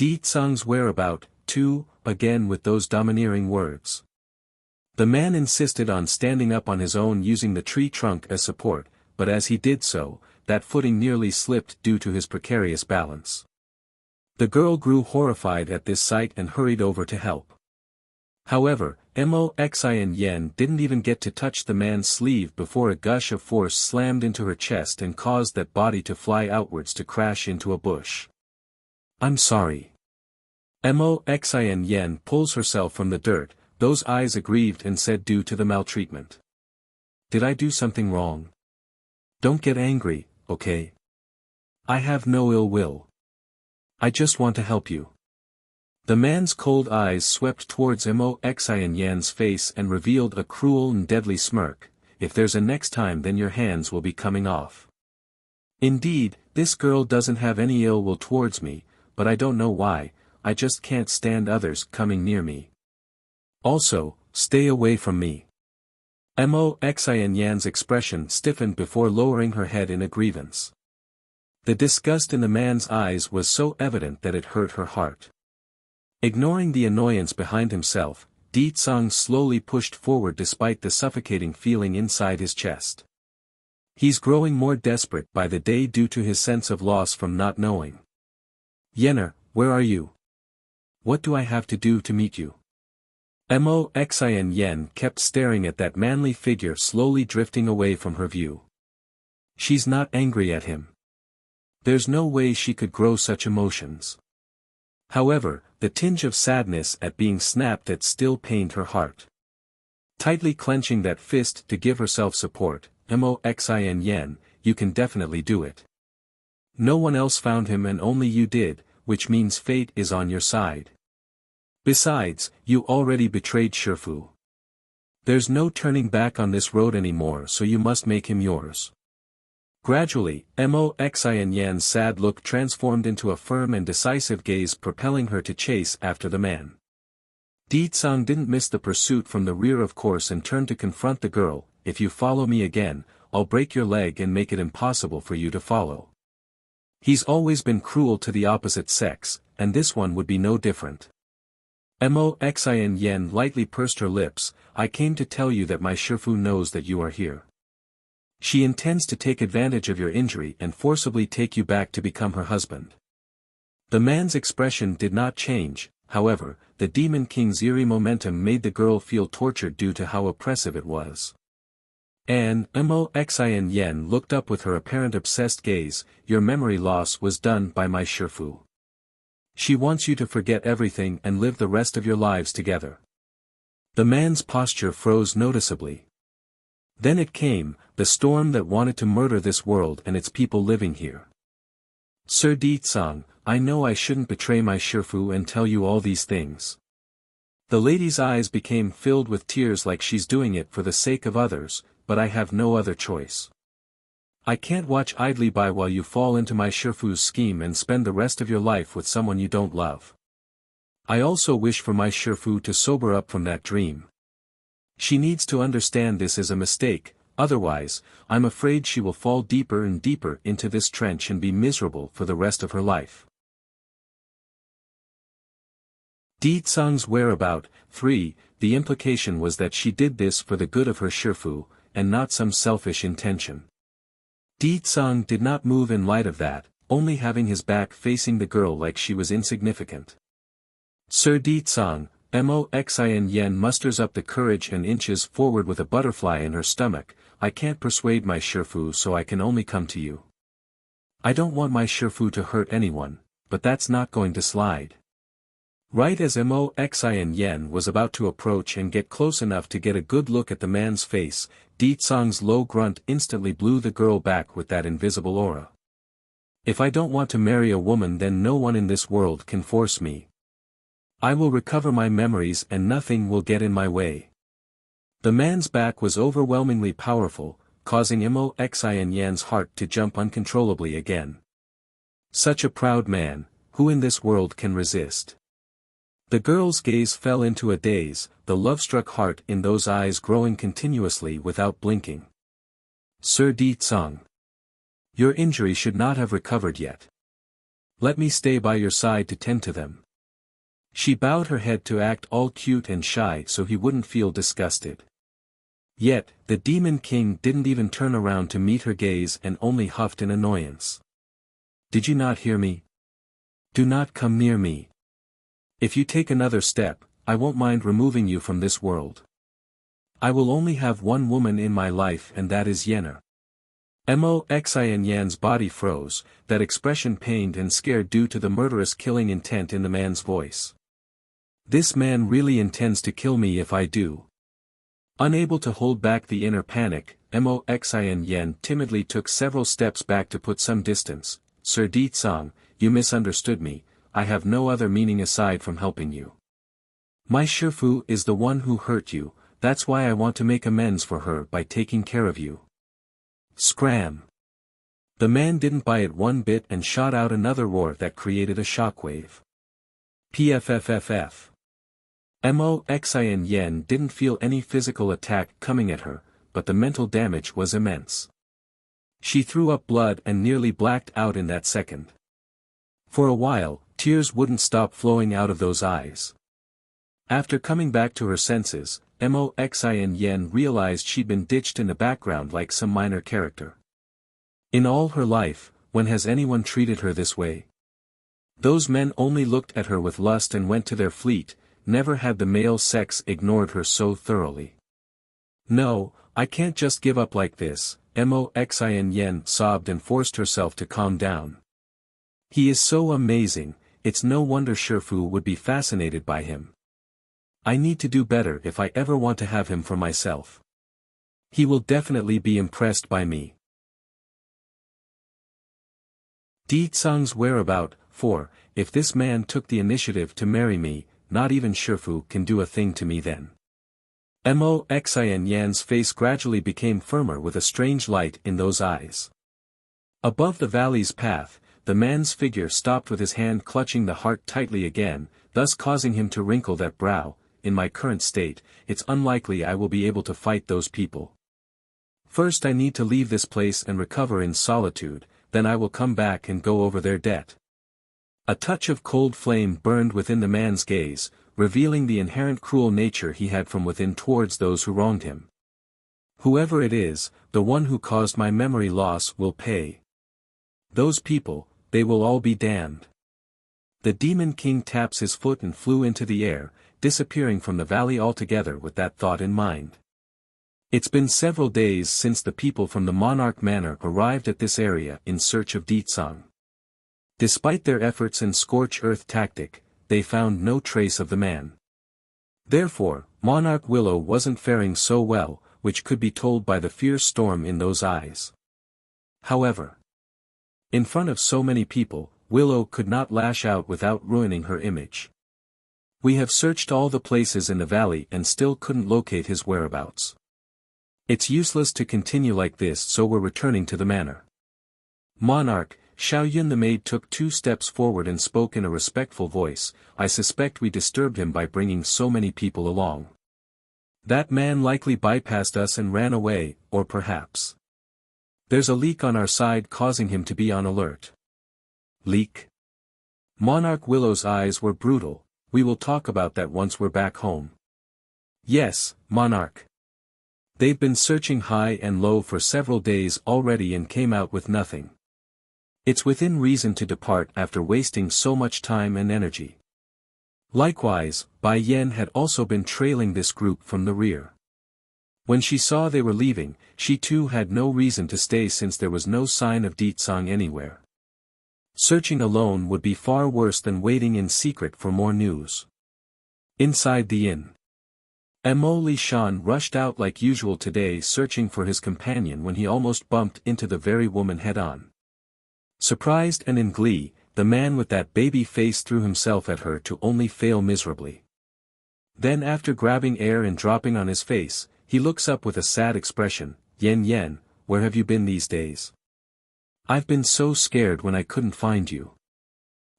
Di Tsung's whereabout, too, again with those domineering words. The man insisted on standing up on his own using the tree trunk as support, but as he did so, that footing nearly slipped due to his precarious balance. The girl grew horrified at this sight and hurried over to help. However, Moxin Yen didn't even get to touch the man's sleeve before a gush of force slammed into her chest and caused that body to fly outwards to crash into a bush. "I'm sorry." Moxin Yen pulls herself from the dirt, those eyes aggrieved and said due to the maltreatment. "Did I do something wrong? Don't get angry, okay? I have no ill will. I just want to help you." The man's cold eyes swept towards Moxin Yan's face and revealed a cruel and deadly smirk. "If there's a next time then your hands will be coming off. Indeed, this girl doesn't have any ill will towards me, but I don't know why, I just can't stand others coming near me. Also, stay away from me." Moxin Yan's expression stiffened before lowering her head in a grievance. The disgust in the man's eyes was so evident that it hurt her heart. Ignoring the annoyance behind himself, Di Tsung slowly pushed forward despite the suffocating feeling inside his chest. He's growing more desperate by the day due to his sense of loss from not knowing. "Yenner, where are you? What do I have to do to meet you?" Moxin Yen kept staring at that manly figure slowly drifting away from her view. She's not angry at him. There's no way she could grow such emotions. However, the tinge of sadness at being snapped at still pained her heart. Tightly clenching that fist to give herself support, Moxin Yen, "You can definitely do it. No one else found him and only you did, which means fate is on your side. Besides, you already betrayed Shifu. There's no turning back on this road anymore, so you must make him yours." Gradually, Moxin Yan's sad look transformed into a firm and decisive gaze propelling her to chase after the man. Di Tsung didn't miss the pursuit from the rear of course and turned to confront the girl. "If you follow me again, I'll break your leg and make it impossible for you to follow. He's always been cruel to the opposite sex, and this one would be no different." Moxin Yen lightly pursed her lips. "I came to tell you that my Shifu knows that you are here. She intends to take advantage of your injury and forcibly take you back to become her husband." The man's expression did not change, however, the Demon King's eerie momentum made the girl feel tortured due to how oppressive it was. Moxin Yen looked up with her apparent obsessed gaze. "Your memory loss was done by my Shifu. She wants you to forget everything and live the rest of your lives together." The man's posture froze noticeably. Then it came, the storm that wanted to murder this world and its people living here. "Sir Di Tsung, I know I shouldn't betray my Shifu and tell you all these things." The lady's eyes became filled with tears like she's doing it for the sake of others, "but I have no other choice. I can't watch idly by while you fall into my Shifu's scheme and spend the rest of your life with someone you don't love. I also wish for my Shifu to sober up from that dream. She needs to understand this is a mistake, otherwise, I'm afraid she will fall deeper and deeper into this trench and be miserable for the rest of her life." Di Tsung's whereabout, 3, the implication was that she did this for the good of her Shifu, and not some selfish intention. Di Tsung did not move in light of that, only having his back facing the girl like she was insignificant. "Sir Di Tsung," Moxin Yen musters up the courage and inches forward with a butterfly in her stomach. "I can't persuade my Shifu, so I can only come to you. I don't want my Shifu to hurt anyone, but that's not going to slide." Right as Moxin Yen was about to approach and get close enough to get a good look at the man's face, Di Tsung's low grunt instantly blew the girl back with that invisible aura. "If I don't want to marry a woman then no one in this world can force me. I will recover my memories and nothing will get in my way." The man's back was overwhelmingly powerful, causing Moxin Yan's heart to jump uncontrollably again. Such a proud man, who in this world can resist? The girl's gaze fell into a daze, the love-struck heart in those eyes growing continuously without blinking. "Sir Di Tsung. Your injury should not have recovered yet. Let me stay by your side to tend to them. She bowed her head to act all cute and shy so he wouldn't feel disgusted. Yet, the Demon King didn't even turn around to meet her gaze and only huffed in annoyance. Did you not hear me? Do not come near me. If you take another step, I won't mind removing you from this world. I will only have one woman in my life and that is Yenna. Moxin Yan's body froze, that expression pained and scared due to the murderous killing intent in the man's voice. This man really intends to kill me if I do. Unable to hold back the inner panic, Moxin Yan timidly took several steps back to put some distance. Sir Ditsang, you misunderstood me, I have no other meaning aside from helping you. My Shifu is the one who hurt you, that's why I want to make amends for her by taking care of you. Scram! The man didn't buy it one bit and shot out another roar that created a shockwave. PFFFF. Moxin Yan didn't feel any physical attack coming at her, but the mental damage was immense. She threw up blood and nearly blacked out in that second. For a while, tears wouldn't stop flowing out of those eyes. After coming back to her senses, Moxin Yan realized she'd been ditched in the background like some minor character. In all her life, when has anyone treated her this way? Those men only looked at her with lust and went to their fleet, never had the male sex ignored her so thoroughly. No, I can't just give up like this, Moxin Yan sobbed and forced herself to calm down. He is so amazing, it's no wonder Shifu would be fascinated by him. I need to do better if I ever want to have him for myself. He will definitely be impressed by me. Ditsang's whereabout, for, if this man took the initiative to marry me, not even Shifu can do a thing to me then. Moxin Yan's face gradually became firmer with a strange light in those eyes. Above the valley's path, the man's figure stopped with his hand clutching the heart tightly again, thus causing him to wrinkle that brow. In my current state, it's unlikely I will be able to fight those people. First I need to leave this place and recover in solitude, then I will come back and go over their debt. A touch of cold flame burned within the man's gaze, revealing the inherent cruel nature he had from within towards those who wronged him. Whoever it is, the one who caused my memory loss will pay. Those people, they will all be damned. The Demon King taps his foot and flew into the air, disappearing from the valley altogether with that thought in mind. It's been several days since the people from the Monarch Manor arrived at this area in search of Ditsang. Despite their efforts and scorch earth tactic, they found no trace of the man. Therefore, Monarch Willow wasn't faring so well, which could be told by the fierce storm in those eyes. However, in front of so many people, Willow could not lash out without ruining her image. We have searched all the places in the valley and still couldn't locate his whereabouts. It's useless to continue like this, so we're returning to the manor. Monarch, Xiaoyun the maid took 2 steps forward and spoke in a respectful voice. I suspect we disturbed him by bringing so many people along. That man likely bypassed us and ran away, or perhaps there's a leak on our side causing him to be on alert. Leak? Monarch Willow's eyes were brutal. We will talk about that once we're back home. Yes, Monarch. They've been searching high and low for several days already and came out with nothing. It's within reason to depart after wasting so much time and energy. Likewise, Bai Yan had also been trailing this group from the rear. When she saw they were leaving, she too had no reason to stay since there was no sign of Ditsang anywhere. Searching alone would be far worse than waiting in secret for more news. Inside the inn, Mo Li Shan rushed out like usual today, searching for his companion when he almost bumped into the very woman head-on. Surprised and in glee, the man with that baby face threw himself at her to only fail miserably. Then after grabbing air and dropping on his face, he looks up with a sad expression. Yen Yen, where have you been these days? I've been so scared when I couldn't find you.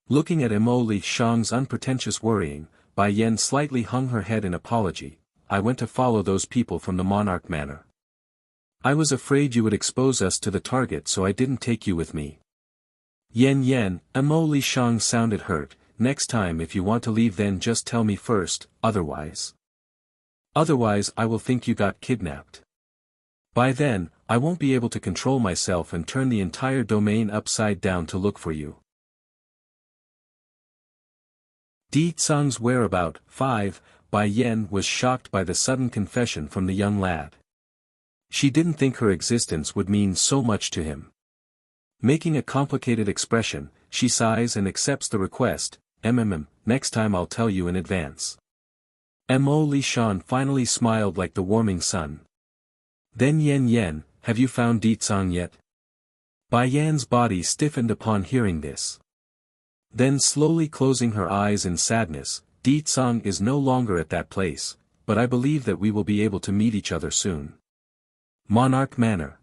Looking at Mo Li Shan's unpretentious worrying, Bai Yan slightly hung her head in apology. I went to follow those people from the Monarch Manor. I was afraid you would expose us to the target, so I didn't take you with me. Yen yen, Mo Li Shang sounded hurt. Next time if you want to leave then just tell me first, otherwise. Otherwise I will think you got kidnapped. By then, I won't be able to control myself and turn the entire domain upside down to look for you. Di Tsang's whereabout, 5, Bai Yen was shocked by the sudden confession from the young lad. She didn't think her existence would mean so much to him. Making a complicated expression, she sighs and accepts the request. Next time I'll tell you in advance. Mo Li Shan finally smiled like the warming sun. Then Yen Yen, have you found Di Tsang yet? Bai Yan's body stiffened upon hearing this. Then slowly closing her eyes in sadness, Di Tsang is no longer at that place, but I believe that we will be able to meet each other soon. Monarch Manor.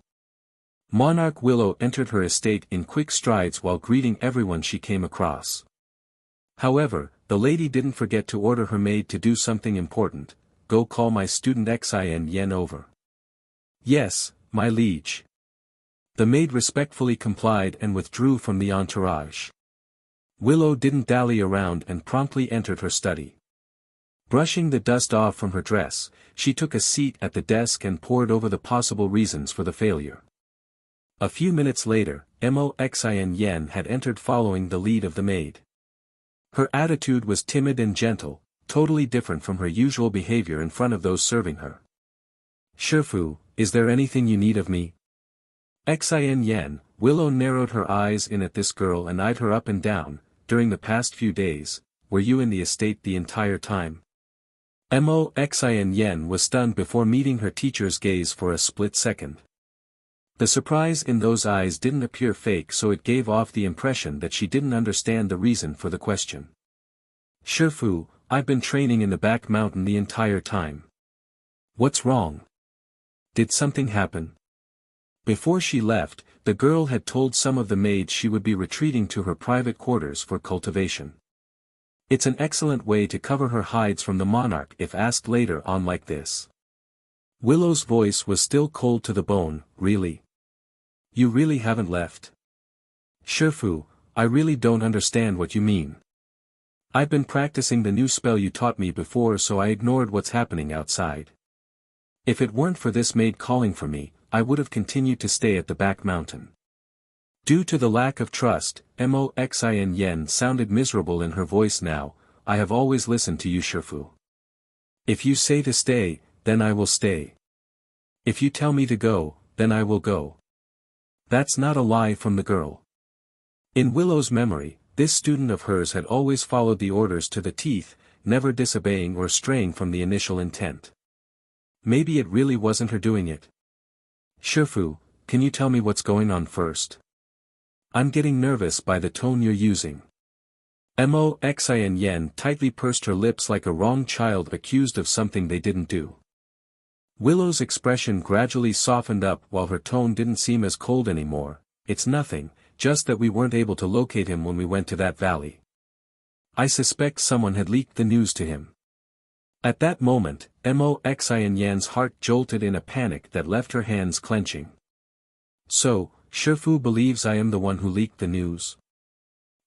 Monarch Willow entered her estate in quick strides while greeting everyone she came across. However, the lady didn't forget to order her maid to do something important. Go call my student Xin Yen over. Yes, my liege. The maid respectfully complied and withdrew from the entourage. Willow didn't dally around and promptly entered her study. Brushing the dust off from her dress, she took a seat at the desk and pored over the possible reasons for the failure. A few minutes later, Xin Yen had entered following the lead of the maid. Her attitude was timid and gentle, totally different from her usual behavior in front of those serving her. Shifu, is there anything you need of me? Xin Yen, Willow narrowed her eyes in at this girl and eyed her up and down. During the past few days, were you in the estate the entire time? Xin Yen was stunned before meeting her teacher's gaze for a split second. The surprise in those eyes didn't appear fake, so it gave off the impression that she didn't understand the reason for the question. Shifu, I've been training in the back mountain the entire time. What's wrong? Did something happen? Before she left, the girl had told some of the maids she would be retreating to her private quarters for cultivation. It's an excellent way to cover her hides from the monarch if asked later on like this. Willow's voice was still cold to the bone. Really? You really haven't left? Shifu, I really don't understand what you mean. I've been practicing the new spell you taught me before, so I ignored what's happening outside. If it weren't for this maid calling for me, I would have continued to stay at the back mountain. Due to the lack of trust, Xin Yen sounded miserable in her voice now. I have always listened to you, Shifu. If you say to stay, then I will stay. If you tell me to go, then I will go. That's not a lie from the girl. In Willow's memory, this student of hers had always followed the orders to the teeth, never disobeying or straying from the initial intent. Maybe it really wasn't her doing it. Shifu, can you tell me what's going on first? I'm getting nervous by the tone you're using. Xin Yen tightly pursed her lips like a wrong child accused of something they didn't do. Willow's expression gradually softened up while her tone didn't seem as cold anymore. It's nothing, just that we weren't able to locate him when we went to that valley. I suspect someone had leaked the news to him. At that moment, Xin Yen's heart jolted in a panic that left her hands clenching. So, Shifu believes I am the one who leaked the news?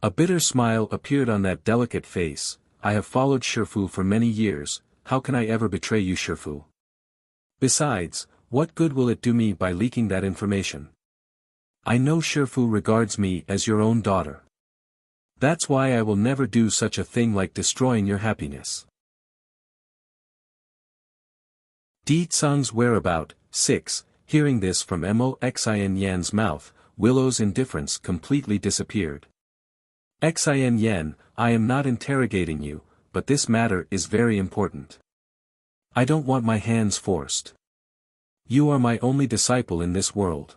A bitter smile appeared on that delicate face. I have followed Shifu for many years, how can I ever betray you, Shifu? Besides, what good will it do me by leaking that information? I know Shifu regards me as your own daughter. That's why I will never do such a thing like destroying your happiness. Di Tsang's whereabout, 6, hearing this from Xin Yen's mouth, Willow's indifference completely disappeared. Xin Yen, I am not interrogating you, but this matter is very important. I don't want my hands forced. You are my only disciple in this world.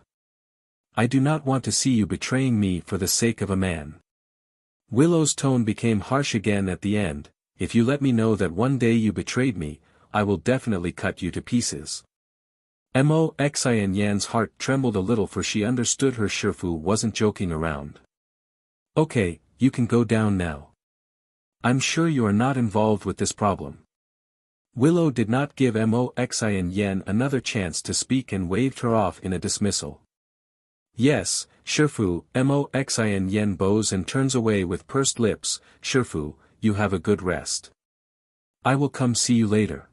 I do not want to see you betraying me for the sake of a man. Willow's tone became harsh again at the end. If you let me know that one day you betrayed me, I will definitely cut you to pieces. Xin Yan's heart trembled a little, for she understood her Shifu wasn't joking around. Okay, you can go down now. I'm sure you are not involved with this problem. Willow did not give Xin Yen another chance to speak and waved her off in a dismissal. Yes, Shifu, Moxin Yen bows and turns away with pursed lips. Shifu, you have a good rest. I will come see you later.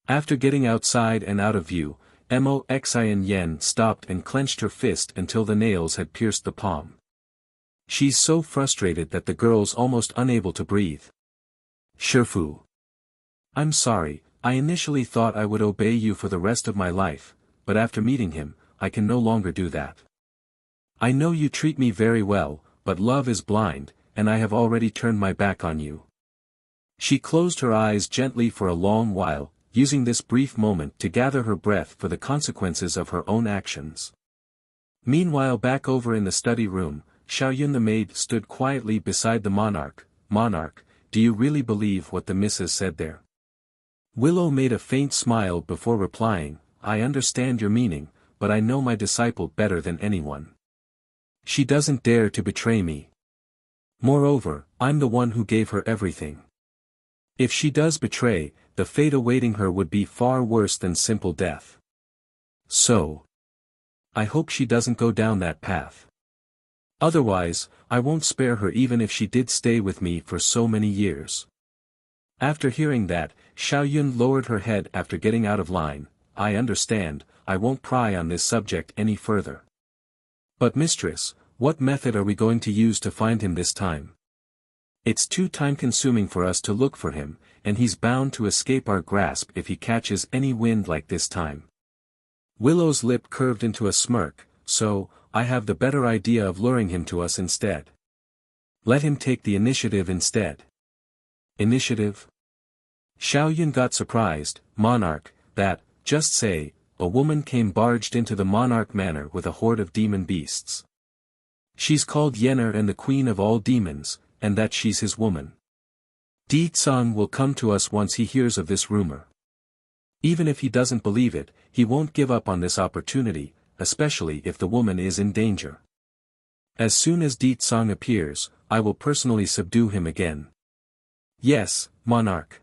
After getting outside and out of view, Moxin Yen stopped and clenched her fist until the nails had pierced the palm. She's so frustrated that the girl's almost unable to breathe. Shifu. I'm sorry, I initially thought I would obey you for the rest of my life, but after meeting him, I can no longer do that. I know you treat me very well, but love is blind, and I have already turned my back on you. She closed her eyes gently for a long while, using this brief moment to gather her breath for the consequences of her own actions. Meanwhile, back over in the study room, Xiaoyun the maid stood quietly beside the monarch. Monarch, do you really believe what the missus said there? Willow made a faint smile before replying, I understand your meaning, but I know my disciple better than anyone. She doesn't dare to betray me. Moreover, I'm the one who gave her everything. If she does betray, the fate awaiting her would be far worse than simple death. So, I hope she doesn't go down that path. Otherwise, I won't spare her even if she did stay with me for so many years. After hearing that, Xiaoyun lowered her head after getting out of line. I understand, I won't pry on this subject any further. But mistress, what method are we going to use to find him this time? It's too time-consuming for us to look for him, and he's bound to escape our grasp if he catches any wind like this time. Willow's lip curved into a smirk, so, I have the better idea of luring him to us instead. Let him take the initiative instead. Initiative? Xiaoyun got surprised. Monarch, that, just say, a woman came barged into the monarch manor with a horde of demon beasts. She's called Yenner and the queen of all demons, and that she's his woman. Di Tsang will come to us once he hears of this rumor. Even if he doesn't believe it, he won't give up on this opportunity, especially if the woman is in danger. As soon as Di Tsang appears, I will personally subdue him again. Yes, monarch.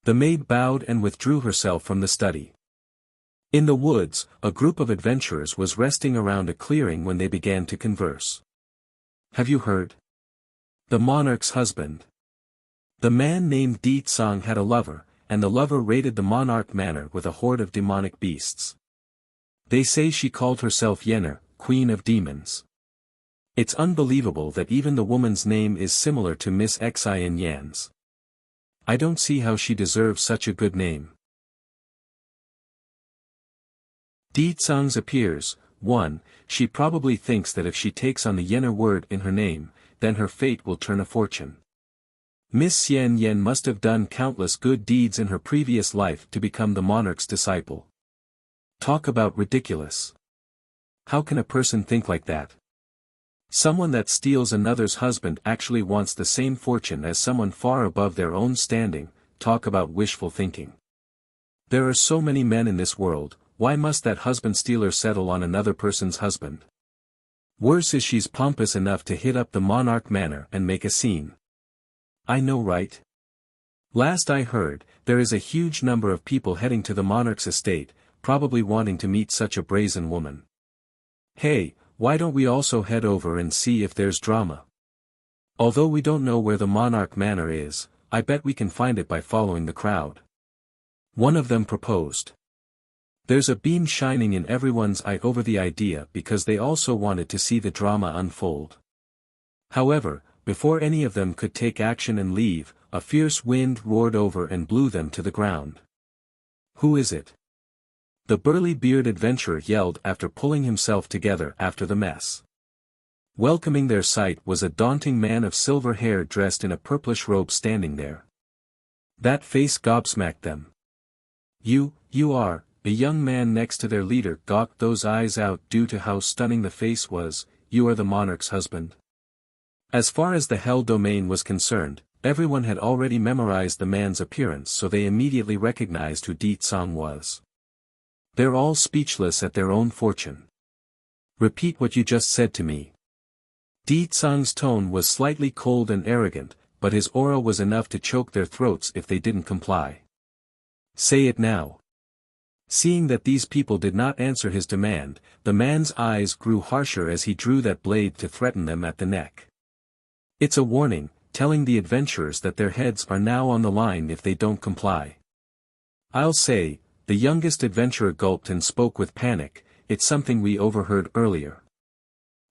The maid bowed and withdrew herself from the study. In the woods, a group of adventurers was resting around a clearing when they began to converse. Have you heard? The monarch's husband. The man named Di Tsang had a lover, and the lover raided the monarch manor with a horde of demonic beasts. They say she called herself Yenner, queen of demons. It's unbelievable that even the woman's name is similar to Miss Xin Yan's. I don't see how she deserves such a good name. Di Tsang's appears. 1. She probably thinks that if she takes on the Yenner word in her name, then her fate will turn a fortune. Miss Xian Yan must have done countless good deeds in her previous life to become the monarch's disciple. Talk about ridiculous. How can a person think like that? Someone that steals another's husband actually wants the same fortune as someone far above their own standing. Talk about wishful thinking. There are so many men in this world, why must that husband stealer settle on another person's husband? Worse is she's pompous enough to hit up the monarch manor and make a scene. I know, right? Last I heard, there is a huge number of people heading to the monarch's estate, probably wanting to meet such a brazen woman. Hey, why don't we also head over and see if there's drama? Although we don't know where the monarch manor is, I bet we can find it by following the crowd. One of them proposed. There's a beam shining in everyone's eye over the idea because they also wanted to see the drama unfold. However, before any of them could take action and leave, a fierce wind roared over and blew them to the ground. Who is it? The burly beard adventurer yelled after pulling himself together after the mess. Welcoming their sight was a daunting man of silver hair dressed in a purplish robe standing there. That face gobsmacked them. You are. A young man next to their leader gawked those eyes out due to how stunning the face was. You are the monarch's husband. As far as the Hell domain was concerned, everyone had already memorized the man's appearance, so they immediately recognized who Di Tsang was. They're all speechless at their own fortune. Repeat what you just said to me. Di Tsang's tone was slightly cold and arrogant, but his aura was enough to choke their throats if they didn't comply. Say it now. Seeing that these people did not answer his demand, the man's eyes grew harsher as he drew that blade to threaten them at the neck. It's a warning, telling the adventurers that their heads are now on the line if they don't comply. I'll say, the youngest adventurer gulped and spoke with panic, it's something we overheard earlier.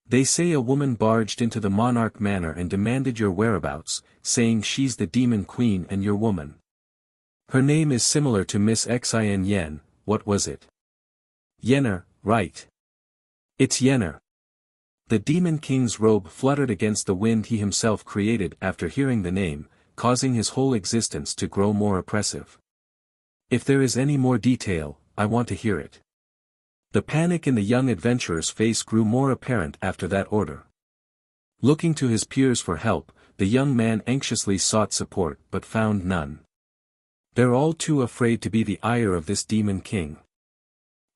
They say a woman barged into the Monarch Manor and demanded your whereabouts, saying she's the Demon Queen and your woman. Her name is similar to Miss Xin Yen, what was it? Yenner, right. It's Yenner. The Demon King's robe fluttered against the wind he himself created after hearing the name, causing his whole existence to grow more oppressive. If there is any more detail, I want to hear it. The panic in the young adventurer's face grew more apparent after that order. Looking to his peers for help, the young man anxiously sought support but found none. They're all too afraid to be the ire of this Demon King.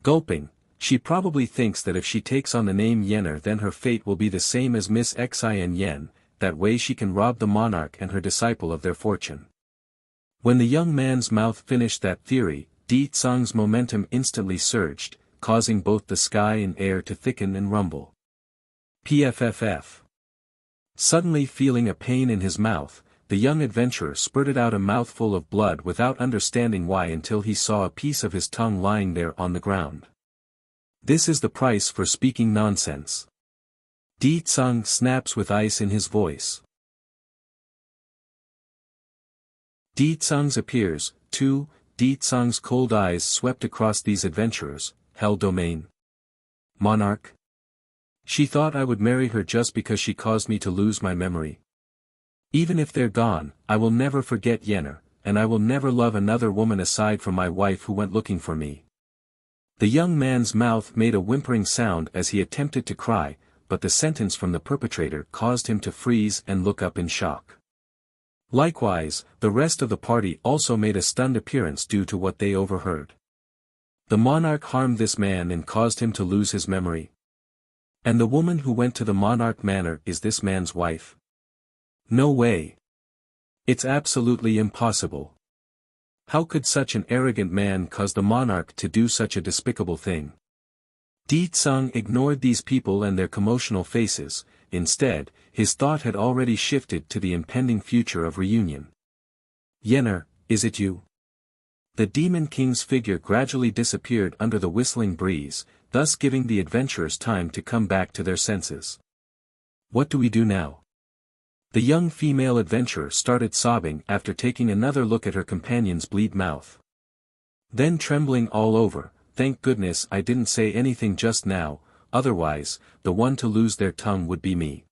Gulping, she probably thinks that if she takes on the name Yenner then her fate will be the same as Miss Xin Yen, that way she can rob the monarch and her disciple of their fortune. When the young man's mouth finished that theory, Di Tsung's momentum instantly surged, causing both the sky and air to thicken and rumble. Pfff. Suddenly feeling a pain in his mouth, the young adventurer spurted out a mouthful of blood without understanding why until he saw a piece of his tongue lying there on the ground. This is the price for speaking nonsense. Di Tsung snaps with ice in his voice. Di Tsung's appears, too. Di Tsung's cold eyes swept across these adventurers. Hell domain. Monarch. She thought I would marry her just because she caused me to lose my memory. Even if they're gone, I will never forget Yenner, and I will never love another woman aside from my wife who went looking for me. The young man's mouth made a whimpering sound as he attempted to cry, but the sentence from the perpetrator caused him to freeze and look up in shock. Likewise, the rest of the party also made a stunned appearance due to what they overheard. The monarch harmed this man and caused him to lose his memory. And the woman who went to the Monarch Manor is this man's wife? No way. It's absolutely impossible. How could such an arrogant man cause the monarch to do such a despicable thing? Di Tsung ignored these people and their commotional faces. Instead, his thought had already shifted to the impending future of reunion. Yenner, is it you? The Demon King's figure gradually disappeared under the whistling breeze, thus giving the adventurers time to come back to their senses. What do we do now? The young female adventurer started sobbing after taking another look at her companion's bleed mouth. Then trembling all over, thank goodness I didn't say anything just now, otherwise, the one to lose their tongue would be me.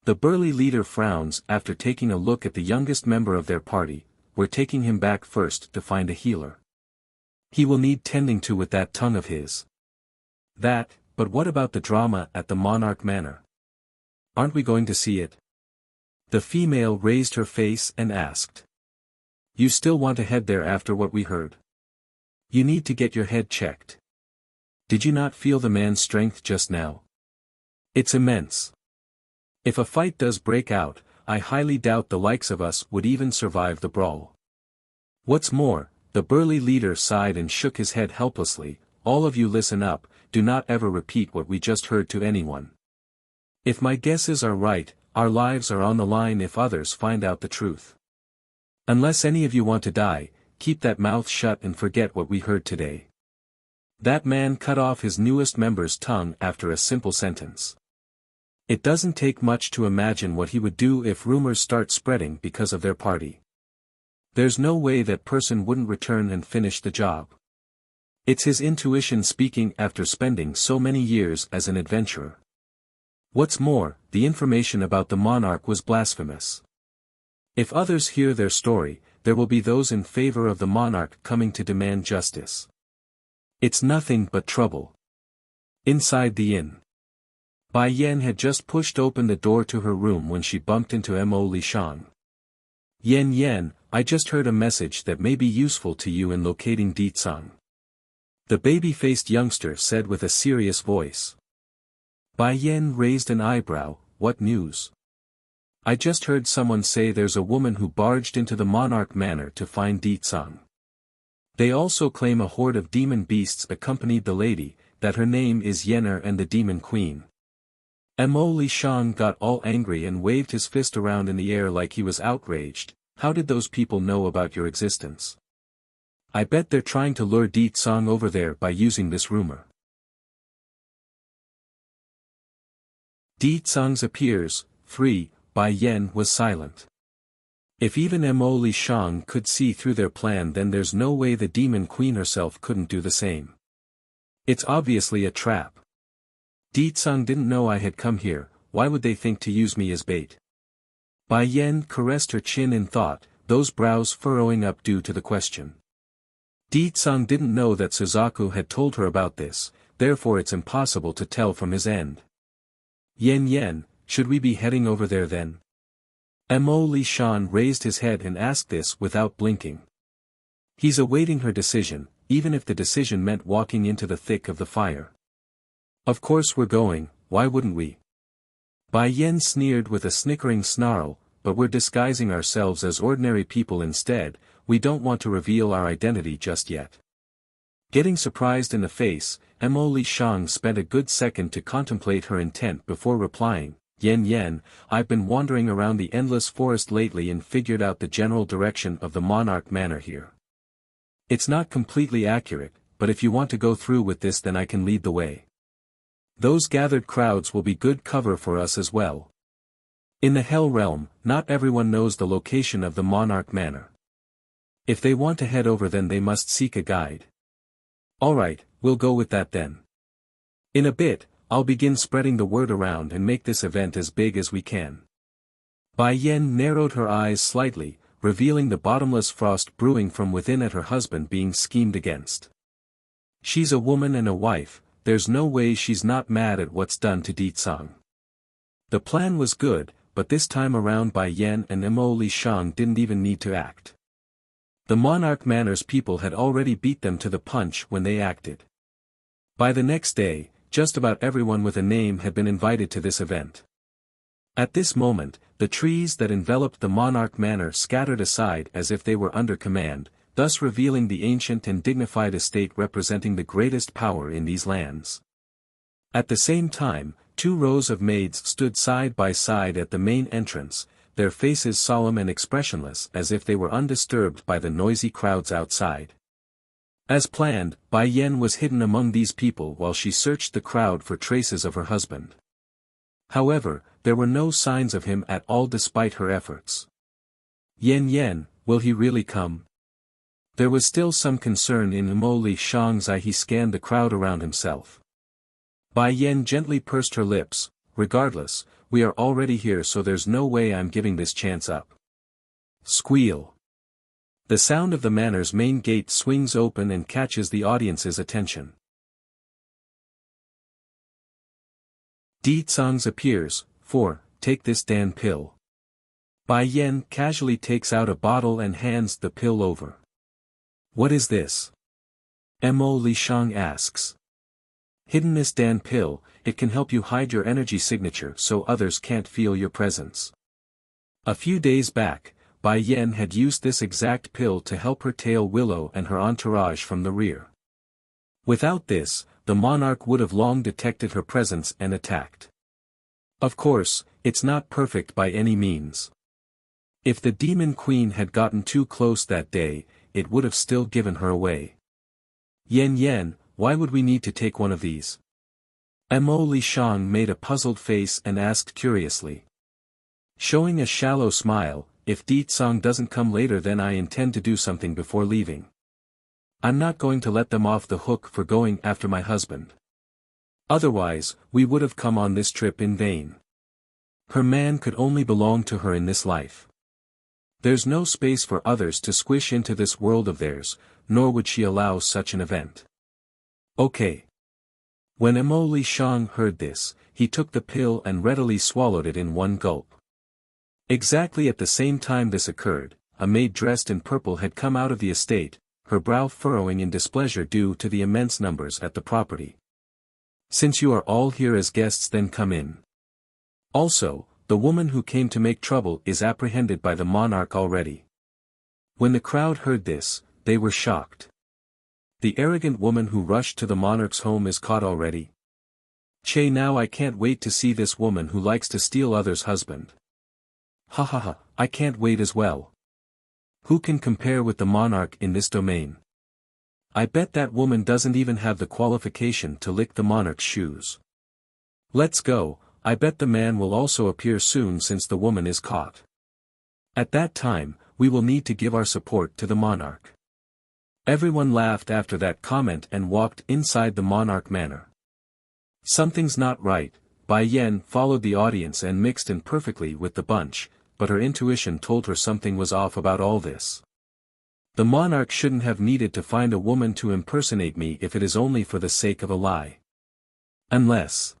The burly leader frowns after taking a look at the youngest member of their party. We're taking him back first to find a healer. He will need tending to with that tongue of his. That, but what about the drama at the Monarch Manor? Aren't we going to see it? The female raised her face and asked. You still want to head there after what we heard? You need to get your head checked. Did you not feel the man's strength just now? It's immense. If a fight does break out, I highly doubt the likes of us would even survive the brawl. What's more, the burly leader sighed and shook his head helplessly, all of you listen up, do not ever repeat what we just heard to anyone. If my guesses are right, our lives are on the line if others find out the truth. Unless any of you want to die, keep that mouth shut and forget what we heard today. That man cut off his newest member's tongue after a simple sentence. It doesn't take much to imagine what he would do if rumors start spreading because of their party. There's no way that person wouldn't return and finish the job. It's his intuition speaking after spending so many years as an adventurer. What's more, the information about the monarch was blasphemous. If others hear their story, there will be those in favor of the monarch coming to demand justice. It's nothing but trouble. Inside the inn. Bai Yan had just pushed open the door to her room when she bumped into Mo Lishan. Yen, I just heard a message that may be useful to you in locating Di Tsung. The baby-faced youngster said with a serious voice. Bai Yan raised an eyebrow, what news? I just heard someone say there's a woman who barged into the Monarch Manor to find Di Tsung. They also claim a horde of demon beasts accompanied the lady, that her name is Yenner and the Demon Queen. Mo Li Shang got all angry and waved his fist around in the air like he was outraged. How did those people know about your existence? I bet they're trying to lure Di Tsang over there by using this rumor. Di Tsang's appears, 3, Bai Yan was silent. If even Mo Li Shang could see through their plan, then there's no way the Demon Queen herself couldn't do the same. It's obviously a trap. Di Tsang didn't know I had come here, why would they think to use me as bait? Bai Yan caressed her chin in thought, those brows furrowing up due to the question. Di Tsang didn't know that Suzaku had told her about this, therefore it's impossible to tell from his end. Yen, should we be heading over there then? Mo Li Shan raised his head and asked this without blinking. He's awaiting her decision, even if the decision meant walking into the thick of the fire. Of course we're going, why wouldn't we? Bai Yan sneered with a snickering snarl, but we're disguising ourselves as ordinary people instead, we don't want to reveal our identity just yet. Getting surprised in the face, Mo Li Shang spent a good second to contemplate her intent before replying, Yen, I've been wandering around the endless forest lately and figured out the general direction of the Monarch Manor here. It's not completely accurate, but if you want to go through with this then I can lead the way. Those gathered crowds will be good cover for us as well. In the Hell Realm, not everyone knows the location of the Monarch Manor. If they want to head over then they must seek a guide. Alright, we'll go with that then. In a bit, I'll begin spreading the word around and make this event as big as we can. Bai Yan narrowed her eyes slightly, revealing the bottomless frost brewing from within at her husband being schemed against. She's a woman and a wife, there's no way she's not mad at what's done to Di Tsang. The plan was good, but this time around Bai Yan and Mo Li Shang didn't even need to act. The Monarch Manor's people had already beat them to the punch when they acted. By the next day, just about everyone with a name had been invited to this event. At this moment, the trees that enveloped the Monarch Manor scattered aside as if they were under command, thus revealing the ancient and dignified estate representing the greatest power in these lands. At the same time, 2 rows of maids stood side by side at the main entrance, their faces solemn and expressionless as if they were undisturbed by the noisy crowds outside. As planned, Bai Yan was hidden among these people while she searched the crowd for traces of her husband. However, there were no signs of him at all despite her efforts. Yen, will he really come? There was still some concern in Mo Li Shang's eye. He scanned the crowd around himself. Bai Yan gently pursed her lips, regardless, we are already here so there's no way I'm giving this chance up. Squeal. The sound of the manor's main gate swings open and catches the audience's attention. Di Tsang's appears, 4, take this Dan pill. Bai Yan casually takes out a bottle and hands the pill over. What is this? Mo Li Shang asks. Hiddenness Dan pill, it can help you hide your energy signature so others can't feel your presence. A few days back, Bai Yan had used this exact pill to help her tail Willow and her entourage from the rear. Without this, the monarch would have long detected her presence and attacked. Of course, it's not perfect by any means. If the Demon Queen had gotten too close that day, it would have still given her away. Yen, why would we need to take one of these? Mo Li Shang made a puzzled face and asked curiously. Showing a shallow smile, if Di Tsang doesn't come later then I intend to do something before leaving. I'm not going to let them off the hook for going after my husband. Otherwise, we would have come on this trip in vain. Her man could only belong to her in this life. There's no space for others to squish into this world of theirs, nor would she allow such an event. Okay. When Mo Li Shang heard this, he took the pill and readily swallowed it in one gulp. Exactly at the same time this occurred, a maid dressed in purple had come out of the estate, her brow furrowing in displeasure due to the immense numbers at the property. Since you are all here as guests then come in. Also, the woman who came to make trouble is apprehended by the monarch already. When the crowd heard this, they were shocked. The arrogant woman who rushed to the monarch's home is caught already. Che, now I can't wait to see this woman who likes to steal others' husband. Ha ha ha, I can't wait as well. Who can compare with the monarch in this domain? I bet that woman doesn't even have the qualification to lick the monarch's shoes. Let's go, I bet the man will also appear soon since the woman is caught. At that time, we will need to give our support to the monarch. Everyone laughed after that comment and walked inside the monarch manor. Something's not right. Bai Yan followed the audience and mixed in perfectly with the bunch, but her intuition told her something was off about all this. The monarch shouldn't have needed to find a woman to impersonate me if it is only for the sake of a lie. Unless.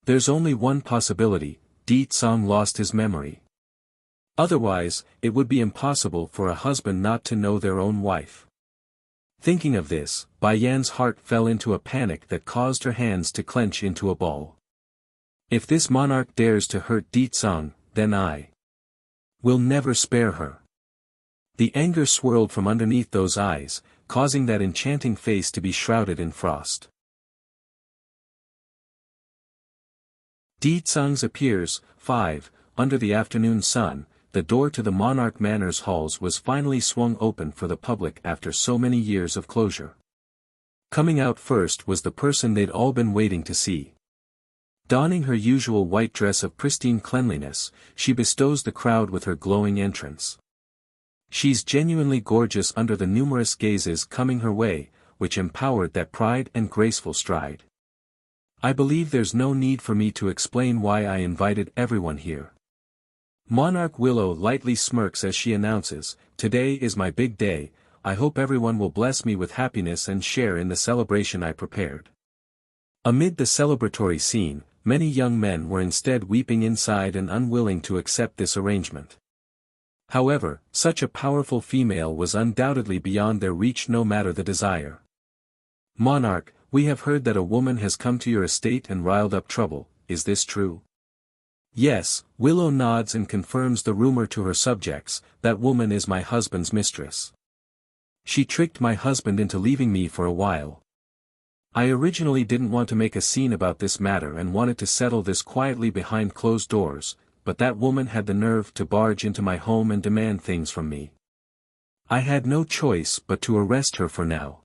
There's only one possibility, Di Tsang lost his memory. Otherwise, it would be impossible for a husband not to know their own wife. Thinking of this, Bai Yan's heart fell into a panic that caused her hands to clench into a ball. If this monarch dares to hurt Di Tsang, then I will never spare her. The anger swirled from underneath those eyes, causing that enchanting face to be shrouded in frost. Di Tsang's appears, 5, under the afternoon sun. The door to the monarch manor's halls was finally swung open for the public after so many years of closure. Coming out first was the person they'd all been waiting to see. Donning her usual white dress of pristine cleanliness, she bestows the crowd with her glowing entrance. She's genuinely gorgeous under the numerous gazes coming her way, which empowered that pride and graceful stride. I believe there's no need for me to explain why I invited everyone here. Monarch Willow lightly smirks as she announces, "Today is my big day, I hope everyone will bless me with happiness and share in the celebration I prepared." Amid the celebratory scene, many young men were instead weeping inside and unwilling to accept this arrangement. However, such a powerful female was undoubtedly beyond their reach no matter the desire. "Monarch, we have heard that a woman has come to your estate and riled up trouble, is this true?" "Yes," Willow nods and confirms the rumor to her subjects, "that woman is my husband's mistress. She tricked my husband into leaving me for a while. I originally didn't want to make a scene about this matter and wanted to settle this quietly behind closed doors, but that woman had the nerve to barge into my home and demand things from me. I had no choice but to arrest her for now.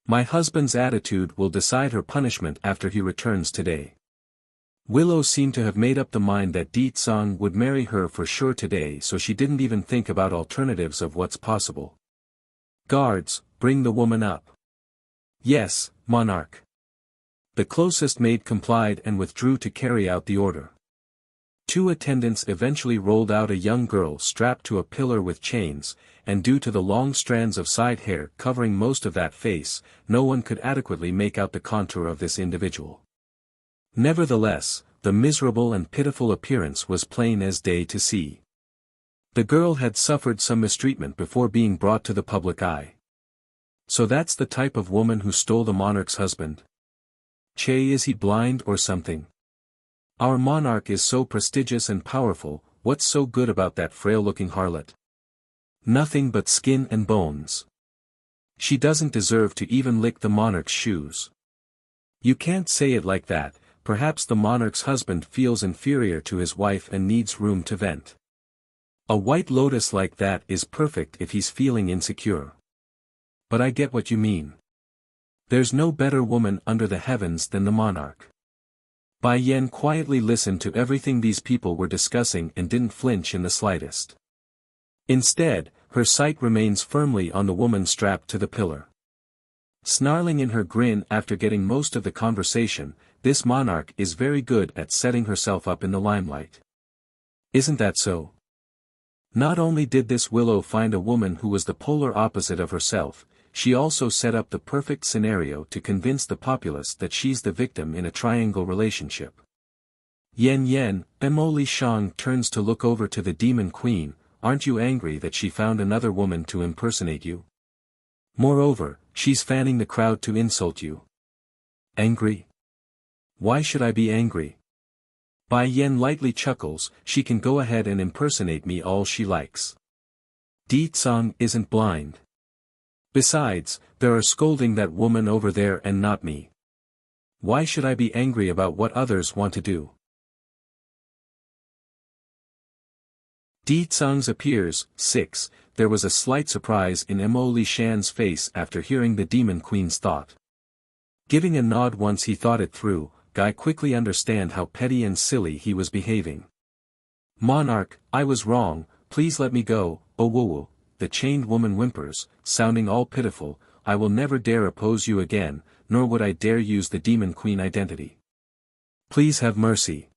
My husband's attitude will decide her punishment after he returns today." Willow seemed to have made up the mind that Di Tsang would marry her for sure today, so she didn't even think about alternatives of what's possible. "Guards, bring the woman up." "Yes, monarch." The closest maid complied and withdrew to carry out the order. Two attendants eventually rolled out a young girl strapped to a pillar with chains, and due to the long strands of side hair covering most of that face, no one could adequately make out the contour of this individual. Nevertheless, the miserable and pitiful appearance was plain as day to see. The girl had suffered some mistreatment before being brought to the public eye. So that's the type of woman who stole the monarch's husband? Che, is he blind or something? Our monarch is so prestigious and powerful, what's so good about that frail-looking harlot? Nothing but skin and bones. She doesn't deserve to even lick the monarch's shoes. You can't say it like that. Perhaps the monarch's husband feels inferior to his wife and needs room to vent. A white lotus like that is perfect if he's feeling insecure. But I get what you mean. There's no better woman under the heavens than the monarch. Bai Yan quietly listened to everything these people were discussing and didn't flinch in the slightest. Instead, her sight remains firmly on the woman strapped to the pillar. Snarling in her grin after getting most of the conversation, this monarch is very good at setting herself up in the limelight. Isn't that so? Not only did this Willow find a woman who was the polar opposite of herself, she also set up the perfect scenario to convince the populace that she's the victim in a triangle relationship. Yen, Mo Li Shang turns to look over to the demon queen. "Aren't you angry that she found another woman to impersonate you? Moreover, she's fanning the crowd to insult you." "Angry? Why should I be angry? Bai Yan lightly chuckles, "She can go ahead and impersonate me all she likes. Di Tsang isn't blind. Besides, there are scolding that woman over there and not me. Why should I be angry about what others want to do? Di Tsung's appears. 6. There was a slight surprise in Mo Li Shan's face after hearing the Demon Queen's thought. Giving a nod once he thought it through, Guy quickly understand how petty and silly he was behaving. Monarch, I was wrong, please let me go, oh woo. The chained woman whimpers, sounding all pitiful, I will never dare oppose you again, nor would I dare use the Demon Queen identity. Please have mercy.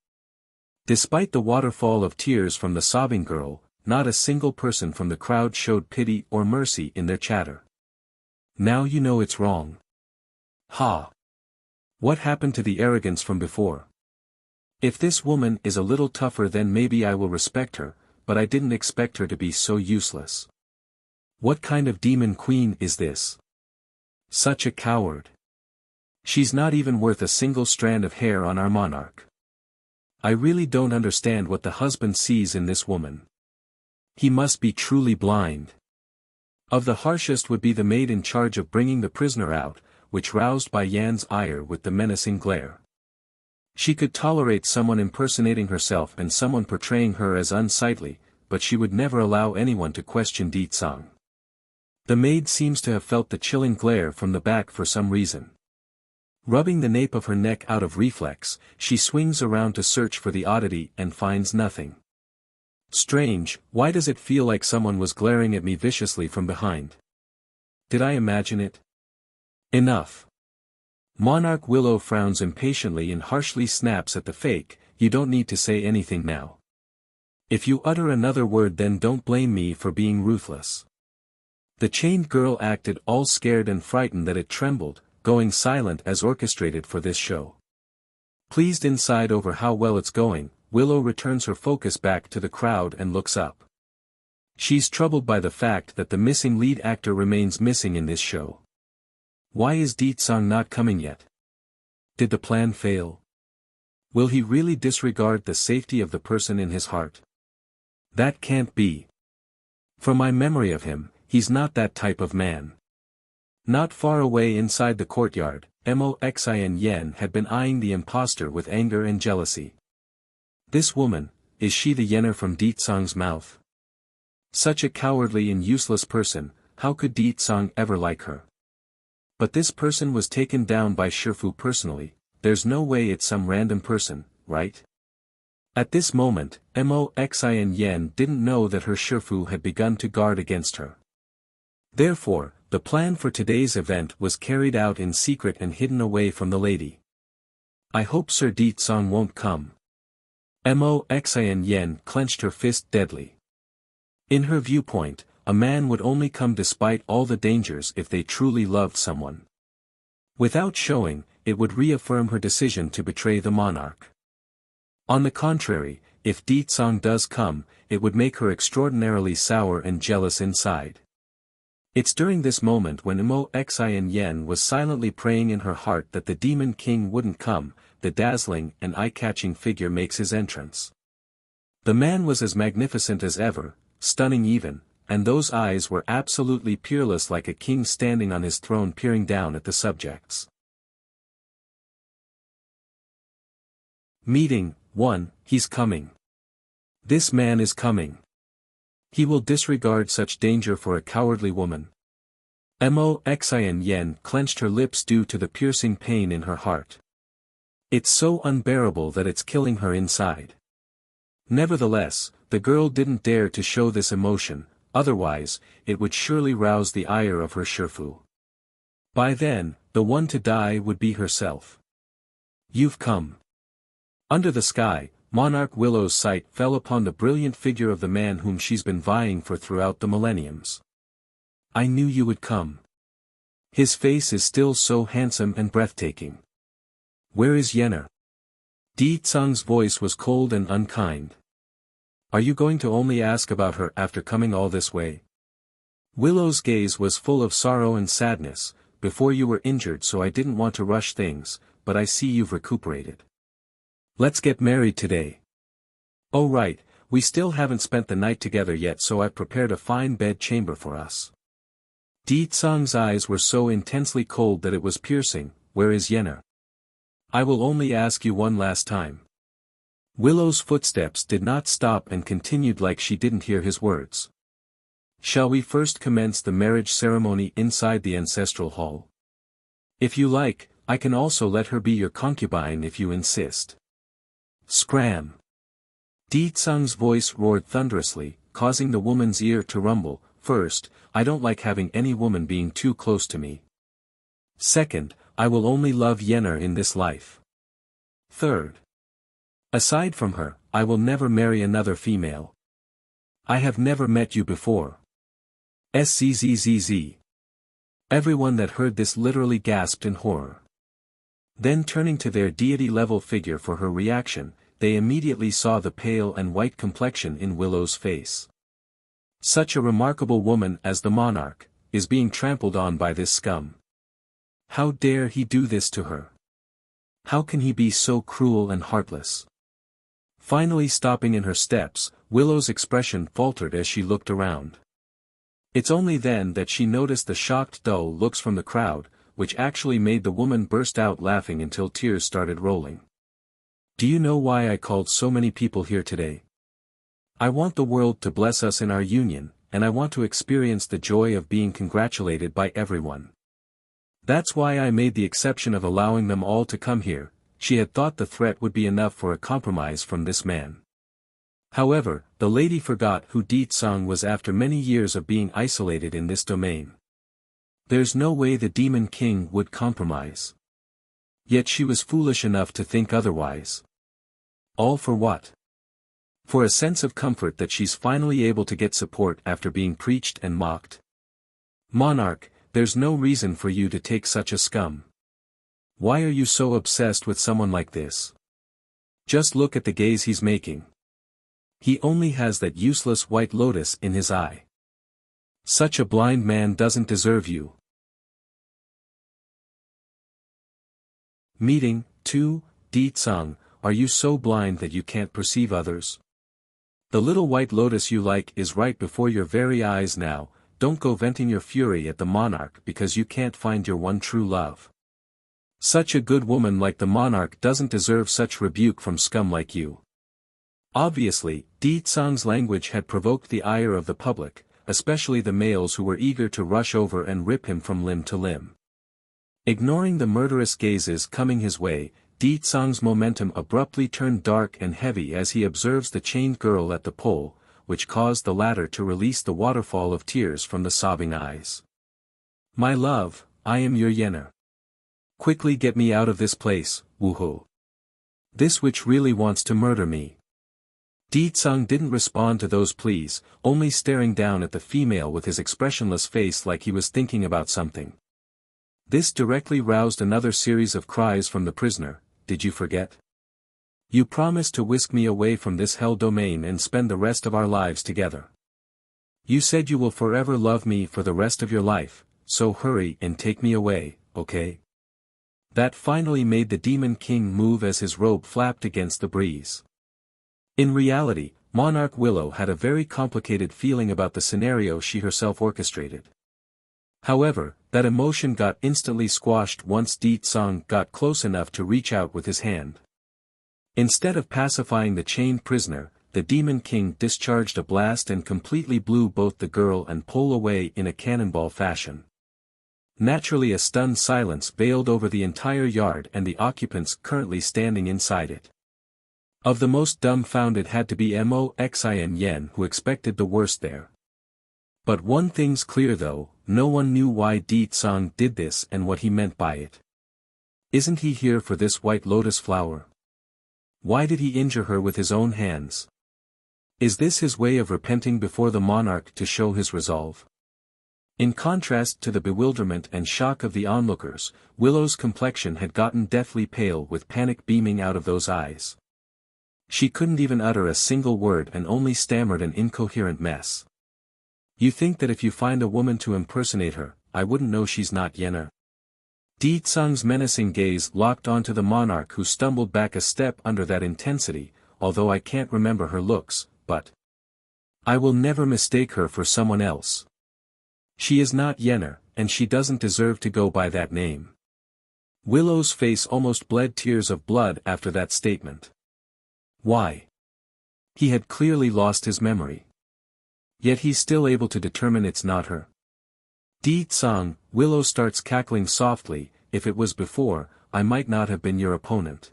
Despite the waterfall of tears from the sobbing girl, not a single person from the crowd showed pity or mercy in their chatter. Now you know it's wrong. Ha! What happened to the arrogance from before? If this woman is a little tougher then maybe I will respect her, but I didn't expect her to be so useless. What kind of demon queen is this? Such a coward. She's not even worth a single strand of hair on our monarch. I really don't understand what the husband sees in this woman. He must be truly blind. Of the harshest would be the maid in charge of bringing the prisoner out, which roused Bai Yan's ire with the menacing glare. She could tolerate someone impersonating herself and someone portraying her as unsightly, but she would never allow anyone to question Di Tsung. The maid seems to have felt the chilling glare from the back for some reason. Rubbing the nape of her neck out of reflex, she swings around to search for the oddity and finds nothing. Strange, why does it feel like someone was glaring at me viciously from behind? Did I imagine it? Enough. Monarch Willow frowns impatiently and harshly snaps at the fake, you don't need to say anything now. If you utter another word then don't blame me for being ruthless. The chained girl acted all scared and frightened that it trembled, going silent as orchestrated for this show. Pleased inside over how well it's going, Willow returns her focus back to the crowd and looks up. She's troubled by the fact that the missing lead actor remains missing in this show. Why is Di Tsung not coming yet? Did the plan fail? Will he really disregard the safety of the person in his heart? That can't be. From my memory of him, he's not that type of man. Not far away inside the courtyard, Moxin Yen had been eyeing the impostor with anger and jealousy. This woman, is she the Yenner from Di Tsung's mouth? Such a cowardly and useless person, how could Di Tsung ever like her? But this person was taken down by Shifu personally, there's no way it's some random person, right? At this moment, Moxin Yen didn't know that her Shifu had begun to guard against her. Therefore, the plan for today's event was carried out in secret and hidden away from the lady. I hope Sir Di Tsung won't come. Moxin Yen clenched her fist deadly. In her viewpoint, a man would only come despite all the dangers if they truly loved someone. Without showing, it would reaffirm her decision to betray the monarch. On the contrary, if Di Tsung does come, it would make her extraordinarily sour and jealous inside. It's during this moment when Moxin Yen was silently praying in her heart that the Demon King wouldn't come, the dazzling and eye-catching figure makes his entrance. The man was as magnificent as ever, stunning even, and those eyes were absolutely peerless like a king standing on his throne peering down at the subjects. Meeting 1, he's coming. This man is coming. He will disregard such danger for a cowardly woman. Moxin Yen clenched her lips due to the piercing pain in her heart. It's so unbearable that it's killing her inside. Nevertheless, the girl didn't dare to show this emotion, otherwise, it would surely rouse the ire of her Shifu. By then, the one to die would be herself. You've come. Under the sky, Monarch Willow's sight fell upon the brilliant figure of the man whom she's been vying for throughout the millenniums. I knew you would come. His face is still so handsome and breathtaking. Where is Yenner? Di Tsung's voice was cold and unkind. Are you going to only ask about her after coming all this way? Willow's gaze was full of sorrow and sadness. Before you were injured, so I didn't want to rush things, but I see you've recuperated. Let's get married today. Oh right, we still haven't spent the night together yet, so I've prepared a fine bed chamber for us. Di Tsang's eyes were so intensely cold that it was piercing. Where is Yenner? I will only ask you one last time. Willow's footsteps did not stop and continued like she didn't hear his words. Shall we first commence the marriage ceremony inside the ancestral hall? If you like, I can also let her be your concubine if you insist. Scram! Di Tsang's voice roared thunderously, causing the woman's ear to rumble. First, I don't like having any woman being too close to me. Second, I will only love Yenner in this life. Third, aside from her, I will never marry another female. I have never met you before. Szzz. Everyone that heard this literally gasped in horror. Then turning to their deity-level figure for her reaction, they immediately saw the pale and white complexion in Willow's face. Such a remarkable woman as the monarch, is being trampled on by this scum. How dare he do this to her? How can he be so cruel and heartless? Finally stopping in her steps, Willow's expression faltered as she looked around. It's only then that she noticed the shocked dull looks from the crowd, which actually made the woman burst out laughing until tears started rolling. Do you know why I called so many people here today? I want the world to bless us in our union, and I want to experience the joy of being congratulated by everyone. That's why I made the exception of allowing them all to come here. She had thought the threat would be enough for a compromise from this man. However, the lady forgot who Di Tsang was after many years of being isolated in this domain. There's no way the Demon King would compromise. Yet she was foolish enough to think otherwise. All for what? For a sense of comfort that she's finally able to get support after being preached and mocked. Monarch, there's no reason for you to take such a scum. Why are you so obsessed with someone like this? Just look at the gaze he's making. He only has that useless white lotus in his eye. Such a blind man doesn't deserve you. Meeting 2, Di Tsang, are you so blind that you can't perceive others? The little white lotus you like is right before your very eyes now. Don't go venting your fury at the monarch because you can't find your one true love. Such a good woman like the monarch doesn't deserve such rebuke from scum like you. Obviously, Di Tsang's language had provoked the ire of the public, especially the males who were eager to rush over and rip him from limb to limb. Ignoring the murderous gazes coming his way, Di Tsang's momentum abruptly turned dark and heavy as he observes the chained girl at the pole, which caused the latter to release the waterfall of tears from the sobbing eyes. My love, I am your Yenner. Quickly get me out of this place, woohoo. This witch really wants to murder me. Di Tsang didn't respond to those pleas, only staring down at the female with his expressionless face like he was thinking about something. This directly roused another series of cries from the prisoner. Did you forget? You promised to whisk me away from this hell domain and spend the rest of our lives together. You said you will forever love me for the rest of your life, so hurry and take me away, okay? That finally made the Demon King move as his robe flapped against the breeze. In reality, Monarch Willow had a very complicated feeling about the scenario she herself orchestrated. However, that emotion got instantly squashed once Di Tsang got close enough to reach out with his hand. Instead of pacifying the chained prisoner, the Demon King discharged a blast and completely blew both the girl and pole away in a cannonball fashion. Naturally, a stunned silence veiled over the entire yard and the occupants currently standing inside it. Of the most dumbfounded had to be Moxin Yen, who expected the worst there. But one thing's clear though, no one knew why Di Tsang did this and what he meant by it. Isn't he here for this white lotus flower? Why did he injure her with his own hands? Is this his way of repenting before the monarch to show his resolve? In contrast to the bewilderment and shock of the onlookers, Willow's complexion had gotten deathly pale with panic beaming out of those eyes. She couldn't even utter a single word and only stammered an incoherent mess. You think that if you find a woman to impersonate her, I wouldn't know she's not Yenner? Di Tsang's menacing gaze locked onto the monarch, who stumbled back a step under that intensity, although I can't remember her looks, but I will never mistake her for someone else. She is not Yennefer, and she doesn't deserve to go by that name. Willow's face almost bled tears of blood after that statement. Why? He had clearly lost his memory. Yet he's still able to determine it's not her. Di Tsang, Willow starts cackling softly. If it was before, I might not have been your opponent.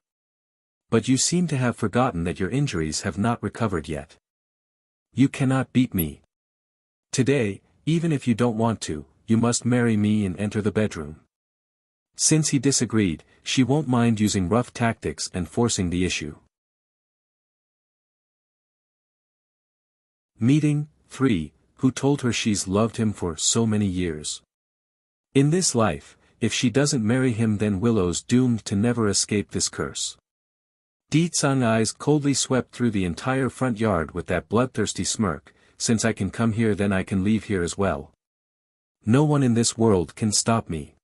But you seem to have forgotten that your injuries have not recovered yet. You cannot beat me. Today, even if you don't want to, you must marry me and enter the bedroom. Since he disagreed, she won't mind using rough tactics and forcing the issue. Meeting 3, who told her she's loved him for so many years. In this life, if she doesn't marry him, then Willow's doomed to never escape this curse. Di Tsang's eyes coldly swept through the entire front yard with that bloodthirsty smirk. Since I can come here, then I can leave here as well. No one in this world can stop me.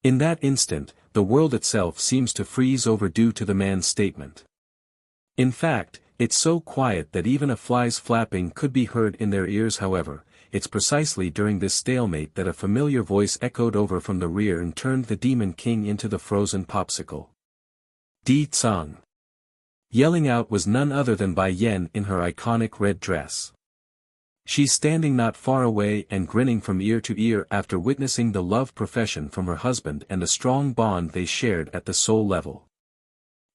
In that instant, the world itself seems to freeze over due to the man's statement. In fact, it's so quiet that even a fly's flapping could be heard in their ears. However, it's precisely during this stalemate that a familiar voice echoed over from the rear and turned the Demon King into the frozen popsicle. Di Tsang. Yelling out was none other than Bai Yan in her iconic red dress. She's standing not far away and grinning from ear to ear after witnessing the love profession from her husband and the strong bond they shared at the soul level.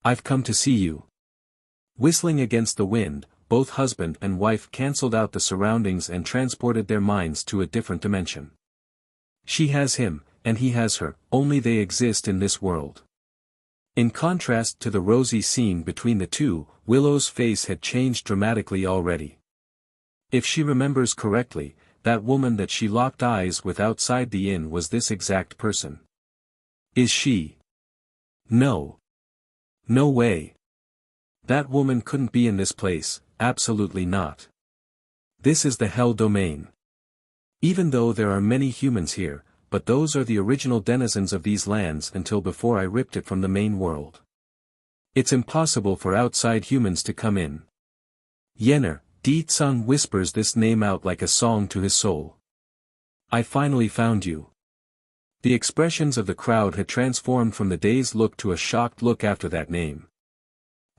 I've come to see you. Whistling against the wind, both husband and wife cancelled out the surroundings and transported their minds to a different dimension. She has him, and he has her, only they exist in this world. In contrast to the rosy scene between the two, Willow's face had changed dramatically already. If she remembers correctly, that woman that she locked eyes with outside the inn was this exact person. Is she? No. No way. That woman couldn't be in this place, absolutely not. This is the Hell Domain. Even though there are many humans here, but those are the original denizens of these lands until before I ripped it from the main world. It's impossible for outside humans to come in. Yennefer, Di Tsang whispers this name out like a song to his soul. I finally found you. The expressions of the crowd had transformed from the dazed look to a shocked look after that name.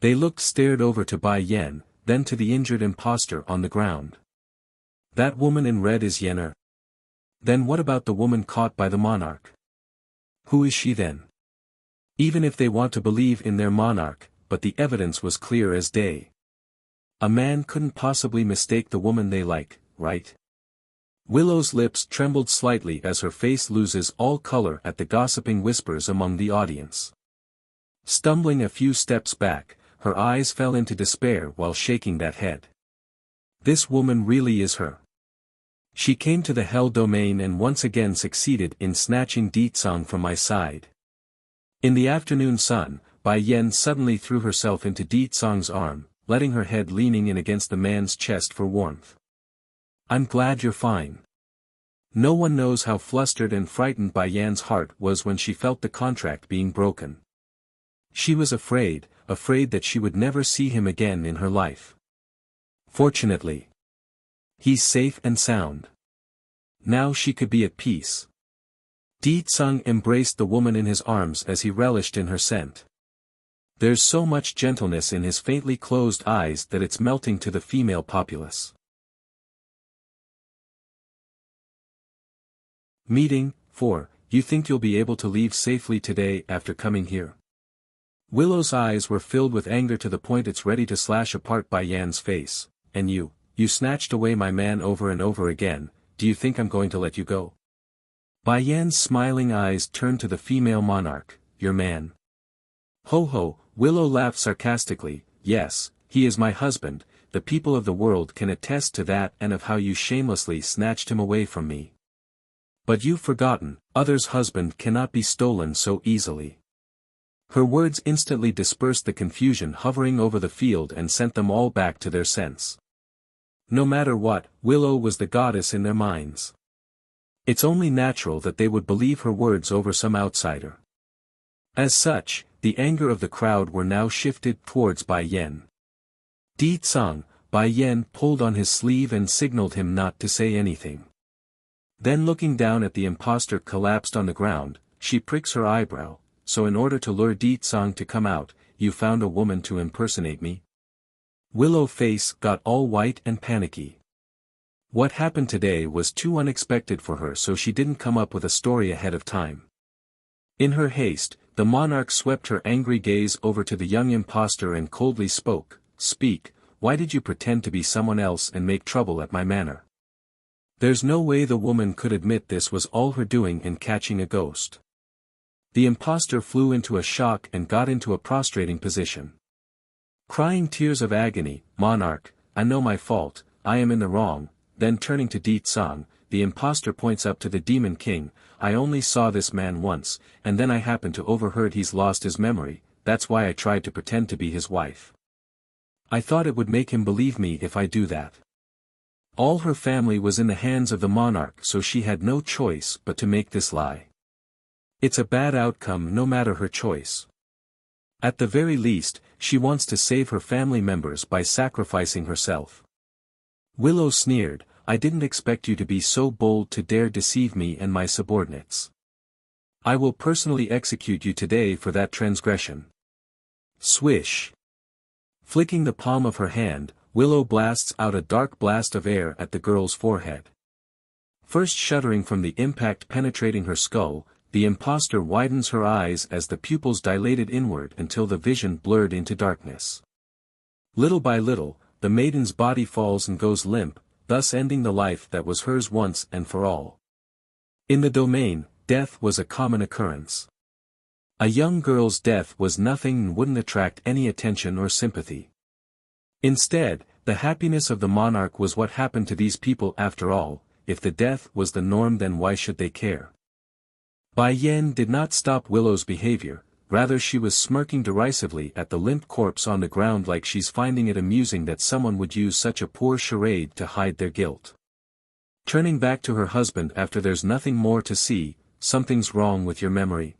They stared over to Bai Yan, then to the injured impostor on the ground. That woman in red is Yennefer. Then what about the woman caught by the monarch? Who is she then? Even if they want to believe in their monarch, but the evidence was clear as day. A man couldn't possibly mistake the woman they like, right? Willow's lips trembled slightly as her face loses all color at the gossiping whispers among the audience. Stumbling a few steps back, her eyes fell into despair while shaking that head. This woman really is her. She came to the Hell Domain and once again succeeded in snatching Di Tsang from my side. In the afternoon sun, Bai Yan suddenly threw herself into Di Tsang's arm, letting her head leaning in against the man's chest for warmth. I'm glad you're fine. No one knows how flustered and frightened Bai Yan's heart was when she felt the contract being broken. She was afraid that she would never see him again in her life. Fortunately, he's safe and sound. Now she could be at peace. Di Tsang embraced the woman in his arms as he relished in her scent. There's so much gentleness in his faintly closed eyes that it's melting to the female populace. Meeting 4, you think you'll be able to leave safely today after coming here? Willow's eyes were filled with anger to the point it's ready to slash apart Bai Yan's face. And you snatched away my man over and over again, do you think I'm going to let you go? Bai Yan's smiling eyes turned to the female monarch, your man. Ho ho, Willow laughed sarcastically, yes, he is my husband, the people of the world can attest to that and of how you shamelessly snatched him away from me. But you've forgotten, others' husband cannot be stolen so easily. Her words instantly dispersed the confusion hovering over the field and sent them all back to their sense. No matter what, Willow was the goddess in their minds. It's only natural that they would believe her words over some outsider. As such, the anger of the crowd were now shifted towards Bai Yan. Di Tsang, Bai Yan pulled on his sleeve and signaled him not to say anything. Then looking down at the impostor collapsed on the ground, she pricks her eyebrow, so in order to lure Di-tsang to come out, you found a woman to impersonate me? Willow face got all white and panicky. What happened today was too unexpected for her, so she didn't come up with a story ahead of time. In her haste, the monarch swept her angry gaze over to the young impostor and coldly spoke, "Speak, why did you pretend to be someone else and make trouble at my manor?" There's no way the woman could admit this was all her doing in catching a ghost. The impostor flew into a shock and got into a prostrating position. Crying tears of agony, "Monarch, I know my fault, I am in the wrong." Then turning to Di-tsang, the impostor points up to the Demon King, "I only saw this man once, and then I happened to overheard he's lost his memory, that's why I tried to pretend to be his wife. I thought it would make him believe me if I do that." All her family was in the hands of the monarch, so she had no choice but to make this lie. It's a bad outcome no matter her choice. At the very least, she wants to save her family members by sacrificing herself. Willow sneered, "I didn't expect you to be so bold to dare deceive me and my subordinates. I will personally execute you today for that transgression." Swish. Flicking the palm of her hand, Willow blasts out a dark blast of air at the girl's forehead. First shuddering from the impact penetrating her skull, the impostor widens her eyes as the pupils dilated inward until the vision blurred into darkness. Little by little, the maiden's body falls and goes limp, thus ending the life that was hers once and for all. In the domain, death was a common occurrence. A young girl's death was nothing and wouldn't attract any attention or sympathy. Instead, the happiness of the monarch was what happened to these people after all. If the death was the norm, then why should they care? Bai Yan did not stop Willow's behavior, rather she was smirking derisively at the limp corpse on the ground like she's finding it amusing that someone would use such a poor charade to hide their guilt. Turning back to her husband after "There's nothing more to see, something's wrong with your memory."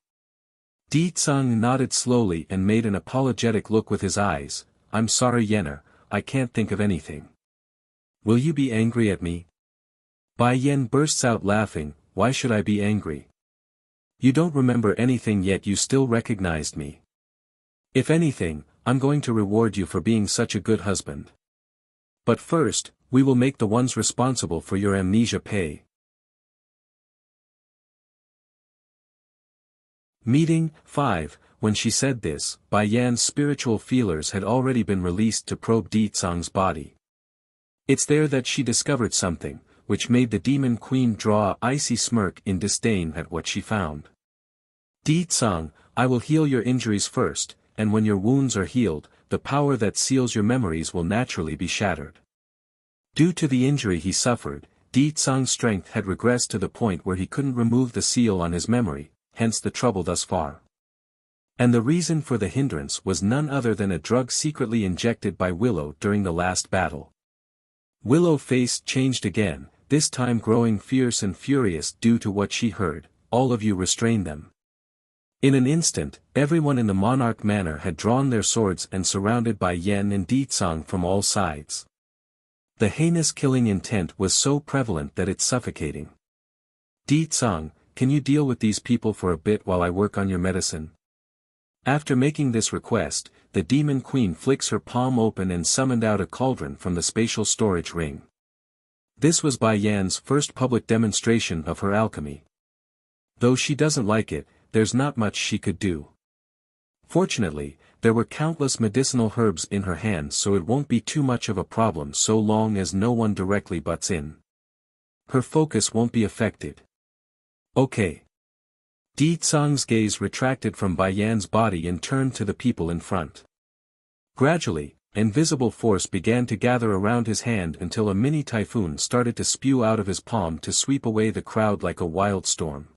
Di-tsang nodded slowly and made an apologetic look with his eyes, "I'm sorry Yenner, I can't think of anything." "Will you be angry at me?" Bai Yan bursts out laughing, "Why should I be angry? You don't remember anything yet you still recognized me. If anything, I'm going to reward you for being such a good husband. But first, we will make the ones responsible for your amnesia pay." Meeting 5. When she said this, Bai Yan's spiritual feelers had already been released to probe Di-tsang's body. It's there that she discovered something, which made the demon queen draw an icy smirk in disdain at what she found. "Di-tsang, I will heal your injuries first, and when your wounds are healed, the power that seals your memories will naturally be shattered." Due to the injury he suffered, Di-tsang's strength had regressed to the point where he couldn't remove the seal on his memory, hence the trouble thus far. And the reason for the hindrance was none other than a drug secretly injected by Willow during the last battle. Willow's face changed again, this time growing fierce and furious due to what she heard. "All of you restrain them." In an instant, everyone in the monarch manor had drawn their swords and surrounded Bai Yan and Di-tsang from all sides. The heinous killing intent was so prevalent that it's suffocating. "Di-tsang, can you deal with these people for a bit while I work on your medicine?" After making this request, the demon queen flicks her palm open and summoned out a cauldron from the spatial storage ring. This was Bai Yan's first public demonstration of her alchemy. Though she doesn't like it, there's not much she could do. Fortunately, there were countless medicinal herbs in her hands, so it won't be too much of a problem so long as no one directly butts in. Her focus won't be affected. "Okay." Di-tsang's gaze retracted from Bai Yan's body and turned to the people in front. Gradually, invisible force began to gather around his hand until a mini typhoon started to spew out of his palm to sweep away the crowd like a wild storm.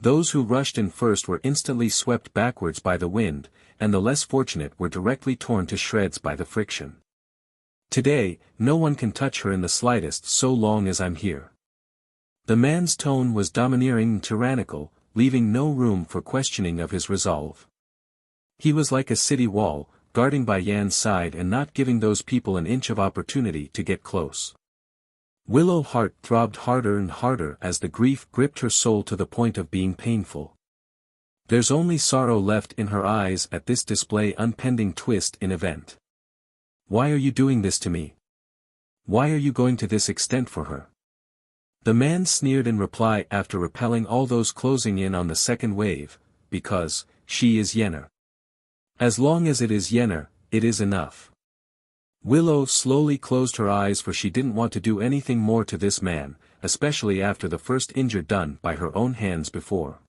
Those who rushed in first were instantly swept backwards by the wind, and the less fortunate were directly torn to shreds by the friction. "Today, no one can touch her in the slightest so long as I'm here." The man's tone was domineering and tyrannical, leaving no room for questioning of his resolve. He was like a city wall, guarding Bai Yan's side and not giving those people an inch of opportunity to get close. Willow's heart throbbed harder and harder as the grief gripped her soul to the point of being painful. There's only sorrow left in her eyes at this display impending twist in event. Why are you doing this to me? Why are you going to this extent for her? The man sneered in reply after repelling all those closing in on the second wave, because, she is Yennefer. As long as it is Yennefer, it is enough. Willow slowly closed her eyes for she didn't want to do anything more to this man, especially after the first injury done by her own hands before.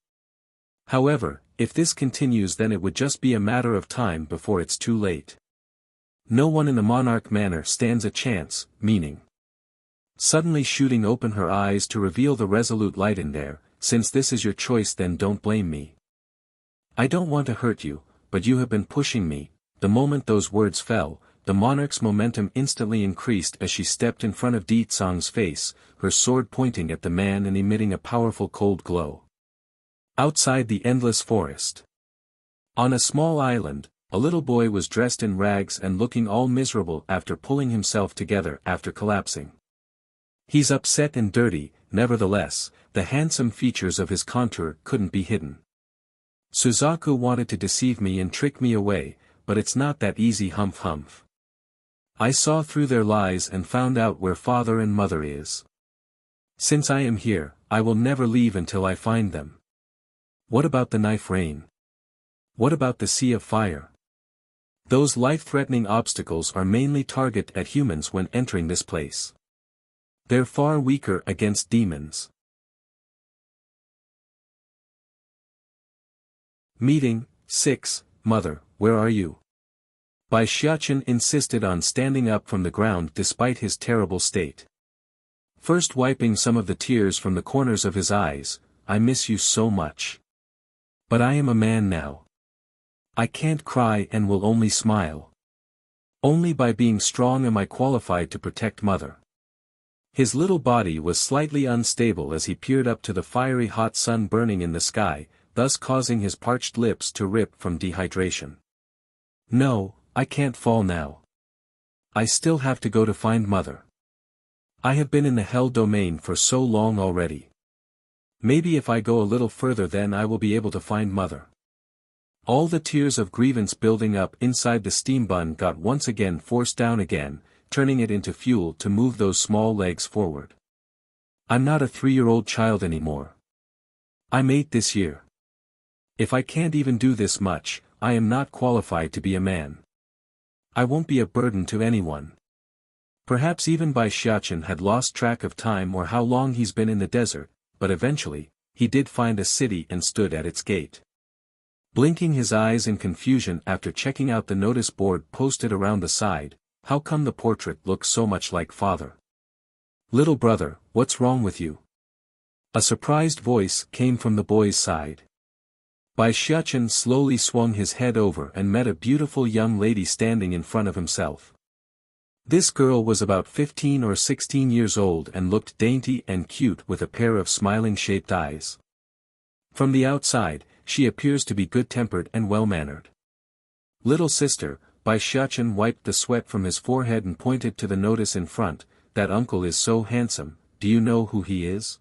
However, if this continues then it would just be a matter of time before it's too late. No one in the Monarch Manor stands a chance, meaning. Suddenly shooting open her eyes to reveal the resolute light in there, since this is your choice then don't blame me. I don't want to hurt you, but you have been pushing me. The moment those words fell, the monarch's momentum instantly increased as she stepped in front of Di Tsong's face, her sword pointing at the man and emitting a powerful cold glow. Outside the endless forest. On a small island, a little boy was dressed in rags and looking all miserable after pulling himself together after collapsing. He's upset and dirty, nevertheless, the handsome features of his contour couldn't be hidden. Suzaku wanted to deceive me and trick me away, but it's not that easy humph. I saw through their lies and found out where father and mother is. Since I am here, I will never leave until I find them. What about the knife rain? What about the sea of fire? Those life-threatening obstacles are mainly targeted at humans when entering this place. They're far weaker against demons. Meeting 6, Mother, where are you? Bai Xiachen insisted on standing up from the ground despite his terrible state. First wiping some of the tears from the corners of his eyes, I miss you so much. But I am a man now. I can't cry and will only smile. Only by being strong am I qualified to protect Mother. His little body was slightly unstable as he peered up to the fiery hot sun burning in the sky, thus causing his parched lips to rip from dehydration. No, I can't fall now. I still have to go to find Mother. I have been in the Hell domain for so long already. Maybe if I go a little further then I will be able to find Mother. All the tears of grievance building up inside the steam bun got once again forced down again, turning it into fuel to move those small legs forward. I'm not a 3-year-old child anymore. I'm 8 this year. If I can't even do this much, I am not qualified to be a man. I won't be a burden to anyone. Perhaps even Bai Xiachen had lost track of time or how long he's been in the desert, but eventually, he did find a city and stood at its gate. Blinking his eyes in confusion after checking out the notice board posted around the side, how come the portrait looks so much like father? Little brother, what's wrong with you? A surprised voice came from the boy's side. Bai Xiachen slowly swung his head over and met a beautiful young lady standing in front of himself. This girl was about 15 or 16 years old and looked dainty and cute with a pair of smiling shaped eyes. From the outside, she appears to be good-tempered and well-mannered. Little sister, Bai Xiachen wiped the sweat from his forehead and pointed to the notice in front, that uncle is so handsome, do you know who he is?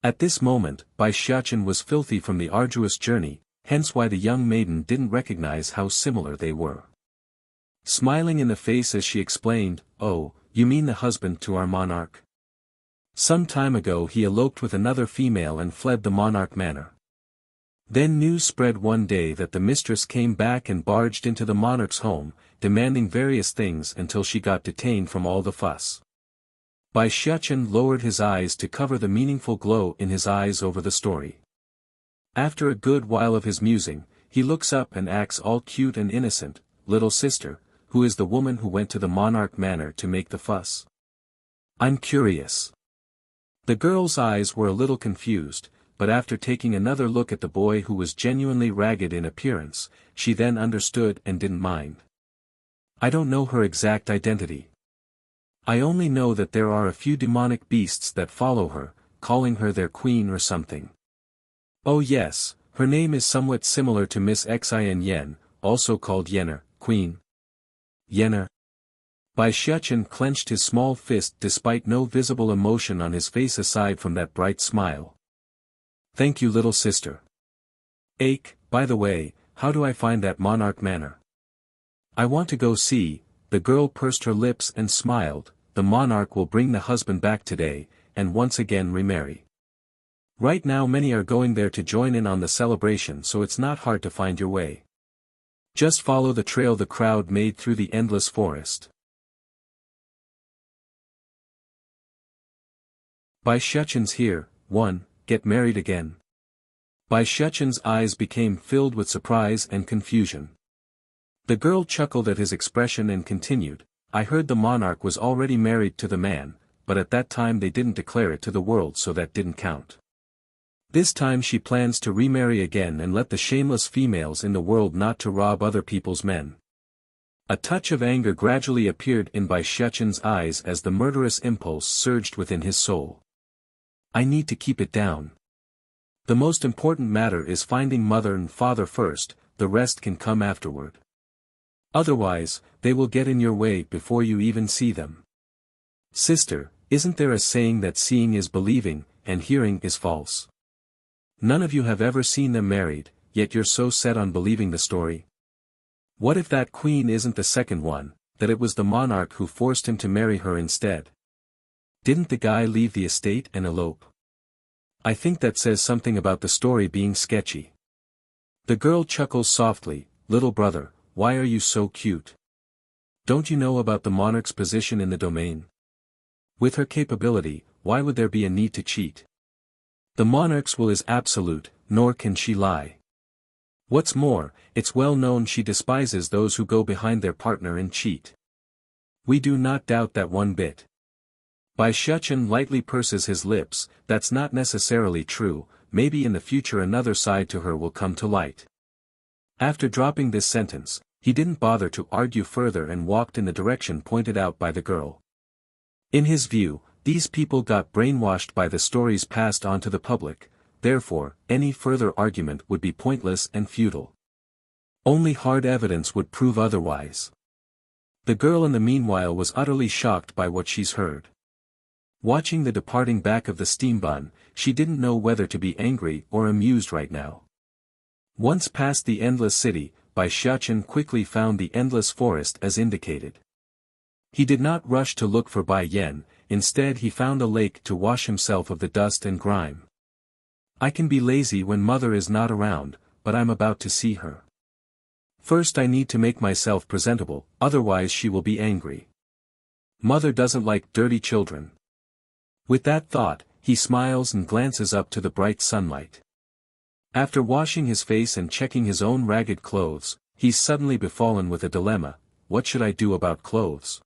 At this moment, Bai Xiachen was filthy from the arduous journey, hence why the young maiden didn't recognize how similar they were. Smiling in the face as she explained, oh, you mean the husband to our monarch? Some time ago he eloped with another female and fled the Monarch Manor. Then news spread one day that the mistress came back and barged into the monarch's home, demanding various things until she got detained from all the fuss. Bai Xiachen lowered his eyes to cover the meaningful glow in his eyes over the story. After a good while of his musing, he looks up and acts all cute and innocent, little sister, who is the woman who went to the Monarch Manor to make the fuss? I'm curious. The girl's eyes were a little confused, but after taking another look at the boy who was genuinely ragged in appearance, she then understood and didn't mind. I don't know her exact identity. I only know that there are a few demonic beasts that follow her, calling her their queen or something. Oh yes, her name is somewhat similar to Miss Xin Yen, also called Yennefer, Queen. Yennefer. Bai Xiachen clenched his small fist despite no visible emotion on his face aside from that bright smile. Thank you, little sister. By the way, how do I find that monarch manor? I want to go see. The girl pursed her lips and smiled. The monarch will bring the husband back today, and once again remarry. Right now many are going there to join in on the celebration, so it's not hard to find your way. Just follow the trail the crowd made through the endless forest. Bai Xiachen's here. 1. Get married again. Bai Xiachen's eyes became filled with surprise and confusion. The girl chuckled at his expression and continued, I heard the monarch was already married to the man, but at that time they didn't declare it to the world, so that didn't count. This time she plans to remarry again and let the shameless females in the world not to rob other people's men. A touch of anger gradually appeared in Bai Xiachen's eyes as the murderous impulse surged within his soul. I need to keep it down. The most important matter is finding mother and father first, the rest can come afterward. Otherwise, they will get in your way before you even see them. Sister, isn't there a saying that seeing is believing, and hearing is false? None of you have ever seen them married, yet you're so set on believing the story. What if that queen isn't the second one, that it was the monarch who forced him to marry her instead? Didn't the guy leave the estate and elope? I think that says something about the story being sketchy. The girl chuckles softly, little brother, why are you so cute? Don't you know about the monarch's position in the domain? With her capability, why would there be a need to cheat? The monarch's will is absolute, nor can she lie. What's more, it's well known she despises those who go behind their partner and cheat. We do not doubt that one bit. Bai Xiachen lightly purses his lips, that's not necessarily true, maybe in the future another side to her will come to light. After dropping this sentence, he didn't bother to argue further and walked in the direction pointed out by the girl. In his view, these people got brainwashed by the stories passed on to the public, therefore, any further argument would be pointless and futile. Only hard evidence would prove otherwise. The girl in the meanwhile was utterly shocked by what she's heard. Watching the departing back of the steam bun, she didn't know whether to be angry or amused right now. Once past the endless city, Bai Xiachen quickly found the endless forest as indicated. He did not rush to look for Bai Yan, instead he found a lake to wash himself of the dust and grime. I can be lazy when mother is not around, but I'm about to see her. First I need to make myself presentable, otherwise she will be angry. Mother doesn't like dirty children. With that thought, he smiles and glances up to the bright sunlight. After washing his face and checking his own ragged clothes, he's suddenly befallen with a dilemma: what should I do about clothes?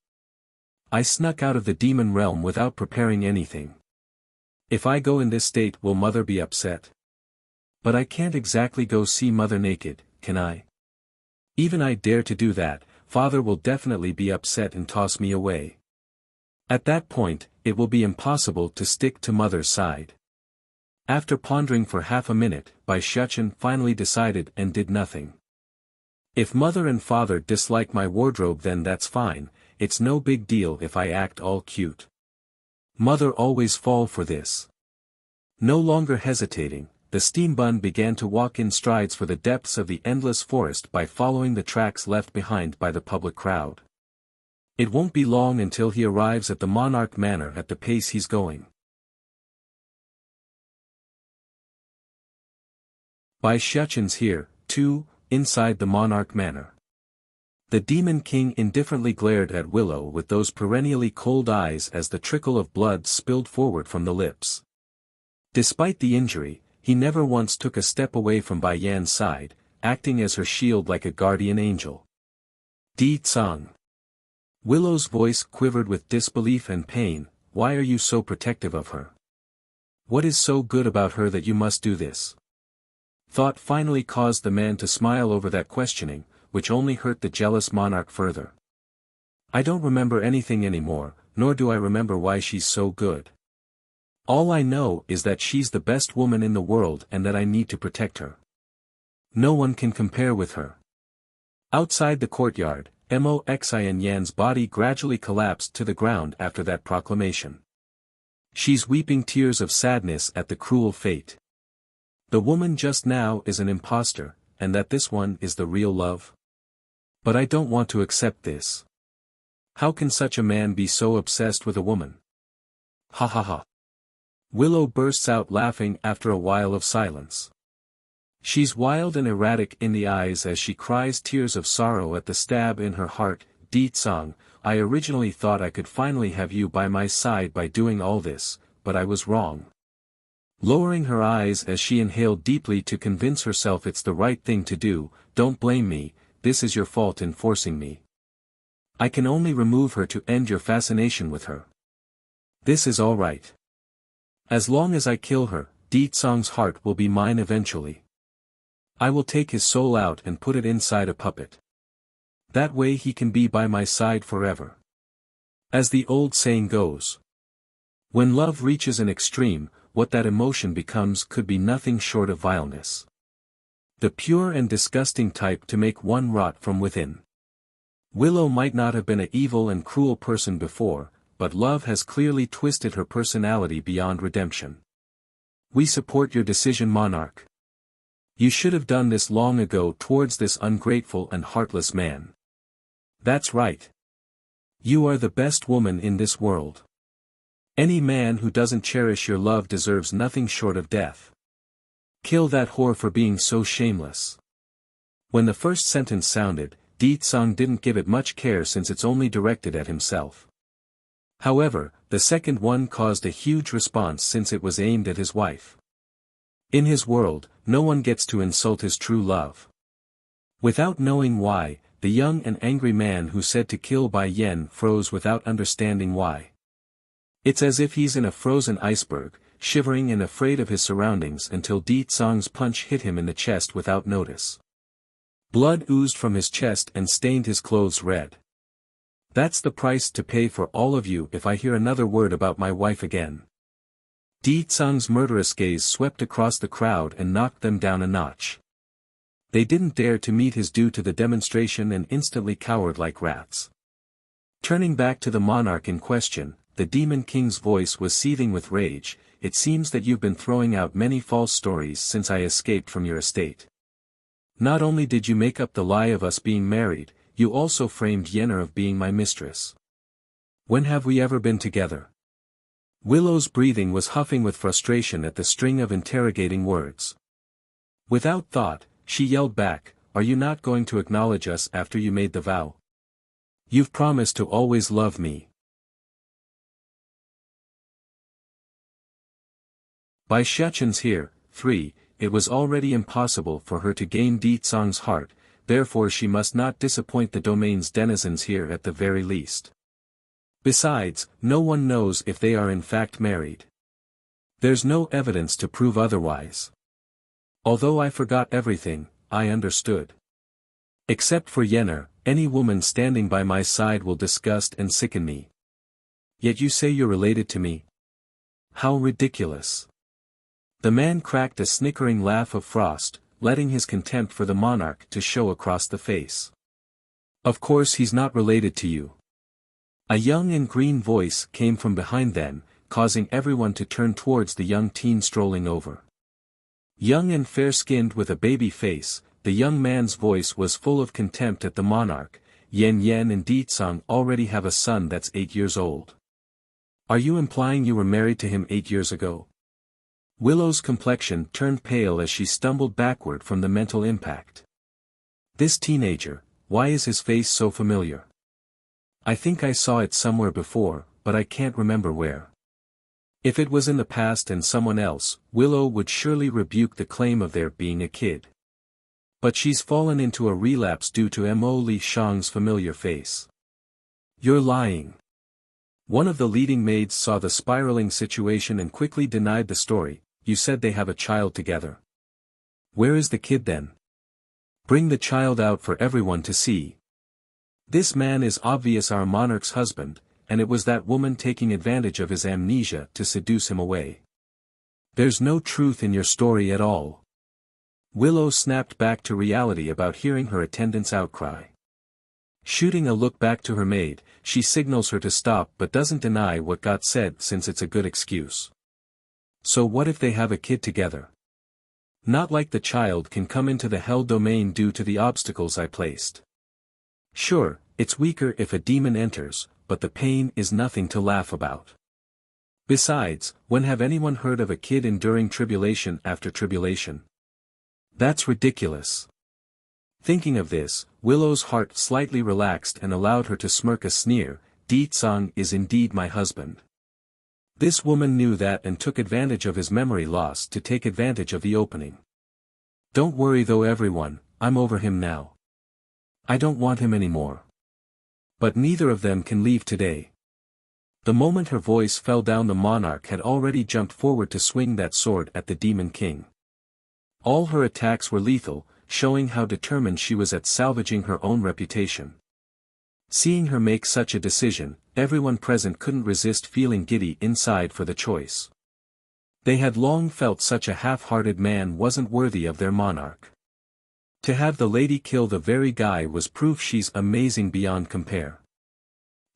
I snuck out of the demon realm without preparing anything. If I go in this state, will mother be upset? But I can't exactly go see mother naked, can I? Even I dare to do that, father will definitely be upset and toss me away. At that point, it will be impossible to stick to mother's side. After pondering for half a minute, Bai Xiachen finally decided and did nothing. If mother and father dislike my wardrobe, then that's fine, it's no big deal if I act all cute. Mother always fall for this. No longer hesitating, the steam bun began to walk in strides for the depths of the endless forest by following the tracks left behind by the public crowd. It won't be long until he arrives at the monarch manor at the pace he's going. Bai Xiachen's here, too, inside the monarch manor. The demon king indifferently glared at Willow with those perennially cold eyes as the trickle of blood spilled forward from the lips. Despite the injury, he never once took a step away from Bai Yan's side, acting as her shield like a guardian angel. Di Tsang. Willow's voice quivered with disbelief and pain. Why are you so protective of her? What is so good about her that you must do this? Thought finally caused the man to smile over that questioning, which only hurt the jealous monarch further. I don't remember anything anymore, nor do I remember why she's so good. All I know is that she's the best woman in the world and that I need to protect her. No one can compare with her. Outside the courtyard, Moxin Yan's body gradually collapsed to the ground after that proclamation. She's weeping tears of sadness at the cruel fate. The woman just now is an impostor, and that this one is the real love? But I don't want to accept this. How can such a man be so obsessed with a woman? Ha ha ha. Willow bursts out laughing after a while of silence. She's wild and erratic in the eyes as she cries tears of sorrow at the stab in her heart. Di-tsang, I originally thought I could finally have you by my side by doing all this, but I was wrong. Lowering her eyes as she inhaled deeply to convince herself it's the right thing to do, don't blame me, this is your fault in forcing me. I can only remove her to end your fascination with her. This is all right. As long as I kill her, Di-tsang's heart will be mine eventually. I will take his soul out and put it inside a puppet. That way he can be by my side forever. As the old saying goes, when love reaches an extreme, what that emotion becomes could be nothing short of vileness. The pure and disgusting type to make one rot from within. Willow might not have been an evil and cruel person before, but love has clearly twisted her personality beyond redemption. We support your decision, Monarch. You should have done this long ago towards this ungrateful and heartless man. That's right. You are the best woman in this world. Any man who doesn't cherish your love deserves nothing short of death. Kill that whore for being so shameless. When the first sentence sounded, Di-tsang didn't give it much care since it's only directed at himself. However, the second one caused a huge response since it was aimed at his wife. In his world, no one gets to insult his true love. Without knowing why, the young and angry man who said to kill Bai Yen froze without understanding why. It's as if he's in a frozen iceberg, shivering and afraid of his surroundings until Di-tsang's punch hit him in the chest without notice. Blood oozed from his chest and stained his clothes red. That's the price to pay for all of you if I hear another word about my wife again. Di-tsang's murderous gaze swept across the crowd and knocked them down a notch. They didn't dare to meet his due to the demonstration and instantly cowered like rats. Turning back to the monarch in question, the Demon King's voice was seething with rage. It seems that you've been throwing out many false stories since I escaped from your estate. Not only did you make up the lie of us being married, you also framed Yenner of being my mistress. When have we ever been together? Willow's breathing was huffing with frustration at the string of interrogating words. Without thought, she yelled back, are you not going to acknowledge us after you made the vow? You've promised to always love me. By Shechen's here, 3, it was already impossible for her to gain Di-tsang's heart, therefore she must not disappoint the domain's denizens here at the very least. Besides, no one knows if they are in fact married. There's no evidence to prove otherwise. Although I forgot everything, I understood. Except for Yenner, any woman standing by my side will disgust and sicken me. Yet you say you're related to me? How ridiculous. The man cracked a snickering laugh of frost, letting his contempt for the monarch to show across the face. Of course he's not related to you. A young and green voice came from behind them, causing everyone to turn towards the young teen strolling over. Young and fair-skinned with a baby face, the young man's voice was full of contempt at the monarch. Yen Yen and Di-tsang already have a son that's 8 years old. Are you implying you were married to him 8 years ago? Willow's complexion turned pale as she stumbled backward from the mental impact. This teenager, why is his face so familiar? I think I saw it somewhere before, but I can't remember where. If it was in the past and someone else, Willow would surely rebuke the claim of there being a kid. But she's fallen into a relapse due to Mo Li Shang's familiar face. You're lying. One of the leading maids saw the spiraling situation and quickly denied the story. You said they have a child together. Where is the kid then? Bring the child out for everyone to see. This man is obvious our monarch's husband, and it was that woman taking advantage of his amnesia to seduce him away. There's no truth in your story at all. Willow snapped back to reality about hearing her attendant's outcry. Shooting a look back to her maid, she signals her to stop but doesn't deny what got said since it's a good excuse. So what if they have a kid together? Not like the child can come into the hell domain due to the obstacles I placed. Sure, it's weaker if a demon enters, but the pain is nothing to laugh about. Besides, when have anyone heard of a kid enduring tribulation after tribulation? That's ridiculous. Thinking of this, Willow's heart slightly relaxed and allowed her to smirk a sneer. Di-tsang is indeed my husband. This woman knew that and took advantage of his memory loss to take advantage of the opening. Don't worry though everyone, I'm over him now. I don't want him anymore. But neither of them can leave today. The moment her voice fell down, the monarch had already jumped forward to swing that sword at the Demon King. All her attacks were lethal, showing how determined she was at salvaging her own reputation. Seeing her make such a decision, everyone present couldn't resist feeling giddy inside for the choice. They had long felt such a half-hearted man wasn't worthy of their monarch. To have the lady kill the very guy was proof she's amazing beyond compare.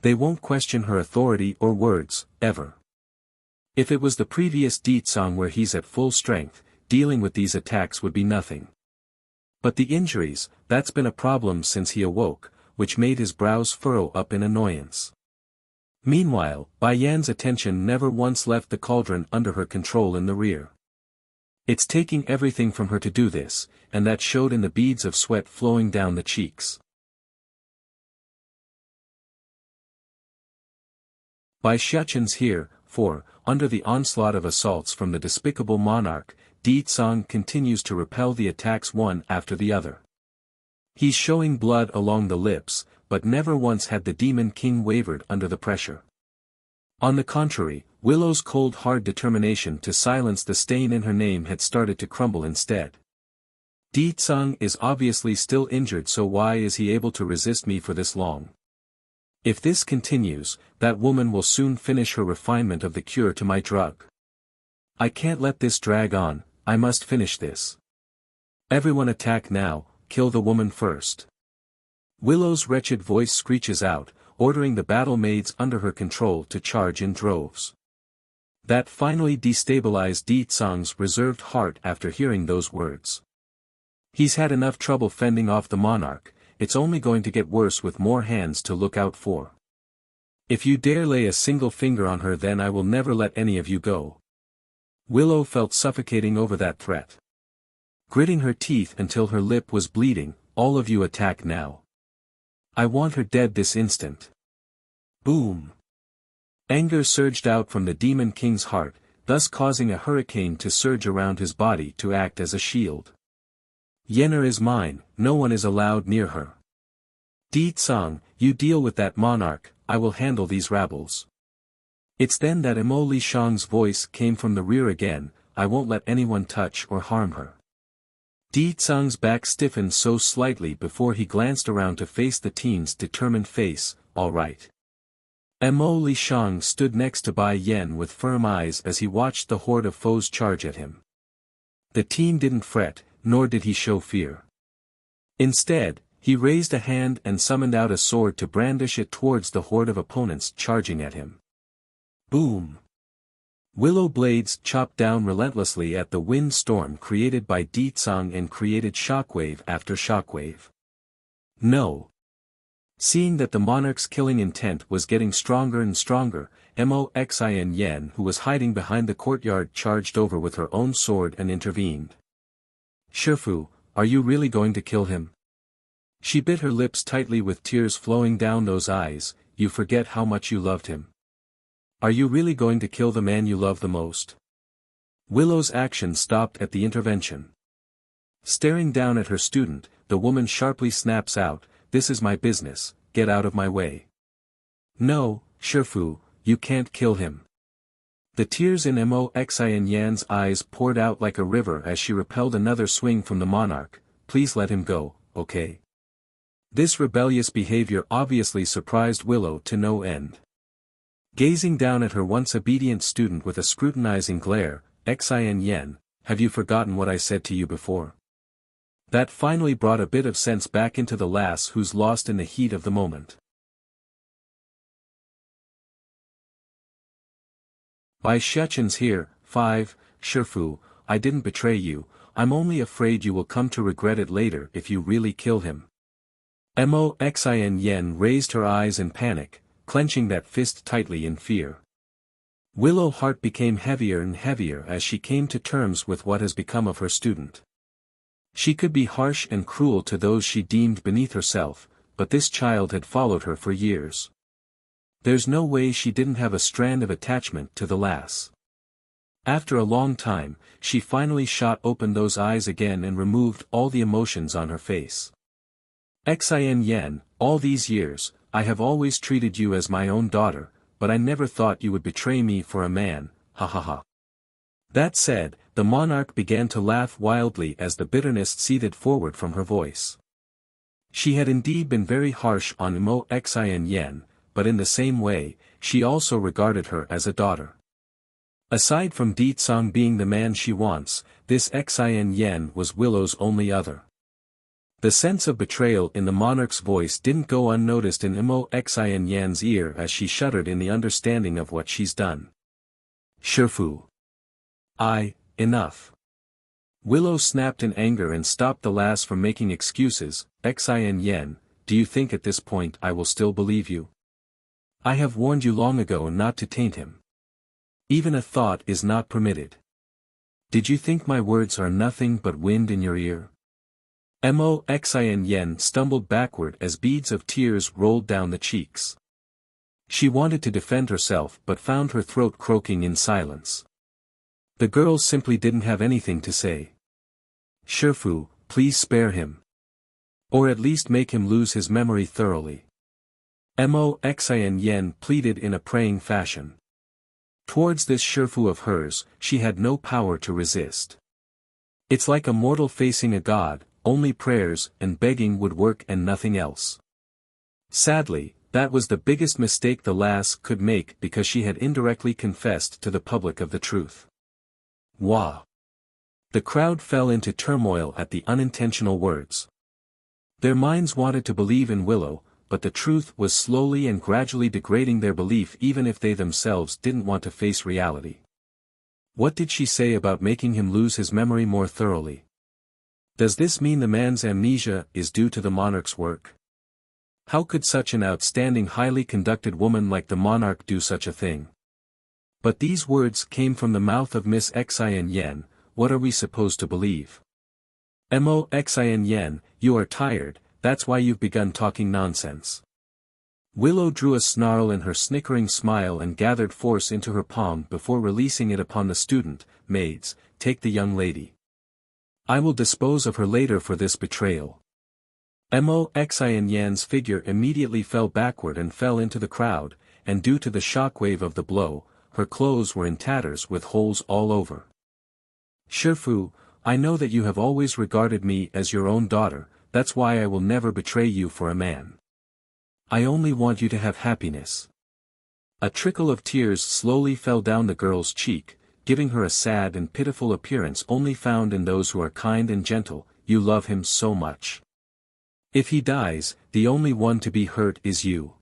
They won't question her authority or words, ever. If it was the previous Di-tsang where he's at full strength, dealing with these attacks would be nothing. But the injuries, that's been a problem since he awoke, which made his brows furrow up in annoyance. Meanwhile, Bai Yan's attention never once left the cauldron under her control in the rear. It's taking everything from her to do this, and that showed in the beads of sweat flowing down the cheeks. Bai Xiaoqin's here, for, under the onslaught of assaults from the despicable monarch, Di-tsang continues to repel the attacks one after the other. He's showing blood along the lips, but never once had the Demon King wavered under the pressure. On the contrary, Willow's cold hard determination to silence the stain in her name had started to crumble instead. Di-tsang is obviously still injured, so why is he able to resist me for this long? If this continues, that woman will soon finish her refinement of the cure to my drug. I can't let this drag on, I must finish this. Everyone attack now, kill the woman first. Willow's wretched voice screeches out, ordering the battle maids under her control to charge in droves. That finally destabilized Di-tsang's reserved heart after hearing those words. He's had enough trouble fending off the monarch, it's only going to get worse with more hands to look out for. If you dare lay a single finger on her, then I will never let any of you go. Willow felt suffocating over that threat. Gritting her teeth until her lip was bleeding, all of you attack now. I want her dead this instant. Boom! Anger surged out from the Demon King's heart, thus causing a hurricane to surge around his body to act as a shield. Yenner is mine, no one is allowed near her. Di-tsang, you deal with that monarch, I will handle these rabbles. It's then that Emo Li Shang's voice came from the rear again, I won't let anyone touch or harm her. Di-tsang's back stiffened so slightly before he glanced around to face the teen's determined face, all right. Emo Li Shang stood next to Bai Yan with firm eyes as he watched the horde of foes charge at him. The teen didn't fret, nor did he show fear. Instead, he raised a hand and summoned out a sword to brandish it towards the horde of opponents charging at him. Boom! Willow blades chopped down relentlessly at the wind storm created by Di-tsang and created shockwave after shockwave. No! Seeing that the monarch's killing intent was getting stronger and stronger, Moxin Yen, who was hiding behind the courtyard, charged over with her own sword and intervened. Shifu, are you really going to kill him? She bit her lips tightly with tears flowing down those eyes. You forget how much you loved him. Are you really going to kill the man you love the most? Willow's action stopped at the intervention. Staring down at her student, the woman sharply snaps out, this is my business, get out of my way. No, Shifu, you can't kill him. The tears in Moxin Yan's eyes poured out like a river as she repelled another swing from the monarch. Please let him go, okay? This rebellious behavior obviously surprised Willow to no end. Gazing down at her once obedient student with a scrutinizing glare, Xin Yen, have you forgotten what I said to you before? That finally brought a bit of sense back into the lass who's lost in the heat of the moment. By Shechen's here, 5, Shifu, I didn't betray you, I'm only afraid you will come to regret it later if you really kill him. Moxin Yen raised her eyes in panic, clenching that fist tightly in fear. Willow's heart became heavier and heavier as she came to terms with what has become of her student. She could be harsh and cruel to those she deemed beneath herself, but this child had followed her for years. There's no way she didn't have a strand of attachment to the lass. After a long time, she finally shot open those eyes again and removed all the emotions on her face. Xin Yen, all these years, I have always treated you as my own daughter, but I never thought you would betray me for a man, ha ha ha. That said, the monarch began to laugh wildly as the bitterness seethed forward from her voice. She had indeed been very harsh on Xin Yen, but in the same way, she also regarded her as a daughter. Aside from Ditsang being the man she wants, this Xin Yen was Willow's only other. The sense of betrayal in the monarch's voice didn't go unnoticed in Xin Yan's ear as she shuddered in the understanding of what she's done. Shifu. Enough. Willow snapped in anger and stopped the lass from making excuses. Xin Yen, do you think at this point I will still believe you? I have warned you long ago not to taint him. Even a thought is not permitted. Did you think my words are nothing but wind in your ear? Xin Yen stumbled backward as beads of tears rolled down the cheeks. She wanted to defend herself but found her throat croaking in silence. The girl simply didn't have anything to say. Shifu, please spare him. Or at least make him lose his memory thoroughly. Xin Yen pleaded in a praying fashion. Towards this Shifu of hers, she had no power to resist. It's like a mortal facing a god, only prayers and begging would work and nothing else. Sadly, that was the biggest mistake the lass could make because she had indirectly confessed to the public of the truth. Wah! The crowd fell into turmoil at the unintentional words. Their minds wanted to believe in Willow, but the truth was slowly and gradually degrading their belief even if they themselves didn't want to face reality. What did she say about making him lose his memory more thoroughly? Does this mean the man's amnesia is due to the monarch's work? How could such an outstanding highly conducted woman like the monarch do such a thing? But these words came from the mouth of Miss Xin Yen, what are we supposed to believe? Xin Yen, you are tired, that's why you've begun talking nonsense. Willow drew a snarl in her snickering smile and gathered force into her palm before releasing it upon the student. Maids, take the young lady. I will dispose of her later for this betrayal. Xin Yan's figure immediately fell backward and fell into the crowd, and due to the shockwave of the blow, her clothes were in tatters with holes all over. Shifu, I know that you have always regarded me as your own daughter, that's why I will never betray you for a man. I only want you to have happiness. A trickle of tears slowly fell down the girl's cheek, giving her a sad and pitiful appearance only found in those who are kind and gentle. You love him so much. If he dies, the only one to be hurt is you.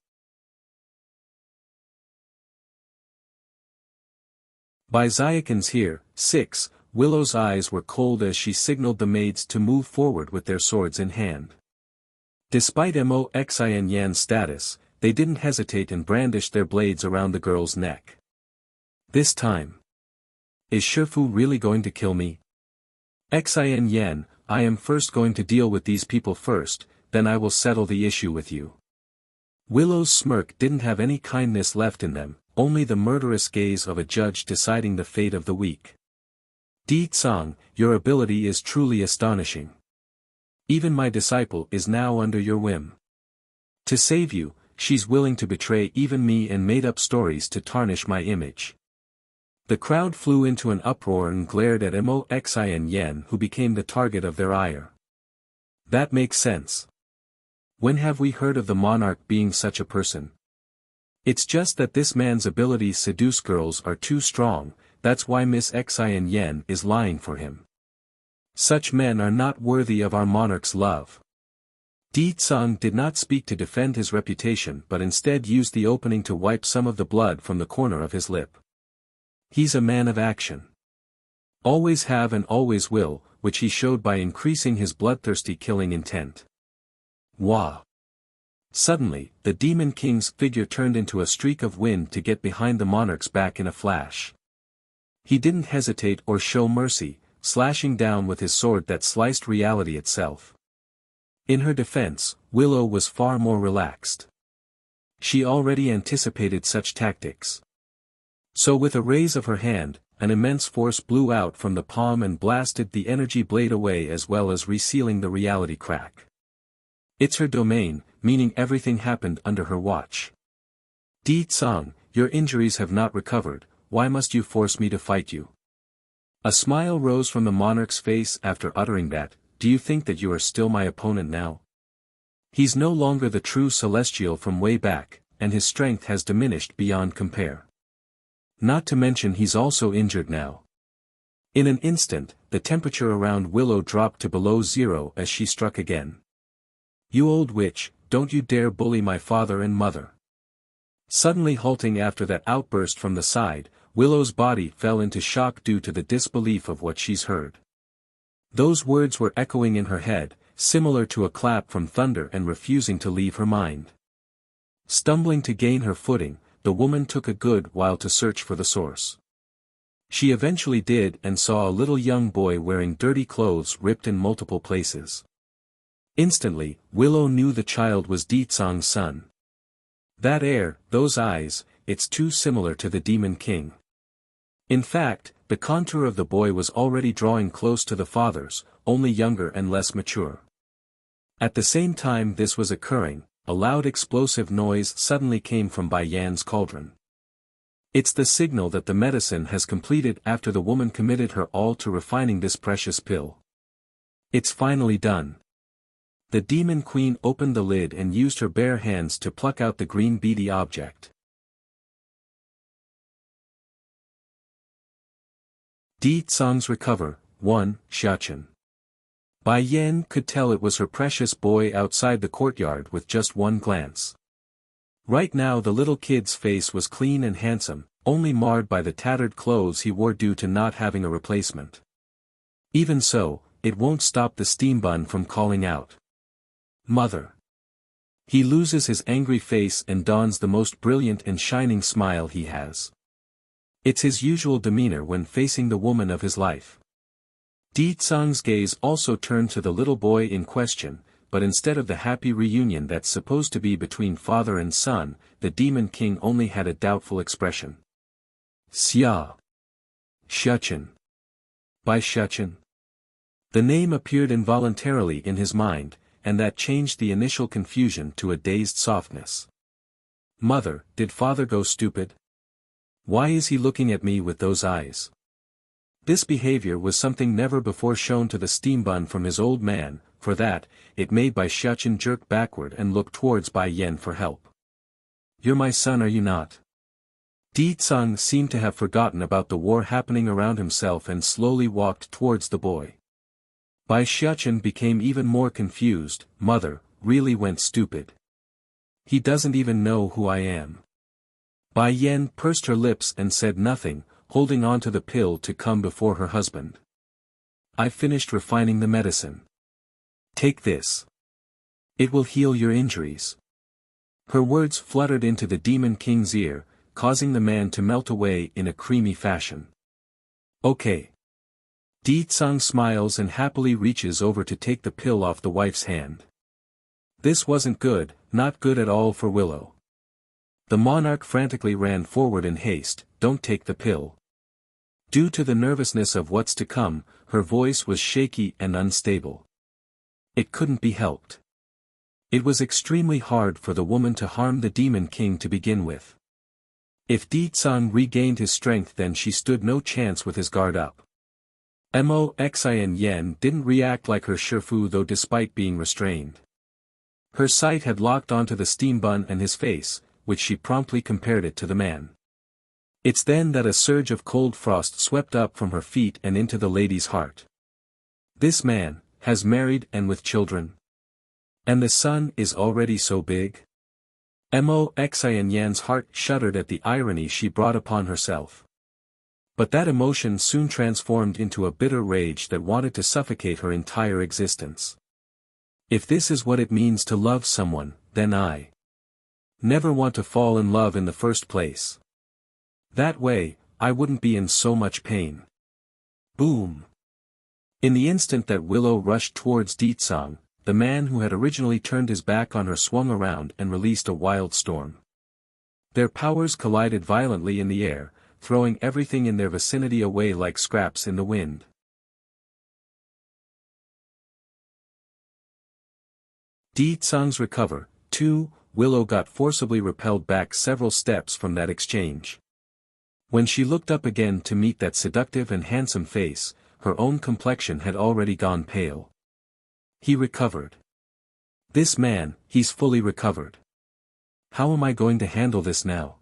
By Zyakins here, 6, Willow's eyes were cold as she signaled the maids to move forward with their swords in hand. Despite Xin Yan's status, they didn't hesitate and brandished their blades around the girl's neck. This time. Is Shifu really going to kill me? Xin Yan, I am first going to deal with these people first, then I will settle the issue with you. Willow's smirk didn't have any kindness left in them, only the murderous gaze of a judge deciding the fate of the weak. Di Tsang, your ability is truly astonishing. Even my disciple is now under your whim. To save you, she's willing to betray even me and made up stories to tarnish my image. The crowd flew into an uproar and glared at Xin Yan, who became the target of their ire. That makes sense. When have we heard of the monarch being such a person? It's just that this man's abilities to seduce girls are too strong, that's why Miss Xin Yan is lying for him. Such men are not worthy of our monarch's love. Di Tsang did not speak to defend his reputation but instead used the opening to wipe some of the blood from the corner of his lip. He's a man of action. Always have and always will, which he showed by increasing his bloodthirsty killing intent. Wah! Suddenly, the Demon King's figure turned into a streak of wind to get behind the monarch's back in a flash. He didn't hesitate or show mercy, slashing down with his sword that sliced reality itself. In her defense, Willow was far more relaxed. She already anticipated such tactics. So with a raise of her hand, an immense force blew out from the palm and blasted the energy blade away as well as resealing the reality crack. It's her domain, meaning everything happened under her watch. Di Tsang, your injuries have not recovered, why must you force me to fight you? A smile rose from the monarch's face after uttering that. Do you think that you are still my opponent now? He's no longer the true celestial from way back, and his strength has diminished beyond compare. Not to mention he's also injured now. In an instant, the temperature around Willow dropped to below zero as she struck again. You old witch, don't you dare bully my father and mother. Suddenly halting after that outburst from the side, Willow's body fell into shock due to the disbelief of what she's heard. Those words were echoing in her head, similar to a clap from thunder and refusing to leave her mind. Stumbling to gain her footing, the woman took a good while to search for the source. She eventually did and saw a little young boy wearing dirty clothes ripped in multiple places. Instantly, Willow knew the child was Di Tsang's son. That air, those eyes, it's too similar to the Demon King. In fact, the contour of the boy was already drawing close to the father's, only younger and less mature. At the same time this was occurring, a loud explosive noise suddenly came from Bai Yan's cauldron. It's the signal that the medicine has completed after the woman committed her all to refining this precious pill. It's finally done. The Demon Queen opened the lid and used her bare hands to pluck out the green beady object. Di Tsang's recover, 1, Xiachen. Bai Yan could tell it was her precious boy outside the courtyard with just one glance. Right now the little kid's face was clean and handsome, only marred by the tattered clothes he wore due to not having a replacement. Even so, it won't stop the steam bun from calling out. Mother. He loses his angry face and dons the most brilliant and shining smile he has. It's his usual demeanor when facing the woman of his life. Di Tsang's gaze also turned to the little boy in question, but instead of the happy reunion that's supposed to be between father and son, the Demon King only had a doubtful expression. Xia. Xiachen. Bai Xiachen. The name appeared involuntarily in his mind, and that changed the initial confusion to a dazed softness. Mother, did father go stupid? Why is he looking at me with those eyes? This behavior was something never before shown to the steam bun from his old man, for that, it made Bai Xiachen jerk backward and look towards Bai Yan for help. You're my son, are you not? Di Tsang seemed to have forgotten about the war happening around himself and slowly walked towards the boy. Bai Xiachen became even more confused. Mother, really went stupid. He doesn't even know who I am. Bai Yan pursed her lips and said nothing, holding on to the pill to come before her husband. I've finished refining the medicine. Take this. It will heal your injuries. Her words fluttered into the Demon King's ear, causing the man to melt away in a creamy fashion. Okay. Di Tsang smiles and happily reaches over to take the pill off the wife's hand. This wasn't good, not good at all for Willow. The monarch frantically ran forward in haste. Don't take the pill. Due to the nervousness of what's to come, her voice was shaky and unstable. It couldn't be helped. It was extremely hard for the woman to harm the Demon King to begin with. If Di Tsang regained his strength then she stood no chance with his guard up. Moxin Yen didn't react like her Shifu though despite being restrained. Her sight had locked onto the steam bun and his face, which she promptly compared it to the man. It's then that a surge of cold frost swept up from her feet and into the lady's heart. This man, has married and with children. And the son is already so big? Moxian Yan's heart shuddered at the irony she brought upon herself. But that emotion soon transformed into a bitter rage that wanted to suffocate her entire existence. If this is what it means to love someone, then I never want to fall in love in the first place. That way, I wouldn't be in so much pain. Boom! In the instant that Willow rushed towards Deetsang, the man who had originally turned his back on her swung around and released a wild storm. Their powers collided violently in the air, throwing everything in their vicinity away like scraps in the wind. Deetsang's recover, too. Willow got forcibly repelled back several steps from that exchange. When she looked up again to meet that seductive and handsome face, her own complexion had already gone pale. He recovered. This man, he's fully recovered. How am I going to handle this now?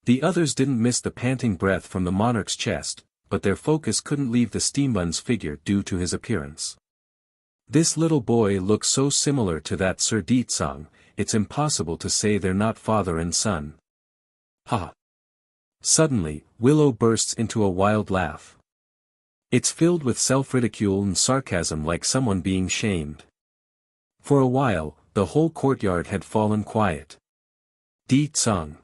The others didn't miss the panting breath from the monarch's chest, but their focus couldn't leave the steambun's figure due to his appearance. This little boy looks so similar to that Sir Deetsang, it's impossible to say they're not father and son. Ha! Suddenly, Willow bursts into a wild laugh. It's filled with self-ridicule and sarcasm like someone being shamed. For a while, the whole courtyard had fallen quiet. Deetsang.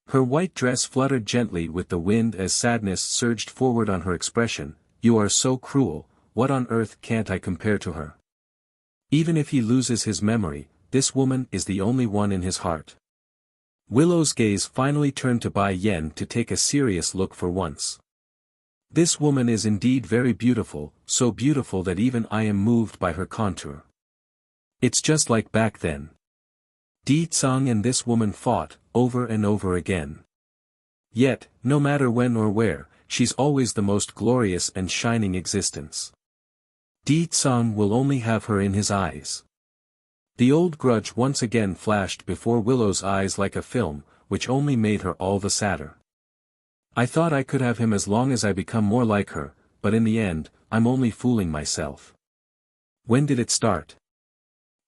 Her white dress fluttered gently with the wind as sadness surged forward on her expression. You are so cruel, what on earth can't I compare to her? Even if he loses his memory, this woman is the only one in his heart. Willow's gaze finally turned to Bai Yen to take a serious look for once. This woman is indeed very beautiful, so beautiful that even I am moved by her contour. It's just like back then. Deetsang and this woman fought, over and over again. Yet, no matter when or where, she's always the most glorious and shining existence. Deetsang will only have her in his eyes. The old grudge once again flashed before Willow's eyes like a film, which only made her all the sadder. I thought I could have him as long as I become more like her, but in the end, I'm only fooling myself. When did it start?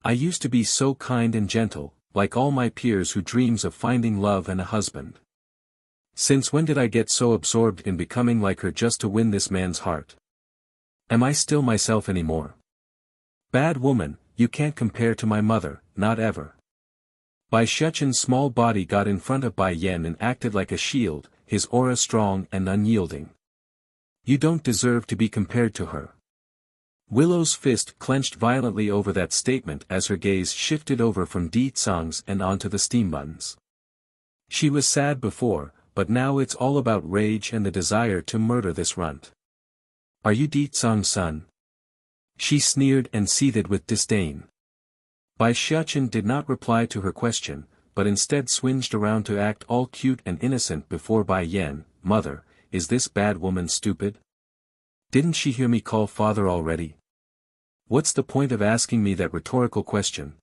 I used to be so kind and gentle, like all my peers who dreams of finding love and a husband. Since when did I get so absorbed in becoming like her just to win this man's heart? Am I still myself anymore? Bad woman, you can't compare to my mother, not ever. Bai Shechen's small body got in front of Bai Yen and acted like a shield, his aura strong and unyielding. You don't deserve to be compared to her. Willow's fist clenched violently over that statement as her gaze shifted over from Deetsang's and onto the steambun's. She was sad before, but now it's all about rage and the desire to murder this runt. Are you Deetsang's son? She sneered and seethed with disdain. Bai Shechen did not reply to her question, but instead swinged around to act all cute and innocent before Bai Yen. Mother, is this bad woman stupid? Didn't she hear me call father already? What's the point of asking me that rhetorical question?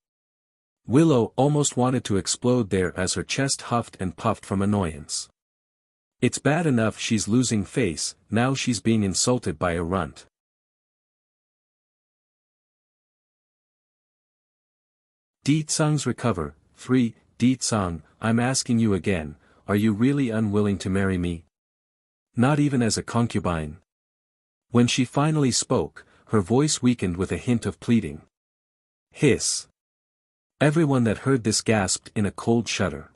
Willow almost wanted to explode there as her chest huffed and puffed from annoyance. It's bad enough she's losing face, now she's being insulted by a runt. Deetsang's recover. 3. Deetsang, I'm asking you again, are you really unwilling to marry me? Not even as a concubine? When she finally spoke, her voice weakened with a hint of pleading. Hiss. Everyone that heard this gasped in a cold shudder.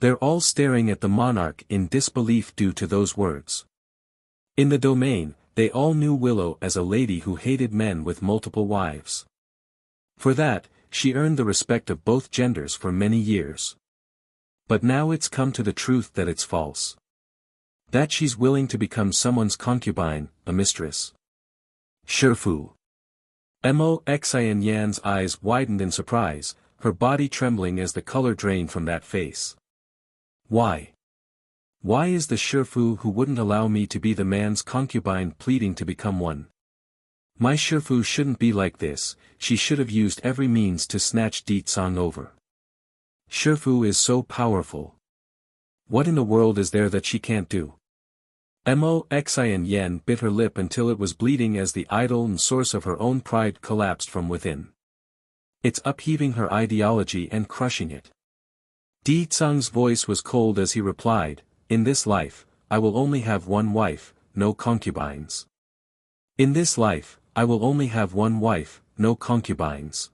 They're all staring at the monarch in disbelief due to those words. In the domain, they all knew Willow as a lady who hated men with multiple wives. For that, she earned the respect of both genders for many years. But now it's come to the truth that it's false. That she's willing to become someone's concubine, a mistress. Shifu. Moxian Yan's eyes widened in surprise, her body trembling as the color drained from that face. Why? Why is the Shifu who wouldn't allow me to be the man's concubine pleading to become one? My Shifu shouldn't be like this, she should have used every means to snatch Deetsang over. Shifu is so powerful. What in the world is there that she can't do? Moxian Yen bit her lip until it was bleeding as the idol and source of her own pride collapsed from within. It's upheaving her ideology and crushing it. Di Tsung's voice was cold as he replied, "In this life, I will only have one wife, no concubines. In this life, I will only have one wife, no concubines."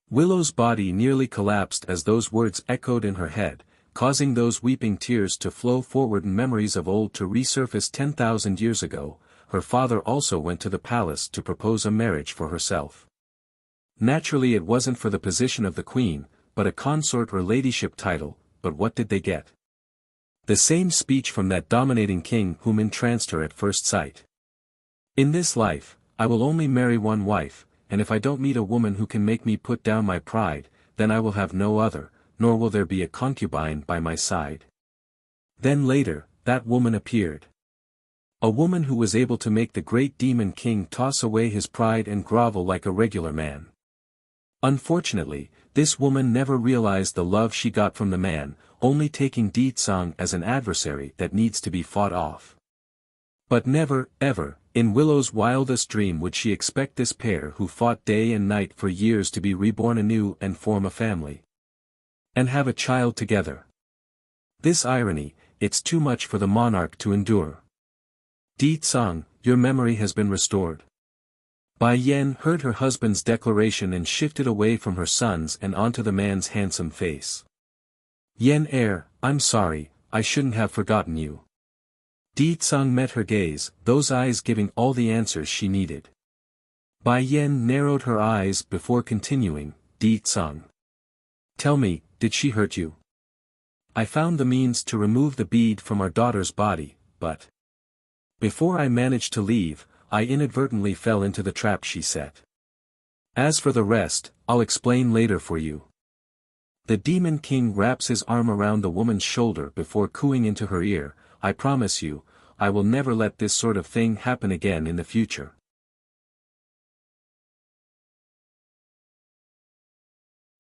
Willow's body nearly collapsed as those words echoed in her head, causing those weeping tears to flow forward and memories of old to resurface 10,000 years ago. Her father also went to the palace to propose a marriage for herself. Naturally it wasn't for the position of the queen, but a consort or ladyship title, but what did they get? The same speech from that dominating king whom entranced her at first sight. "In this life, I will only marry one wife, and if I don't meet a woman who can make me put down my pride, then I will have no other, nor will there be a concubine by my side." Then later, that woman appeared. A woman who was able to make the great demon king toss away his pride and grovel like a regular man. Unfortunately, this woman never realized the love she got from the man, only taking Di Tsung as an adversary that needs to be fought off. But never, ever, in Willow's wildest dream would she expect this pair who fought day and night for years to be reborn anew and form a family. And have a child together. This irony, it's too much for the monarch to endure. "Di Tsung, your memory has been restored." Bai Yen heard her husband's declaration and shifted away from her son's and onto the man's handsome face. "Yen heir, I'm sorry, I shouldn't have forgotten you." Di Tsung met her gaze, those eyes giving all the answers she needed. Bai Yen narrowed her eyes before continuing, "Di Tsung. Tell me, did she hurt you? I found the means to remove the bead from our daughter's body, but before I managed to leave, I inadvertently fell into the trap she set. As for the rest, I'll explain later for you." The demon king wraps his arm around the woman's shoulder before cooing into her ear, "I promise you, I will never let this sort of thing happen again in the future."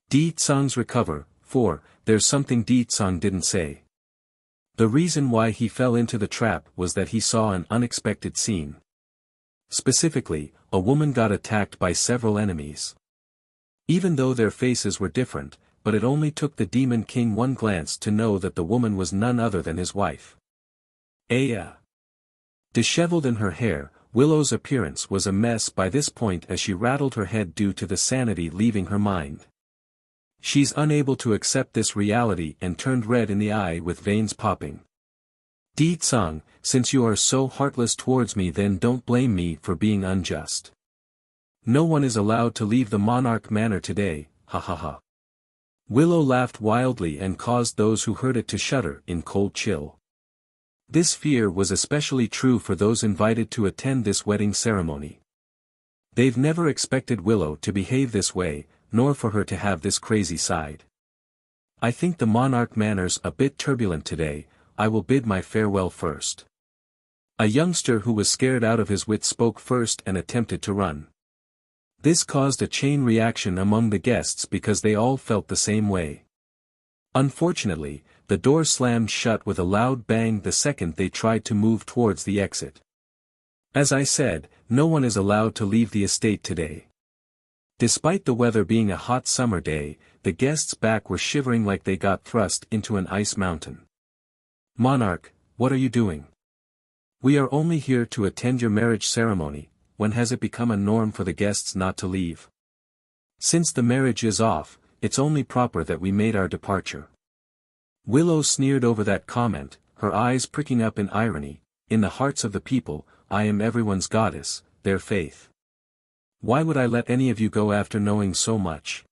Di Tsung's recover. 4. There's something Di Tsung didn't say. The reason why he fell into the trap was that he saw an unexpected scene. Specifically, a woman got attacked by several enemies. Even though their faces were different, but it only took the demon king one glance to know that the woman was none other than his wife. Aya. Disheveled in her hair, Willow's appearance was a mess by this point as she rattled her head due to the sanity leaving her mind. She's unable to accept this reality and turned red in the eye with veins popping. "Di Tsung, since you are so heartless towards me, then don't blame me for being unjust. No one is allowed to leave the monarch manor today, ha ha ha." Willow laughed wildly and caused those who heard it to shudder in cold chill. This fear was especially true for those invited to attend this wedding ceremony. They've never expected Willow to behave this way, nor for her to have this crazy side. "I think the monarch manor's a bit turbulent today, I will bid my farewell first." A youngster who was scared out of his wits spoke first and attempted to run. This caused a chain reaction among the guests because they all felt the same way. Unfortunately, the door slammed shut with a loud bang the second they tried to move towards the exit. As I said, no one is allowed to leave the estate today. Despite the weather being a hot summer day, the guests' back were shivering like they got thrust into an ice mountain. "Monarch, what are you doing? We are only here to attend your marriage ceremony. When has it become a norm for the guests not to leave? Since the marriage is off, it's only proper that we made our departure." Willow sneered over that comment, her eyes pricking up in irony. "In the hearts of the people, I am everyone's goddess, their faith. Why would I let any of you go after knowing so much?"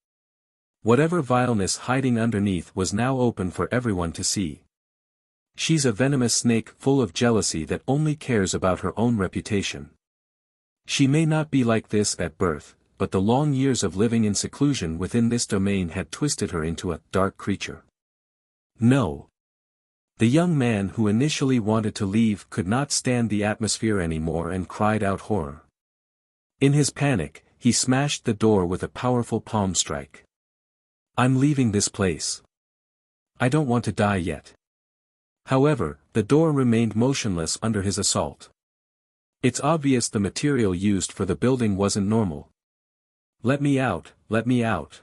Whatever vileness hiding underneath was now open for everyone to see. She's a venomous snake full of jealousy that only cares about her own reputation. She may not be like this at birth, but the long years of living in seclusion within this domain had twisted her into a dark creature. No. The young man who initially wanted to leave could not stand the atmosphere anymore and cried out horror. In his panic, he smashed the door with a powerful palm strike. "I'm leaving this place. I don't want to die yet." However, the door remained motionless under his assault. It's obvious the material used for the building wasn't normal. Let me out, let me out.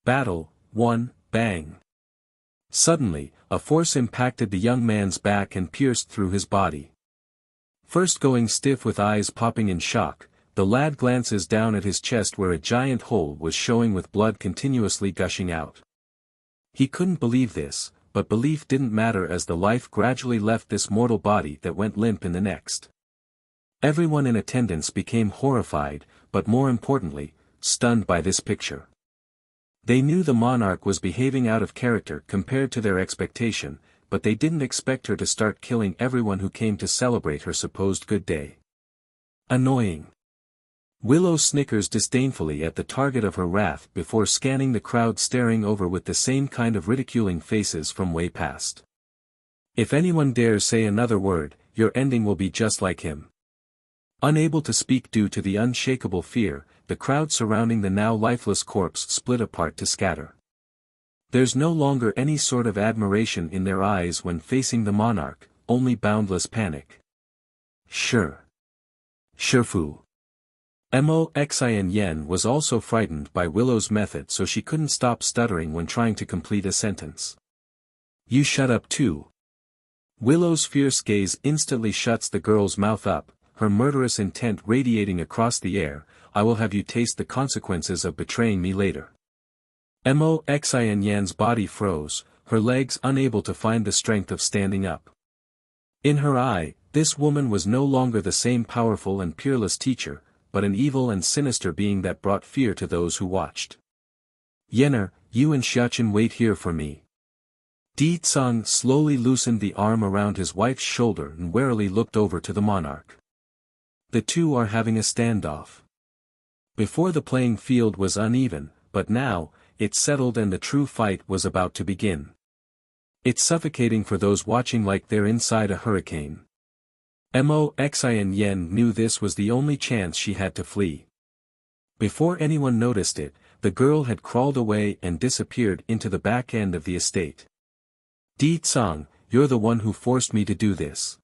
Battle 1, bang. Suddenly, a force impacted the young man's back and pierced through his body. First going stiff with eyes popping in shock, the lad glances down at his chest where a giant hole was showing with blood continuously gushing out. He couldn't believe this, but belief didn't matter as the life gradually left this mortal body that went limp in the next. Everyone in attendance became horrified, but more importantly, stunned by this picture. They knew the monarch was behaving out of character compared to their expectation, but they didn't expect her to start killing everyone who came to celebrate her supposed good day. Annoying. Willow snickers disdainfully at the target of her wrath before scanning the crowd staring over with the same kind of ridiculing faces from way past. If anyone dares say another word, your ending will be just like him. Unable to speak due to the unshakable fear, the crowd surrounding the now lifeless corpse split apart to scatter. There's no longer any sort of admiration in their eyes when facing the monarch, only boundless panic. Sure. Fu. Moxin Yen was also frightened by Willow's method, so she couldn't stop stuttering when trying to complete a sentence. You shut up too. Willow's fierce gaze instantly shuts the girl's mouth up, her murderous intent radiating across the air. I will have you taste the consequences of betraying me later. Moxin Yen's body froze, her legs unable to find the strength of standing up. In her eye, this woman was no longer the same powerful and peerless teacher, but an evil and sinister being that brought fear to those who watched. Yener, you and Xiachen wait here for me. Di Tsang slowly loosened the arm around his wife's shoulder and warily looked over to the monarch. The two are having a standoff. Before the playing field was uneven, but now, it settled and the true fight was about to begin. It's suffocating for those watching like they're inside a hurricane. Moxin Yen knew this was the only chance she had to flee. Before anyone noticed it, the girl had crawled away and disappeared into the back end of the estate. Di Tsang, you're the one who forced me to do this.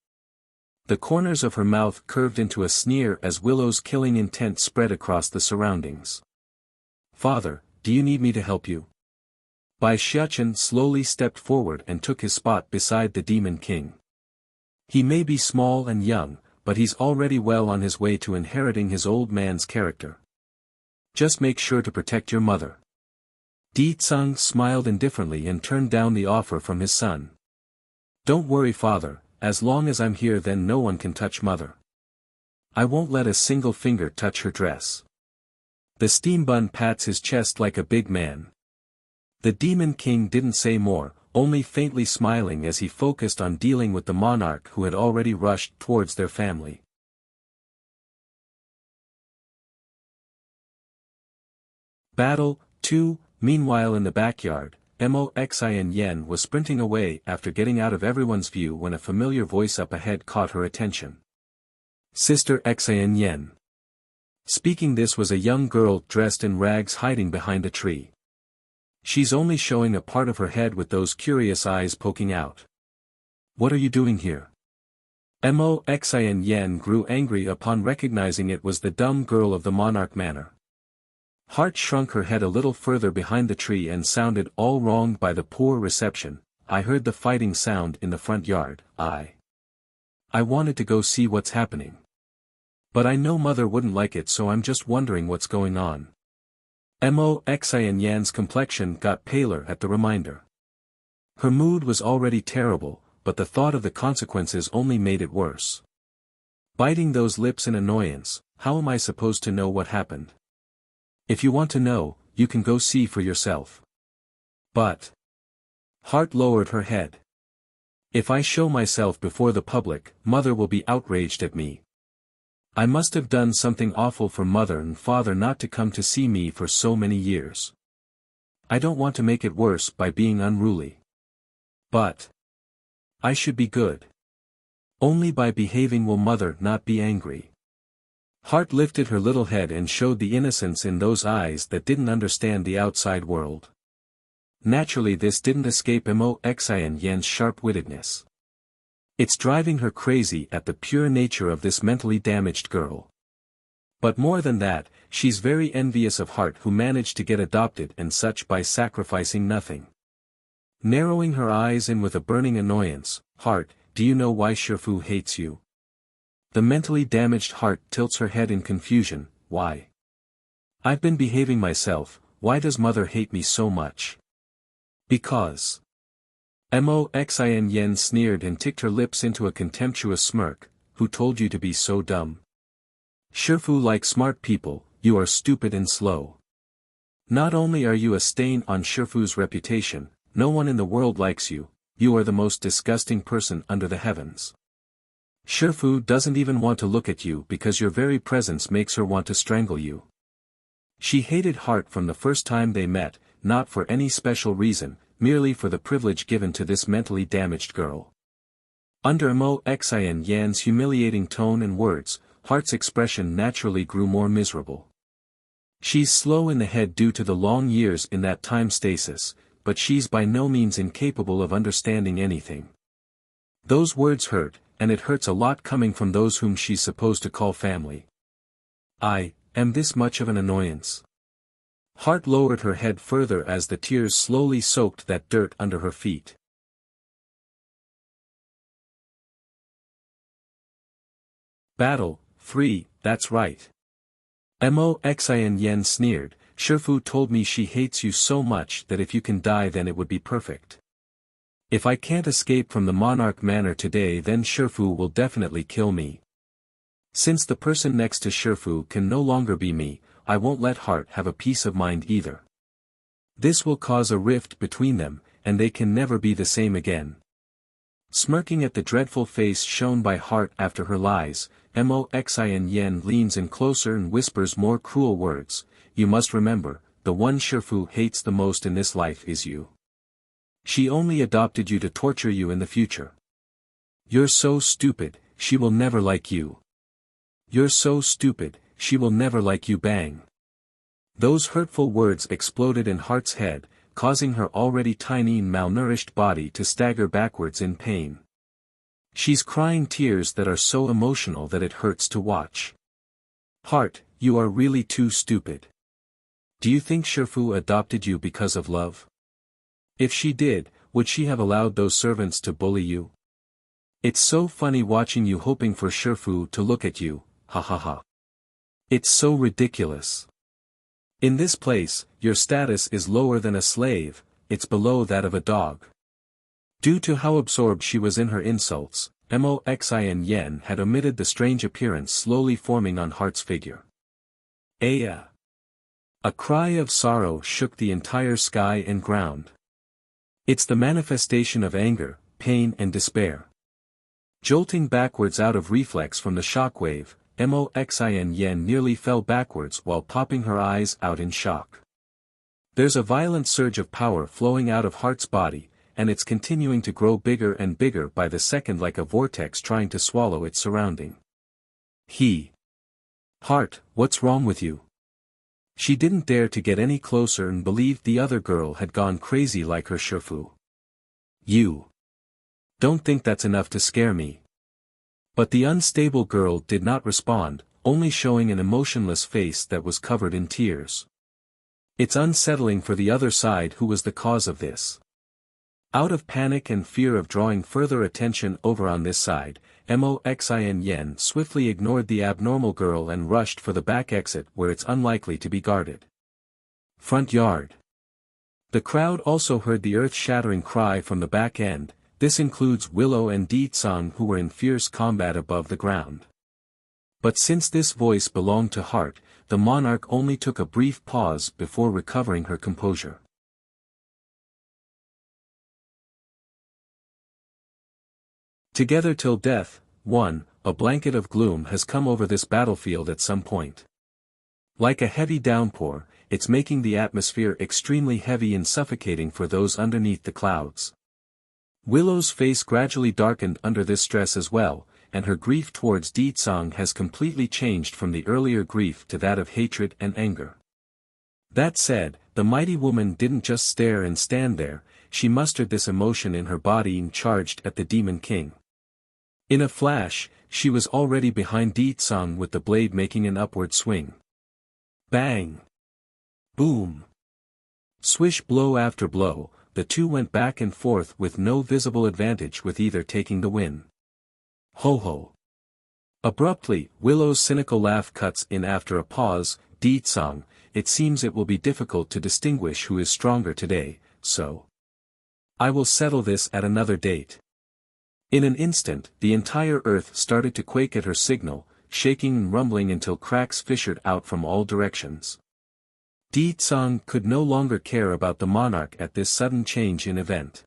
The corners of her mouth curved into a sneer as Willow's killing intent spread across the surroundings. Father, do you need me to help you? Bai Xiachen slowly stepped forward and took his spot beside the Demon King. He may be small and young, but he's already well on his way to inheriting his old man's character. Just make sure to protect your mother. Di Tsang smiled indifferently and turned down the offer from his son. Don't worry, father, as long as I'm here then no one can touch mother. I won't let a single finger touch her dress. The steam bun pats his chest like a big man. The Demon King didn't say more, only faintly smiling as he focused on dealing with the monarch who had already rushed towards their family. Battle 2. Meanwhile in the backyard, Moxin Yen was sprinting away after getting out of everyone's view when a familiar voice up ahead caught her attention. Sister Xin Yen. Speaking this was a young girl dressed in rags hiding behind a tree. She's only showing a part of her head with those curious eyes poking out. What are you doing here? Moxin Yen grew angry upon recognizing it was the dumb girl of the monarch manor. Heart shrunk her head a little further behind the tree and sounded all wrong by the poor reception. I heard the fighting sound in the front yard. I wanted to go see what's happening. But I know mother wouldn't like it, so I'm just wondering what's going on. Moxin Yan's complexion got paler at the reminder. Her mood was already terrible, but the thought of the consequences only made it worse. Biting those lips in annoyance, how am I supposed to know what happened? If you want to know, you can go see for yourself. But Hart lowered her head. If I show myself before the public, mother will be outraged at me. I must have done something awful for mother and father not to come to see me for so many years. I don't want to make it worse by being unruly. But I should be good. Only by behaving will mother not be angry. Hart lifted her little head and showed the innocence in those eyes that didn't understand the outside world. Naturally this didn't escape Mo Xin Yen's sharp-wittedness. It's driving her crazy at the pure nature of this mentally damaged girl. But more than that, she's very envious of Hart who managed to get adopted and such by sacrificing nothing. Narrowing her eyes in with a burning annoyance, Hart, do you know why Shifu hates you? The mentally damaged Hart tilts her head in confusion, why? I've been behaving myself, why does mother hate me so much? Because. Mo Xin Yen sneered and ticked her lips into a contemptuous smirk, who told you to be so dumb? Shifu like smart people, you are stupid and slow. Not only are you a stain on Shifu's reputation, no one in the world likes you, you are the most disgusting person under the heavens. Shifu doesn't even want to look at you because your very presence makes her want to strangle you. She hated Hart from the first time they met, not for any special reason, merely for the privilege given to this mentally damaged girl. Under Mo Xin Yan's humiliating tone and words, Hart's expression naturally grew more miserable. She's slow in the head due to the long years in that time stasis, but she's by no means incapable of understanding anything. Those words hurt, and it hurts a lot coming from those whom she's supposed to call family. I am this much of an annoyance? Hart lowered her head further as the tears slowly soaked that dirt under her feet. Battle, 3, that's right. Mo Xin Yen sneered, Shifu told me she hates you so much that if you can die then it would be perfect. If I can't escape from the Monarch Manor today then Shifu will definitely kill me. Since the person next to Shifu can no longer be me, I won't let Hart have a peace of mind either. This will cause a rift between them, and they can never be the same again. Smirking at the dreadful face shown by Hart after her lies, Mo Xin Yen leans in closer and whispers more cruel words, you must remember, the one Shifu hates the most in this life is you. She only adopted you to torture you in the future. You're so stupid, she will never like you. You're so stupid, she will never like you bang. Those hurtful words exploded in Hart's head, causing her already tiny and malnourished body to stagger backwards in pain. She's crying tears that are so emotional that it hurts to watch. Hart, you are really too stupid. Do you think Shifu adopted you because of love? If she did, would she have allowed those servants to bully you? It's so funny watching you hoping for Shifu to look at you, ha ha ha. It's so ridiculous. In this place, your status is lower than a slave, it's below that of a dog. Due to how absorbed she was in her insults, Mo Xin Yen had omitted the strange appearance slowly forming on Hart's figure. Aya! A cry of sorrow shook the entire sky and ground. It's the manifestation of anger, pain and despair. Jolting backwards out of reflex from the shockwave, Mo Xin Yen nearly fell backwards while popping her eyes out in shock. There's a violent surge of power flowing out of Hart's body, and it's continuing to grow bigger and bigger by the second like a vortex trying to swallow its surrounding. Hart, what's wrong with you? She didn't dare to get any closer and believed the other girl had gone crazy like her Shifu. You don't think that's enough to scare me? But the unstable girl did not respond, only showing an emotionless face that was covered in tears. It's unsettling for the other side who was the cause of this. Out of panic and fear of drawing further attention over on this side, Mo Xin Yen swiftly ignored the abnormal girl and rushed for the back exit where it's unlikely to be guarded. Front yard. The crowd also heard the earth-shattering cry from the back end. This includes Willow and Di-Tsang who were in fierce combat above the ground. But since this voice belonged to Hart, the monarch only took a brief pause before recovering her composure. Together till death, 1, a blanket of gloom has come over this battlefield at some point. Like a heavy downpour, it's making the atmosphere extremely heavy and suffocating for those underneath the clouds. Willow's face gradually darkened under this stress as well, and her grief towards Di-Tsang has completely changed from the earlier grief to that of hatred and anger. That said, the mighty woman didn't just stare and stand there, she mustered this emotion in her body and charged at the Demon King. In a flash, she was already behind Di Tsang with the blade making an upward swing. Bang! Boom! Swish blow after blow, the two went back and forth with no visible advantage with either taking the win. Ho ho! Abruptly, Willow's cynical laugh cuts in after a pause. Di Tsang, it seems it will be difficult to distinguish who is stronger today, so I will settle this at another date. In an instant, the entire earth started to quake at her signal, shaking and rumbling until cracks fissured out from all directions. Di Tsang could no longer care about the monarch at this sudden change in event.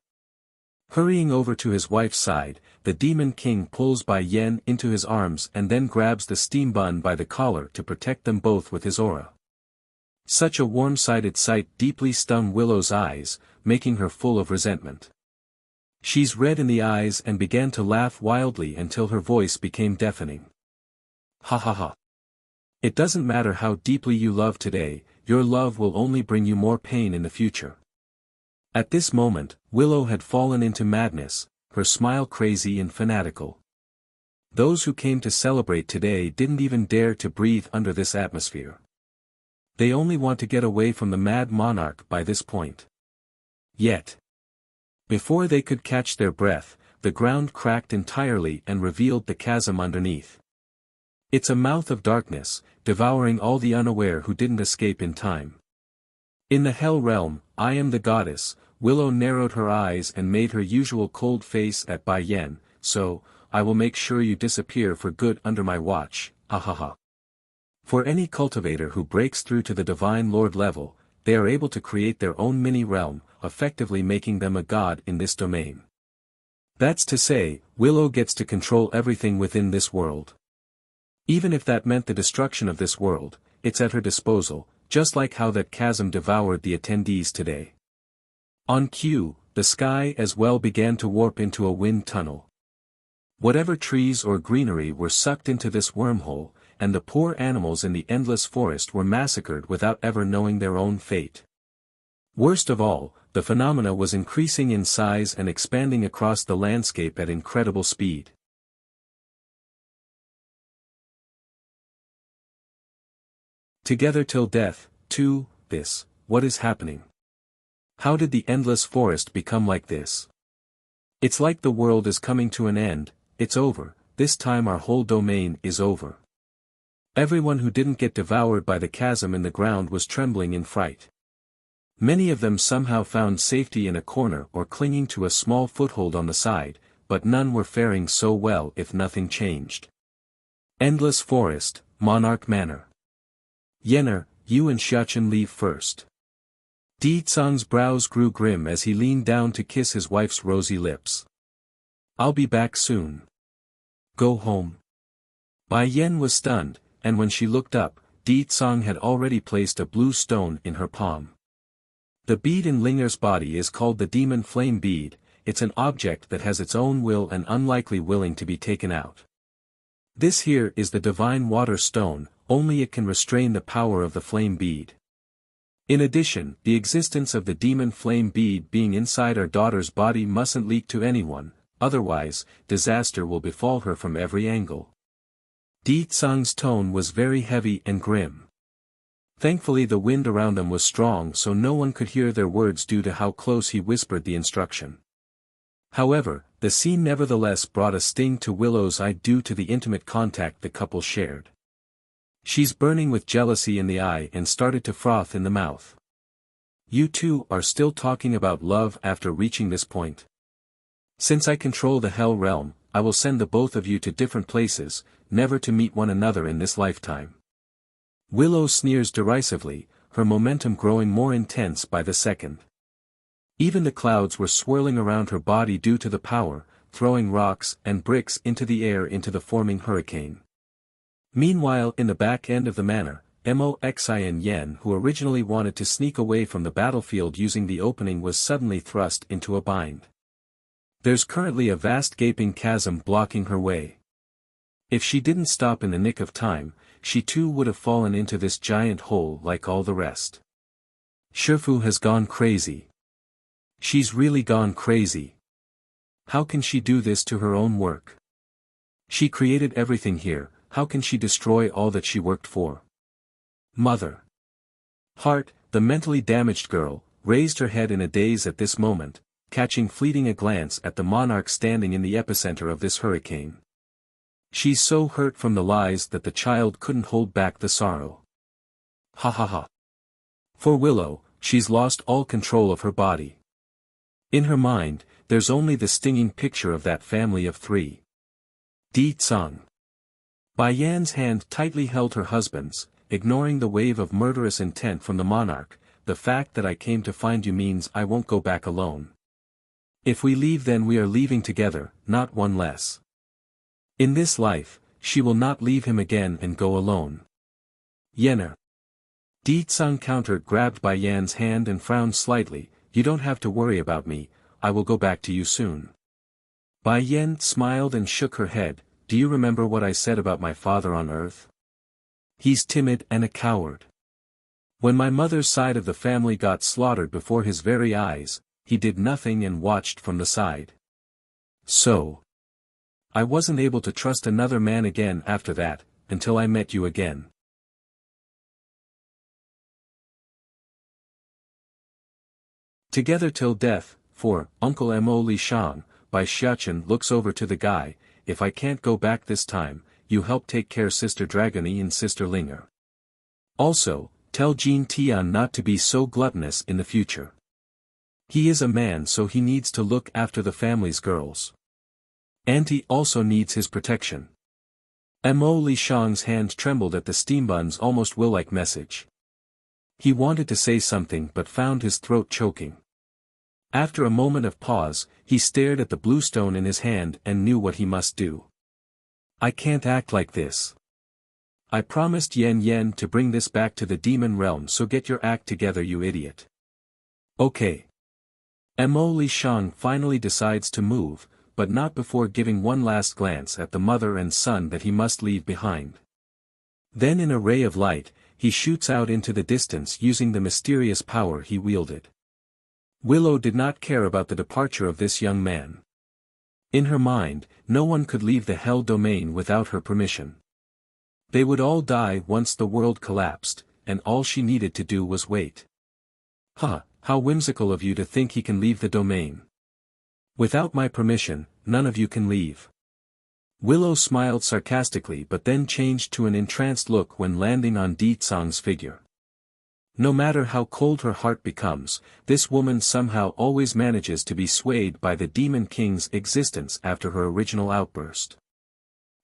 Hurrying over to his wife's side, the Demon King pulls Bai Yan into his arms and then grabs the steam bun by the collar to protect them both with his aura. Such a warm-sided sight deeply stung Willow's eyes, making her full of resentment. She's red in the eyes and began to laugh wildly until her voice became deafening. Ha ha ha. It doesn't matter how deeply you love today, your love will only bring you more pain in the future. At this moment, Willow had fallen into madness, her smile crazy and fanatical. Those who came to celebrate today didn't even dare to breathe under this atmosphere. They only want to get away from the mad monarch by this point. Yet, before they could catch their breath, the ground cracked entirely and revealed the chasm underneath. It's a mouth of darkness, devouring all the unaware who didn't escape in time. In the Hell Realm, I am the goddess. Willow narrowed her eyes and made her usual cold face at Bai Yan, so, I will make sure you disappear for good under my watch, ha ha ha. For any cultivator who breaks through to the Divine Lord level, they are able to create their own mini-realm, effectively making them a god in this domain. That's to say, Willow gets to control everything within this world. Even if that meant the destruction of this world, it's at her disposal, just like how that chasm devoured the attendees today. On cue, the sky as well began to warp into a wind tunnel. Whatever trees or greenery were sucked into this wormhole, and the poor animals in the endless forest were massacred without ever knowing their own fate. Worst of all, the phenomena was increasing in size and expanding across the landscape at incredible speed. Together till death, too, what is happening? How did the endless forest become like this? It's like the world is coming to an end, it's over, this time our whole domain is over. Everyone who didn't get devoured by the chasm in the ground was trembling in fright. Many of them somehow found safety in a corner or clinging to a small foothold on the side, but none were faring so well if nothing changed. Endless Forest, Monarch Manor. Yenner, you and Xiachen leave first. Di Tsang's brows grew grim as he leaned down to kiss his wife's rosy lips. I'll be back soon. Go home. Bai Yan was stunned, and when she looked up, Di Tsang had already placed a blue stone in her palm. The bead in Linger's body is called the Demon Flame Bead. It's an object that has its own will and unlikely willing to be taken out. This here is the Divine Water Stone, only it can restrain the power of the Flame Bead. In addition, the existence of the Demon Flame Bead being inside our daughter's body mustn't leak to anyone, otherwise, disaster will befall her from every angle. Di Tsang's tone was very heavy and grim. Thankfully the wind around them was strong so no one could hear their words due to how close he whispered the instruction. However, the scene nevertheless brought a sting to Willow's eye due to the intimate contact the couple shared. She's burning with jealousy in the eye and started to froth in the mouth. You two are still talking about love after reaching this point. Since I control the Hell Realm, I will send the both of you to different places, never to meet one another in this lifetime. Willow sneers derisively, her momentum growing more intense by the second. Even the clouds were swirling around her body due to the power, throwing rocks and bricks into the air into the forming hurricane. Meanwhile in the back end of the manor, Moxi and Yen who originally wanted to sneak away from the battlefield using the opening was suddenly thrust into a bind. There's currently a vast gaping chasm blocking her way. If she didn't stop in the nick of time, she too would have fallen into this giant hole like all the rest. Shifu has gone crazy. She's really gone crazy. How can she do this to her own work? She created everything here, how can she destroy all that she worked for? Mother. Heart, the mentally damaged girl, raised her head in a daze at this moment, catching fleeting a glance at the monarch standing in the epicenter of this hurricane. She's so hurt from the lies that the child couldn't hold back the sorrow. Ha ha ha. For Willow, she's lost all control of her body. In her mind, there's only the stinging picture of that family of three. Di Tsung. Bai Yan's hand tightly held her husband's, ignoring the wave of murderous intent from the monarch. The fact that I came to find you means I won't go back alone. If we leave, then we are leaving together, not one less. In this life, she will not leave him again and go alone. Yener. Di Tsung countered, grabbed Bai Yan's hand and frowned slightly. You don't have to worry about me, I will go back to you soon. Bai Yan smiled and shook her head. Do you remember what I said about my father on earth? He's timid and a coward. When my mother's side of the family got slaughtered before his very eyes, he did nothing and watched from the side. So. I wasn't able to trust another man again after that, until I met you again. Together Till Death, for Uncle Mo Li Shang, by Xiachen looks over to the guy. If I can't go back this time, you help take care Sister Dragony and Sister Linger. Also, tell Jean Tian not to be so gluttonous in the future. He is a man, so he needs to look after the family's girls. Auntie also needs his protection. Mo Li Shang's hand trembled at the steambun's almost will-like message. He wanted to say something but found his throat choking. After a moment of pause, he stared at the blue stone in his hand and knew what he must do. I can't act like this. I promised Yen Yen to bring this back to the demon realm, so get your act together, you idiot. Okay. Mo Li Shang finally decides to move, but not before giving one last glance at the mother and son that he must leave behind. Then in a ray of light, he shoots out into the distance using the mysterious power he wielded. Willow did not care about the departure of this young man. In her mind, no one could leave the Hell Domain without her permission. They would all die once the world collapsed, and all she needed to do was wait. Huh, how whimsical of you to think he can leave the domain. Without my permission, none of you can leave. Willow smiled sarcastically but then changed to an entranced look when landing on Di Tsung's figure. No matter how cold her heart becomes, this woman somehow always manages to be swayed by the Demon King's existence after her original outburst.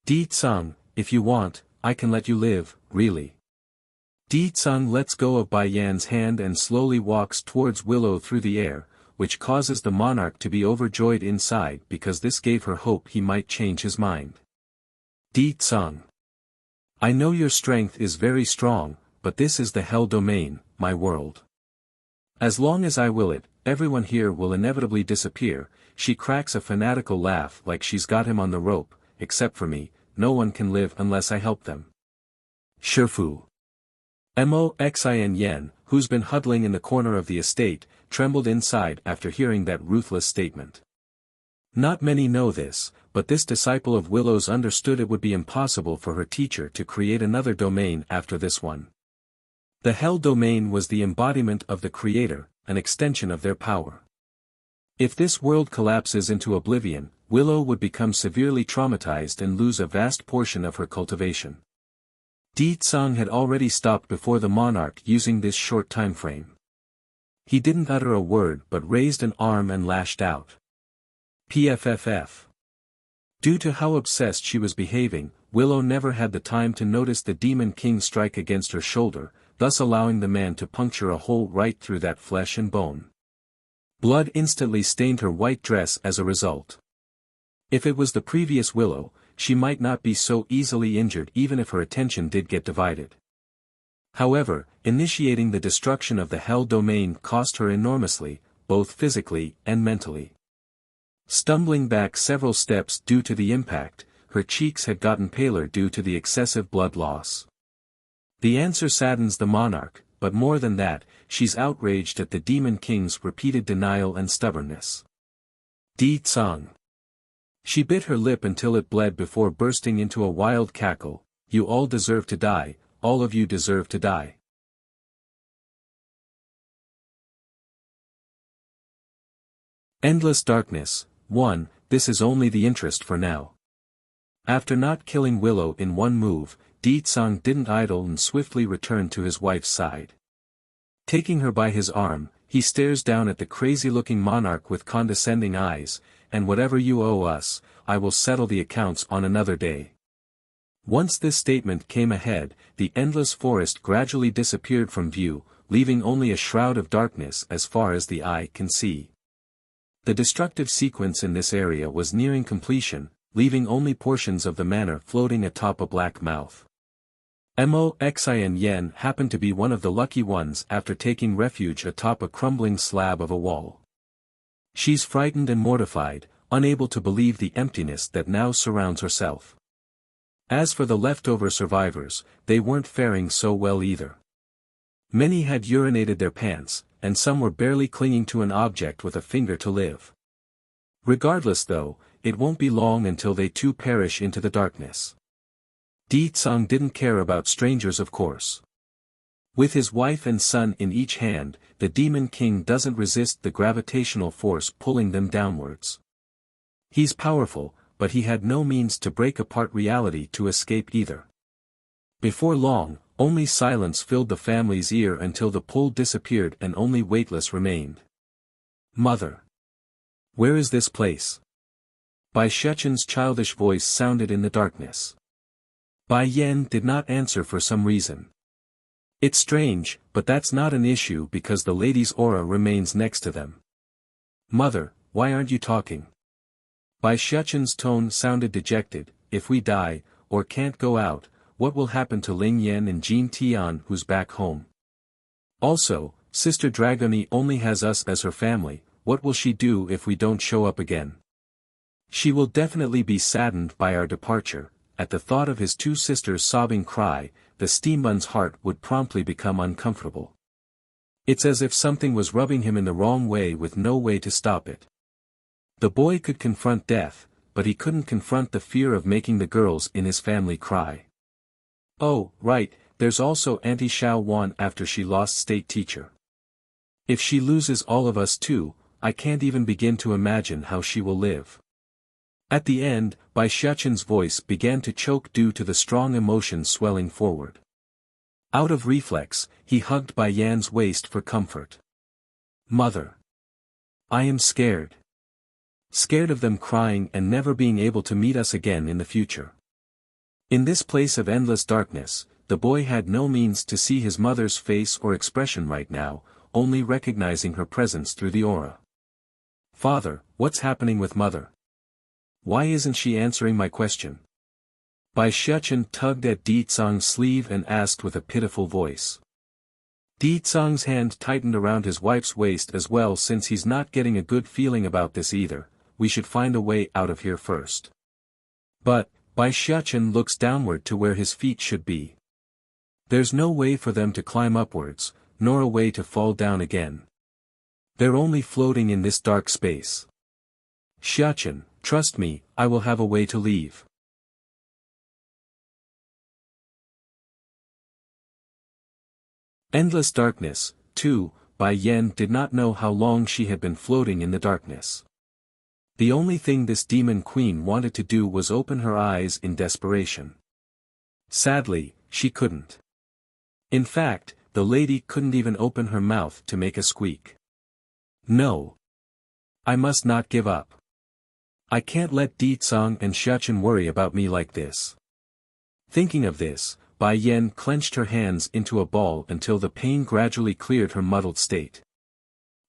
Di Tsung, if you want, I can let you live, really. Di Tsung lets go of Bai Yan's hand and slowly walks towards Willow through the air, which causes the monarch to be overjoyed inside because this gave her hope he might change his mind. Di Tsung. I know your strength is very strong, but this is the Hell Domain, my world. As long as I will it, everyone here will inevitably disappear. She cracks a fanatical laugh like she's got him on the rope. Except for me, no one can live unless I help them. Shifu. Moxin Yen, who's been huddling in the corner of the estate, trembled inside after hearing that ruthless statement. Not many know this, but this disciple of Willow's understood it would be impossible for her teacher to create another domain after this one. The Hell Domain was the embodiment of the Creator, an extension of their power. If this world collapses into oblivion, Willow would become severely traumatized and lose a vast portion of her cultivation. Di Tsung had already stopped before the monarch using this short time frame. He didn't utter a word but raised an arm and lashed out. PFFF. Due to how obsessed she was behaving, Willow never had the time to notice the Demon King strike against her shoulder, thus allowing the man to puncture a hole right through that flesh and bone. Blood instantly stained her white dress as a result. If it was the previous Willow, she might not be so easily injured even if her attention did get divided. However, initiating the destruction of the Hell Domain cost her enormously, both physically and mentally. Stumbling back several steps due to the impact, her cheeks had gotten paler due to the excessive blood loss. The answer saddens the monarch, but more than that, she's outraged at the Demon King's repeated denial and stubbornness. Di Tsang. She bit her lip until it bled before bursting into a wild cackle. You all deserve to die, all of you deserve to die. Endless Darkness. 1. This is only the interest for now. After not killing Willow in one move, Di Tsang didn't idle and swiftly returned to his wife's side. Taking her by his arm, he stares down at the crazy-looking monarch with condescending eyes, and whatever you owe us, I will settle the accounts on another day. Once this statement came ahead, the endless forest gradually disappeared from view, leaving only a shroud of darkness as far as the eye can see. The destructive sequence in this area was nearing completion, leaving only portions of the manor floating atop a black mouth. Moxin Yen happened to be one of the lucky ones after taking refuge atop a crumbling slab of a wall. She's frightened and mortified, unable to believe the emptiness that now surrounds herself. As for the leftover survivors, they weren't faring so well either. Many had urinated their pants, and some were barely clinging to an object with a finger to live. Regardless though, it won't be long until they too perish into the darkness. Di Tsang didn't care about strangers, of course. With his wife and son in each hand, the Demon King doesn't resist the gravitational force pulling them downwards. He's powerful, but he had no means to break apart reality to escape either. Before long, only silence filled the family's ear until the pull disappeared and only Weightless remained. Mother. Where is this place? Bai Shechen's childish voice sounded in the darkness. Bai Yen did not answer for some reason. It's strange, but that's not an issue because the lady's aura remains next to them. Mother, why aren't you talking? Bai Shechen's tone sounded dejected. If we die, or can't go out, what will happen to Ling Yan and Jin Tian who's back home? Also, Sister Dragoni only has us as her family, what will she do if we don't show up again? She will definitely be saddened by our departure. At the thought of his two sisters' sobbing cry, the steambun's heart would promptly become uncomfortable. It's as if something was rubbing him in the wrong way with no way to stop it. The boy could confront death, but he couldn't confront the fear of making the girls in his family cry. Oh, right, there's also Auntie Xiao Wan after she lost state teacher. If she loses all of us too, I can't even begin to imagine how she will live. At the end, Bai Shechen's voice began to choke due to the strong emotion swelling forward. Out of reflex, he hugged Bai Yan's waist for comfort. Mother. I am scared. Scared of them crying and never being able to meet us again in the future. In this place of endless darkness, the boy had no means to see his mother's face or expression right now, only recognizing her presence through the aura. Father, what's happening with Mother? Why isn't she answering my question? Bai Shechen tugged at Di Tsang's sleeve and asked with a pitiful voice. Di Tsang's hand tightened around his wife's waist as well. Since he's not getting a good feeling about this either, we should find a way out of here first. But, Bai Shechen looks downward to where his feet should be. There's no way for them to climb upwards, nor a way to fall down again. They're only floating in this dark space. Shechen, trust me, I will have a way to leave. Endless Darkness. 2. Bai Yen did not know how long she had been floating in the darkness. The only thing this demon queen wanted to do was open her eyes in desperation. Sadly, she couldn't. In fact, the lady couldn't even open her mouth to make a squeak. No. I must not give up. I can't let Di Tsang and Shechen worry about me like this. Thinking of this, Bai Yen clenched her hands into a ball until the pain gradually cleared her muddled state.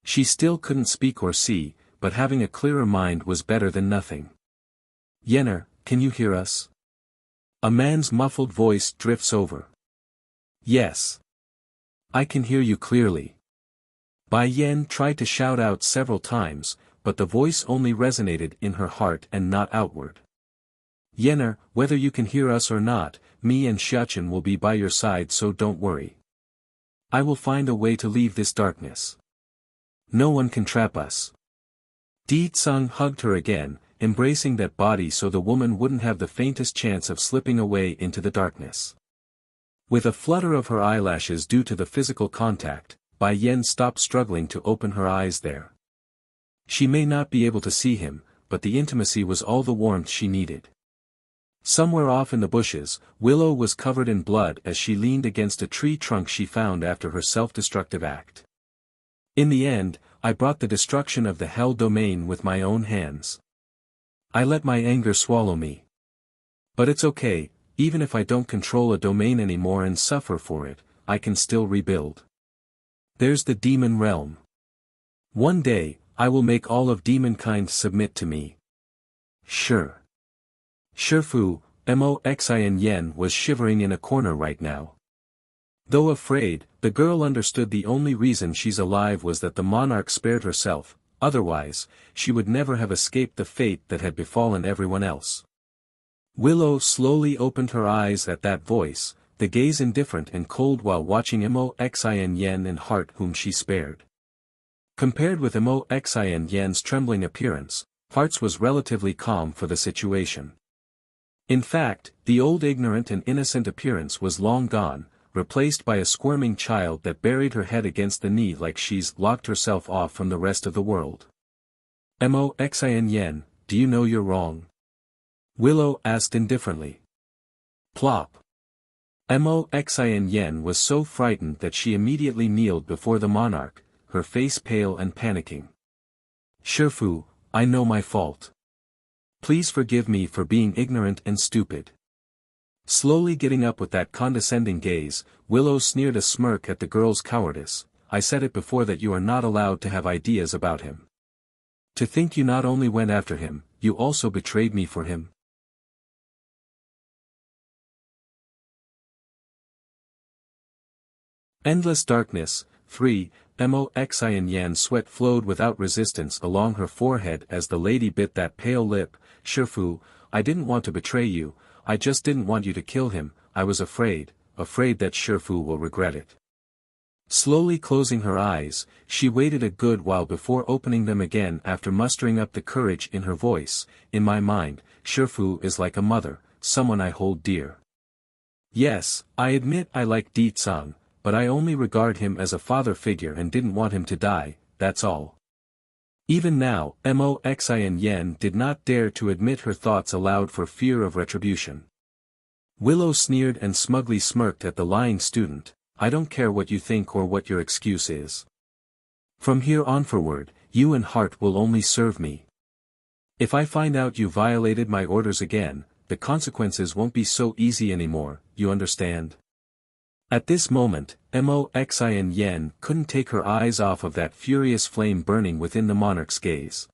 She still couldn't speak or see, but having a clearer mind was better than nothing. Yenner, can you hear us? A man's muffled voice drifts over. Yes. I can hear you clearly. Bai Yen tried to shout out several times, but the voice only resonated in her heart and not outward. Yenner, whether you can hear us or not, me and Shechen will be by your side, so don't worry. I will find a way to leave this darkness. No one can trap us. Di Tsung hugged her again, embracing that body so the woman wouldn't have the faintest chance of slipping away into the darkness. With a flutter of her eyelashes due to the physical contact, Bai Yen stopped struggling to open her eyes there. She may not be able to see him, but the intimacy was all the warmth she needed. Somewhere off in the bushes, Willow was covered in blood as she leaned against a tree trunk she found after her self-destructive act. In the end, I brought the destruction of the Hell Domain with my own hands. I let my anger swallow me. But it's okay, even if I don't control a domain anymore and suffer for it, I can still rebuild. There's the demon realm. One day, I will make all of demonkind submit to me. Sure. Shifu, Moxin Yen was shivering in a corner right now. Though afraid, the girl understood the only reason she's alive was that the monarch spared herself, otherwise, she would never have escaped the fate that had befallen everyone else. Willow slowly opened her eyes at that voice, the gaze indifferent and cold while watching Moxin Yen and Heart whom she spared. Compared with Moxin Yen's trembling appearance, Heart's was relatively calm for the situation. In fact, the old ignorant and innocent appearance was long gone, replaced by a squirming child that buried her head against the knee like she's locked herself off from the rest of the world. Moxin Yen, do you know you're wrong? Willow asked indifferently. Plop. Moxin Yen was so frightened that she immediately kneeled before the monarch, her face pale and panicking. Shifu, I know my fault. Please forgive me for being ignorant and stupid. Slowly getting up with that condescending gaze, Willow sneered a smirk at the girl's cowardice. I said it before that you are not allowed to have ideas about him. To think you not only went after him, you also betrayed me for him. Endless Darkness, 3, Moxin Yan's sweat flowed without resistance along her forehead as the lady bit that pale lip. Shifu, I didn't want to betray you, I just didn't want you to kill him, I was afraid that Shifu will regret it. Slowly closing her eyes, she waited a good while before opening them again after mustering up the courage in her voice. In my mind, Shifu is like a mother, someone I hold dear. Yes, I admit I like Di Tsung, but I only regard him as a father figure and didn't want him to die, that's all. Even now, Moxin Yen did not dare to admit her thoughts aloud for fear of retribution. Willow sneered and smugly smirked at the lying student. I don't care what you think or what your excuse is. From here on forward, you and Heart will only serve me. If I find out you violated my orders again, the consequences won't be so easy anymore, you understand? At this moment, Moxin Yen couldn't take her eyes off of that furious flame burning within the monarch's gaze.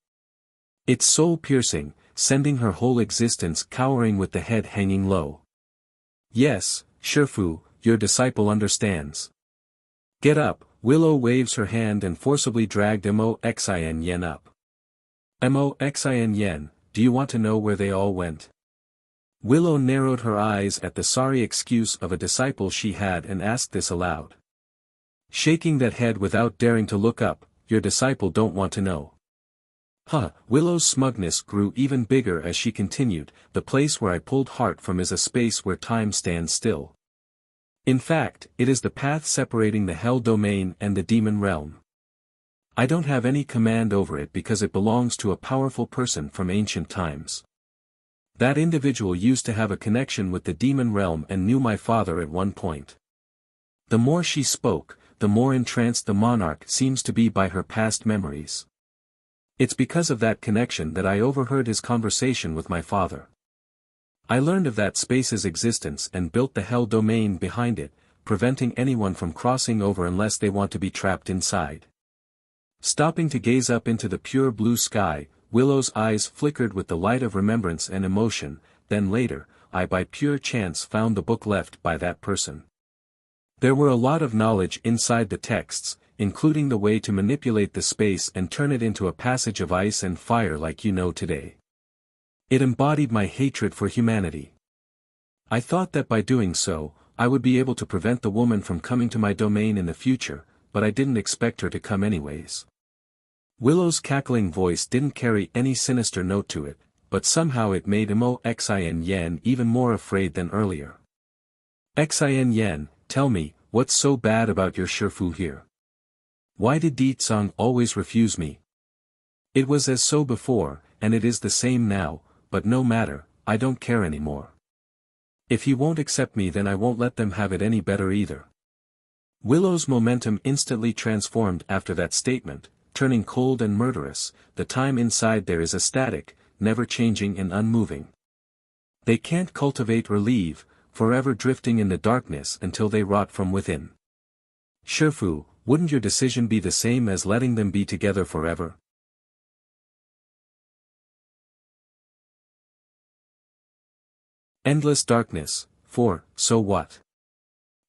It's soul-piercing, sending her whole existence cowering with the head hanging low. Yes, Shifu, your disciple understands. Get up, Willow waves her hand and forcibly dragged Moxin Yen up. Moxin Yen, do you want to know where they all went? Willow narrowed her eyes at the sorry excuse of a disciple she had and asked this aloud. Shaking that head without daring to look up, your disciple don't want to know. Huh, Willow's smugness grew even bigger as she continued, the place where I pulled Heart from is a space where time stands still. In fact, it is the path separating the Hell Domain and the Demon Realm. I don't have any command over it because it belongs to a powerful person from ancient times. That individual used to have a connection with the demon realm and knew my father at one point. The more she spoke, the more entranced the monarch seems to be by her past memories. It's because of that connection that I overheard his conversation with my father. I learned of that space's existence and built the Hell Domain behind it, preventing anyone from crossing over unless they want to be trapped inside. Stopping to gaze up into the pure blue sky, Willow's eyes flickered with the light of remembrance and emotion. Then later, I by pure chance found the book left by that person. There were a lot of knowledge inside the texts, including the way to manipulate the space and turn it into a passage of ice and fire like you know today. It embodied my hatred for humanity. I thought that by doing so, I would be able to prevent the woman from coming to my domain in the future, but I didn't expect her to come anyways. Willow's cackling voice didn't carry any sinister note to it, but somehow it made Xin Yan even more afraid than earlier. Xin Yan, tell me, what's so bad about your Shifu here? Why did Di Tsang always refuse me? It was as so before, and it is the same now, but no matter, I don't care anymore. If he won't accept me, then I won't let them have it any better either. Willow's momentum instantly transformed after that statement, turning cold and murderous. The time inside there is a static, never changing and unmoving. They can't cultivate or leave, forever drifting in the darkness until they rot from within. Shifu, wouldn't your decision be the same as letting them be together forever? Endless darkness, so what?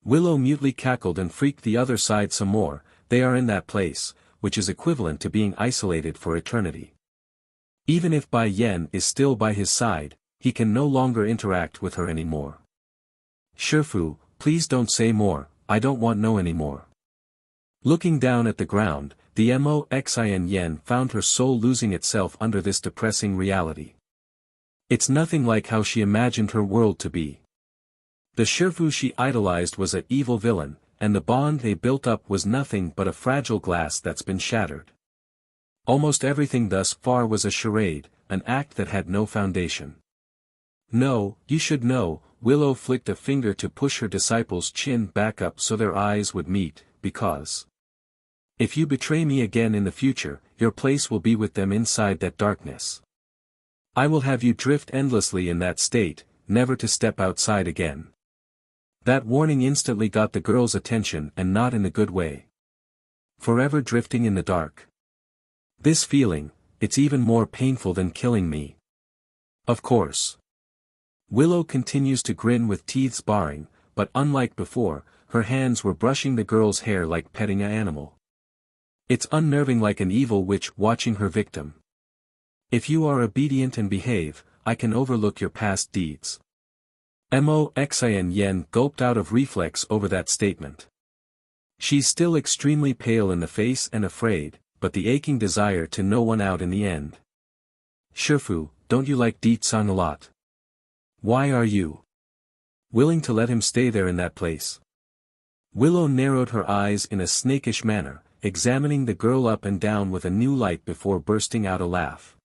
Willow mutely cackled and freaked the other side some more. They are in that place, which is equivalent to being isolated for eternity. Even if Bai Yen is still by his side, he can no longer interact with her anymore. Shifu, please don't say more, I don't want no anymore. Looking down at the ground, the Xin Yan found her soul losing itself under this depressing reality. It's nothing like how she imagined her world to be. The Shifu she idolized was an evil villain, and the bond they built up was nothing but a fragile glass that's been shattered. Almost everything thus far was a charade, an act that had no foundation. No, you should know, Willow flicked a finger to push her disciple's chin back up so their eyes would meet, because if you betray me again in the future, your place will be with them inside that darkness. I will have you drift endlessly in that state, never to step outside again. That warning instantly got the girl's attention, and not in a good way. Forever drifting in the dark. This feeling, it's even more painful than killing me. Of course. Willow continues to grin with teeth baring, but unlike before, her hands were brushing the girl's hair like petting an animal. It's unnerving, like an evil witch watching her victim. If you are obedient and behave, I can overlook your past deeds. Xin Yan gulped out of reflex over that statement. She's still extremely pale in the face and afraid, but the aching desire to know won out in the end. Shifu, don't you like Di Tsang a lot? Why are you willing to let him stay there in that place? Willow narrowed her eyes in a snakish manner, examining the girl up and down with a new light before bursting out a laugh.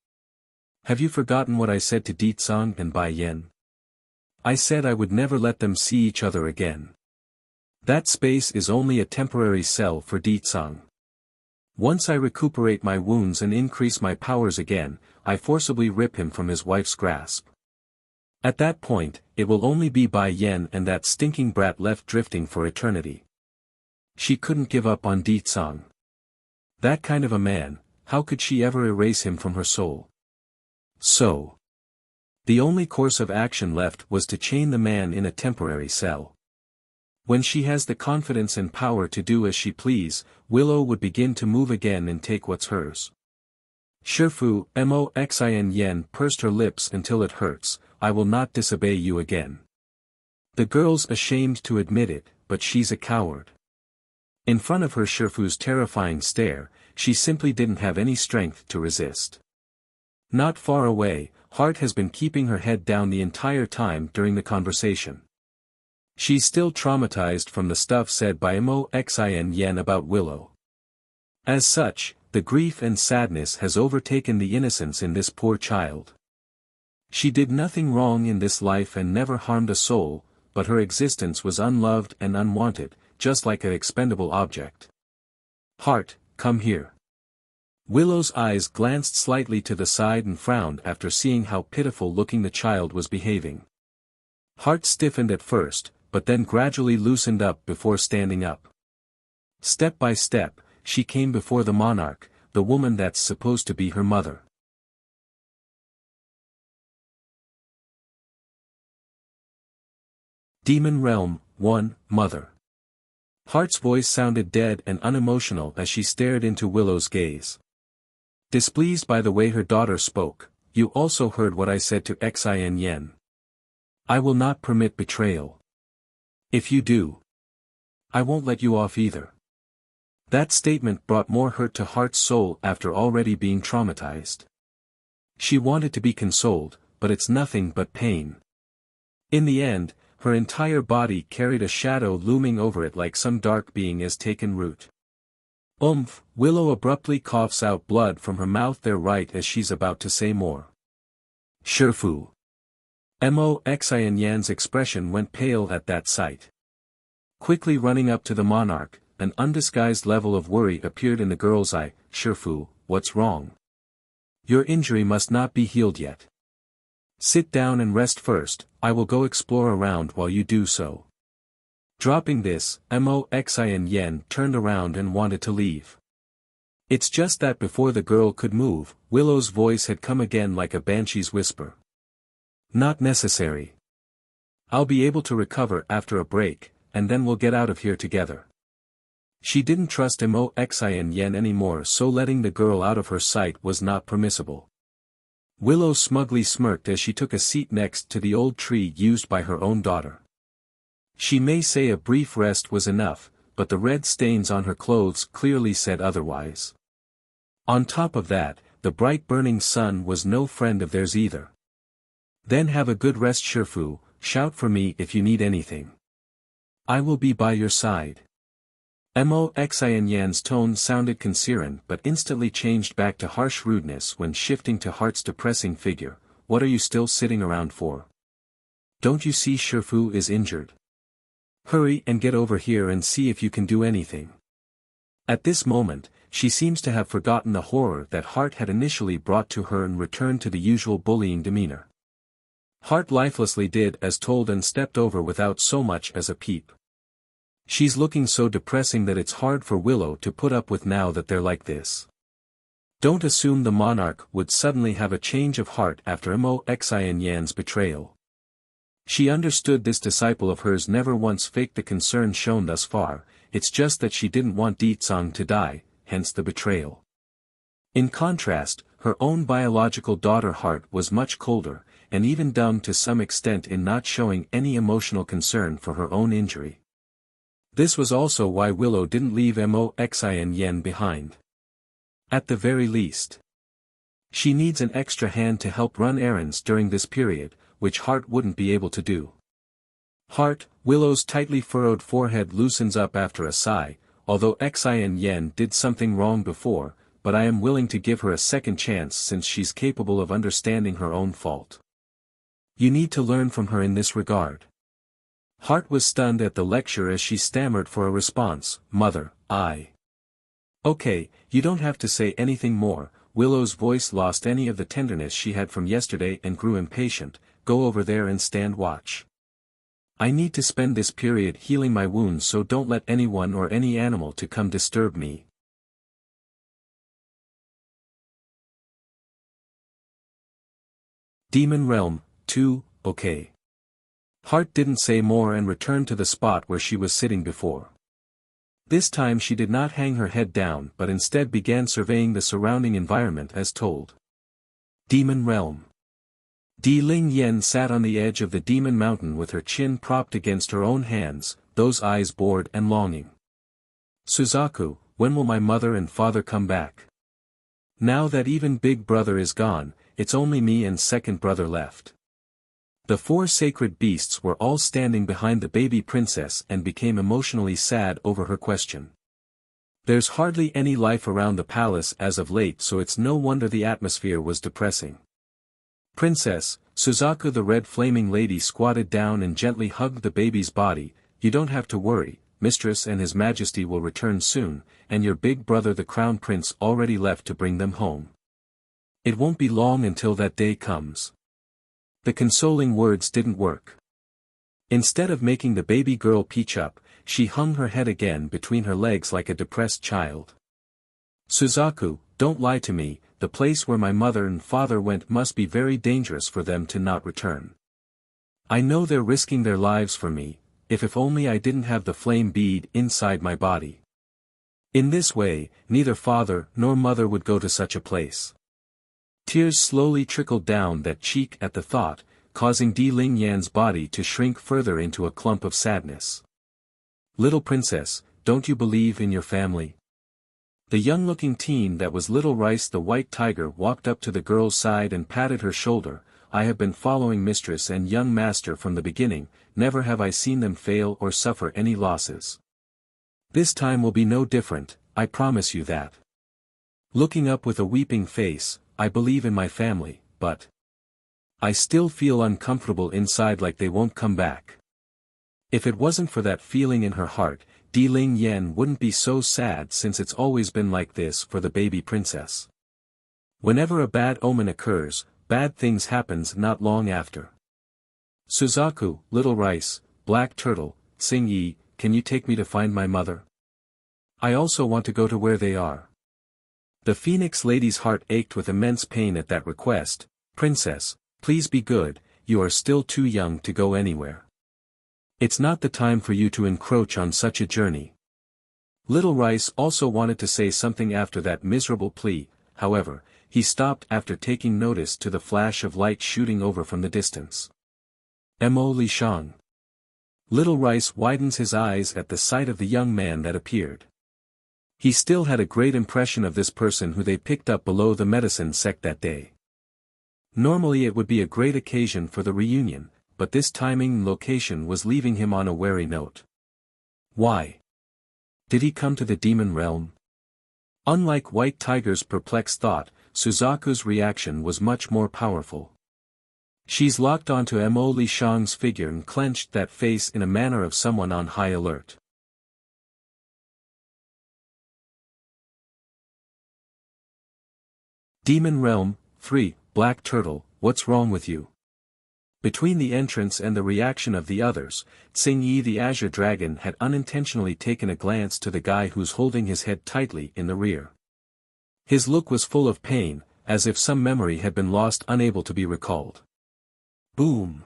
Have you forgotten what I said to Di Tsang and Bai Yen? I said I would never let them see each other again. That space is only a temporary cell for Di Tsang. Once I recuperate my wounds and increase my powers again, I forcibly rip him from his wife's grasp. At that point, it will only be Bai Yen and that stinking brat left drifting for eternity. She couldn't give up on Di Tsang. That kind of a man, how could she ever erase him from her soul? So, the only course of action left was to chain the man in a temporary cell. When she has the confidence and power to do as she please, Willow would begin to move again and take what's hers. Shifu, Xin Yan pursed her lips until it hurts. I will not disobey you again. The girl's ashamed to admit it, but she's a coward. In front of her Shifu's terrifying stare, she simply didn't have any strength to resist. Not far away, Heart has been keeping her head down the entire time during the conversation. She's still traumatized from the stuff said by Xin Yan about Willow. As such, the grief and sadness has overtaken the innocence in this poor child. She did nothing wrong in this life and never harmed a soul, but her existence was unloved and unwanted, just like an expendable object. Heart, come here. Willow's eyes glanced slightly to the side and frowned after seeing how pitiful-looking the child was behaving. Heart stiffened at first, but then gradually loosened up before standing up. Step by step, she came before the monarch, the woman that's supposed to be her mother. Demon Realm 1, Mother. Heart's voice sounded dead and unemotional as she stared into Willow's gaze. Displeased by the way her daughter spoke, you also heard what I said to Xin Yan. I will not permit betrayal. If you do, I won't let you off either. That statement brought more hurt to Heart's soul after already being traumatized. She wanted to be consoled, but it's nothing but pain. In the end, her entire body carried a shadow looming over it like some dark being has taken root. Willow abruptly coughs out blood from her mouth there right as she's about to say more. Shifu. Moxin Yan's expression went pale at that sight. Quickly running up to the monarch, an undisguised level of worry appeared in the girl's eye. Shifu, what's wrong? Your injury must not be healed yet. Sit down and rest first, I will go explore around while you do so. Dropping this, Moxin Yan turned around and wanted to leave. It's just that before the girl could move, Willow's voice had come again like a banshee's whisper. Not necessary. I'll be able to recover after a break, and then we'll get out of here together. She didn't trust Moxin Yan anymore, so letting the girl out of her sight was not permissible. Willow smugly smirked as she took a seat next to the old tree used by her own daughter. She may say a brief rest was enough, but the red stains on her clothes clearly said otherwise. On top of that, the bright burning sun was no friend of theirs either. Then have a good rest Shifu, shout for me if you need anything. I will be by your side. Moxin Yan's tone sounded concerned but instantly changed back to harsh rudeness when shifting to Heart's depressing figure. What are you still sitting around for? Don't you see Shifu is injured? Hurry and get over here and see if you can do anything. At this moment, she seems to have forgotten the horror that Heart had initially brought to her and returned to the usual bullying demeanor. Heart lifelessly did as told and stepped over without so much as a peep. She's looking so depressing that it's hard for Willow to put up with now that they're like this. Don't assume the monarch would suddenly have a change of heart after Moxin Yan's betrayal. She understood this disciple of hers never once faked the concern shown thus far, it's just that she didn't want Ditsang to die, hence the betrayal. In contrast, her own biological daughter Heart was much colder, and even dumb to some extent in not showing any emotional concern for her own injury. This was also why Willow didn't leave Moxin Yan behind. At the very least, she needs an extra hand to help run errands during this period, which Heart wouldn't be able to do. Heart, Willow's tightly furrowed forehead loosens up after a sigh, although Xin Yan did something wrong before, but I am willing to give her a second chance since she's capable of understanding her own fault. You need to learn from her in this regard. Heart was stunned at the lecture as she stammered for a response. Mother, Okay, you don't have to say anything more. Willow's voice lost any of the tenderness she had from yesterday and grew impatient. Go over there and stand watch. I need to spend this period healing my wounds, so don't let anyone or any animal to come disturb me. Demon Realm, 2, okay. Heart didn't say more and returned to the spot where she was sitting before. This time she did not hang her head down but instead began surveying the surrounding environment as told. Demon Realm. Di Ling Yen sat on the edge of the demon mountain with her chin propped against her own hands, those eyes bored and longing. Suzaku, when will my mother and father come back? Now that even big brother is gone, it's only me and second brother left. The four sacred beasts were all standing behind the baby princess and became emotionally sad over her question. There's hardly any life around the palace as of late, so it's no wonder the atmosphere was depressing. Princess, Suzaku the red flaming lady squatted down and gently hugged the baby's body. You don't have to worry, Mistress and His Majesty will return soon, and your big brother the Crown Prince already left to bring them home. It won't be long until that day comes. The consoling words didn't work. Instead of making the baby girl peach up, she hung her head again between her legs like a depressed child. Suzaku, don't lie to me, the place where my mother and father went must be very dangerous for them to not return. I know they're risking their lives for me, if only I didn't have the flame bead inside my body. In this way, neither father nor mother would go to such a place. Tears slowly trickled down that cheek at the thought, causing Di Lingyan's body to shrink further into a clump of sadness. "Little princess, don't you believe in your family?" The young-looking teen that was Little Rice the White Tiger walked up to the girl's side and patted her shoulder. "I have been following mistress and young master from the beginning, never have I seen them fail or suffer any losses. This time will be no different, I promise you that." Looking up with a weeping face, "I believe in my family, but I still feel uncomfortable inside, like they won't come back." If it wasn't for that feeling in her heart, Di Lingyan wouldn't be so sad, since it's always been like this for the baby princess. Whenever a bad omen occurs, bad things happens not long after. "Suzaku, Little Rice, Black Turtle, Xing Yi, can you take me to find my mother? I also want to go to where they are." The Phoenix lady's heart ached with immense pain at that request. "Princess, please be good, you are still too young to go anywhere. It's not the time for you to encroach on such a journey." Little Rice also wanted to say something after that miserable plea, however, he stopped after taking notice to the flash of light shooting over from the distance. "Mo Li Shang." Little Rice widens his eyes at the sight of the young man that appeared. He still had a great impression of this person who they picked up below the medicine sect that day. Normally it would be a great occasion for the reunion, but this timing and location was leaving him on a wary note. Why did he come to the demon realm? Unlike White Tiger's perplexed thought, Suzaku's reaction was much more powerful. She's locked onto Mo Li Shang's figure and clenched that face in a manner of someone on high alert. Demon Realm, 3, Black Turtle, what's wrong with you? Between the entrance and the reaction of the others, Xing Yi the Azure Dragon had unintentionally taken a glance to the guy who's holding his head tightly in the rear. His look was full of pain, as if some memory had been lost, unable to be recalled. Boom!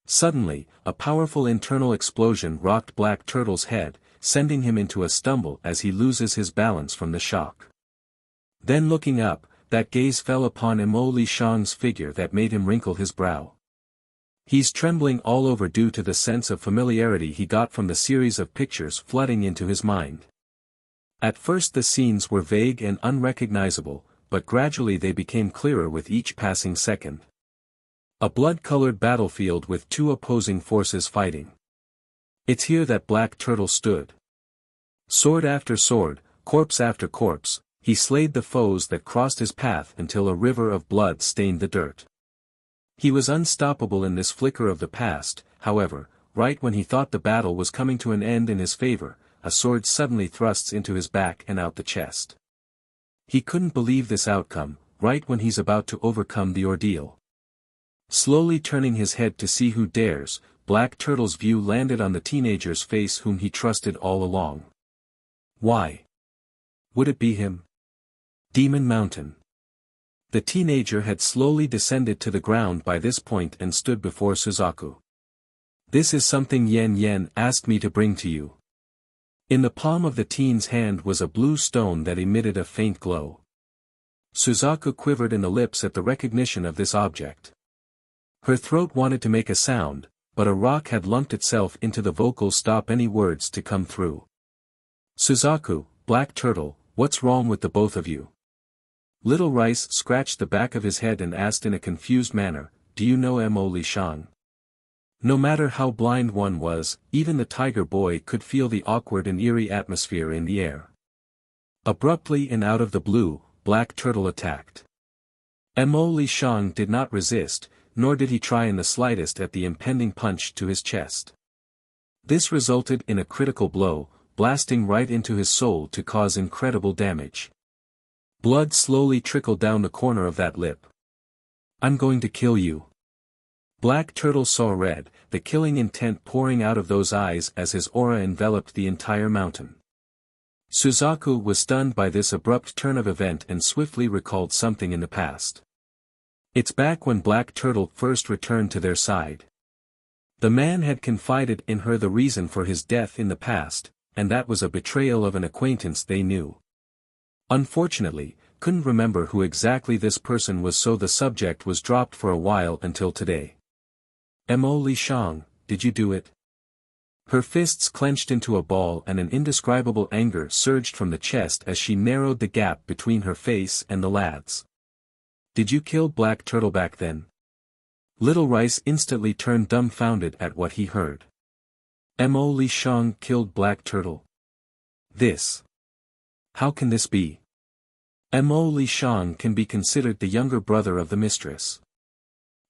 Suddenly, a powerful internal explosion rocked Black Turtle's head, sending him into a stumble as he loses his balance from the shock. Then looking up, that gaze fell upon Mo Li Shang's figure that made him wrinkle his brow. He's trembling all over due to the sense of familiarity he got from the series of pictures flooding into his mind. At first the scenes were vague and unrecognizable, but gradually they became clearer with each passing second. A blood-colored battlefield with two opposing forces fighting. It's here that Black Turtle stood. Sword after sword, corpse after corpse, he slayed the foes that crossed his path until a river of blood stained the dirt. He was unstoppable in this flicker of the past, however, right when he thought the battle was coming to an end in his favor, a sword suddenly thrusts into his back and out the chest. He couldn't believe this outcome, right when he's about to overcome the ordeal. Slowly turning his head to see who dares, Black Turtle's view landed on the teenager's face whom he trusted all along. Why would it be him? Demon Mountain. The teenager had slowly descended to the ground by this point and stood before Suzaku. "This is something Yen Yen asked me to bring to you." In the palm of the teen's hand was a blue stone that emitted a faint glow. Suzaku quivered in the lips at the recognition of this object. Her throat wanted to make a sound, but a rock had lumped itself into the vocal stop any words to come through. "Suzaku, Black Turtle, what's wrong with the both of you?" Little Rice scratched the back of his head and asked in a confused manner, "Do you know Mo Li Shang?" No matter how blind one was, even the tiger boy could feel the awkward and eerie atmosphere in the air. Abruptly and out of the blue, Black Turtle attacked. Mo Li Shang did not resist, nor did he try in the slightest at the impending punch to his chest. This resulted in a critical blow, blasting right into his soul to cause incredible damage. Blood slowly trickled down the corner of that lip. "I'm going to kill you." Black Turtle saw red, the killing intent pouring out of those eyes as his aura enveloped the entire mountain. Suzaku was stunned by this abrupt turn of event and swiftly recalled something in the past. It's back when Black Turtle first returned to their side. The man had confided in her the reason for his death in the past, and that was a betrayal of an acquaintance they knew. Unfortunately, couldn't remember who exactly this person was, so the subject was dropped for a while until today. Mo Li Shang, did you do it? Her fists clenched into a ball and an indescribable anger surged from the chest as she narrowed the gap between her face and the lad's. Did you kill Black Turtle back then? Little Rice instantly turned dumbfounded at what he heard. Mo Li Shang killed Black Turtle. This. How can this be? Mo Li Shang can be considered the younger brother of the mistress.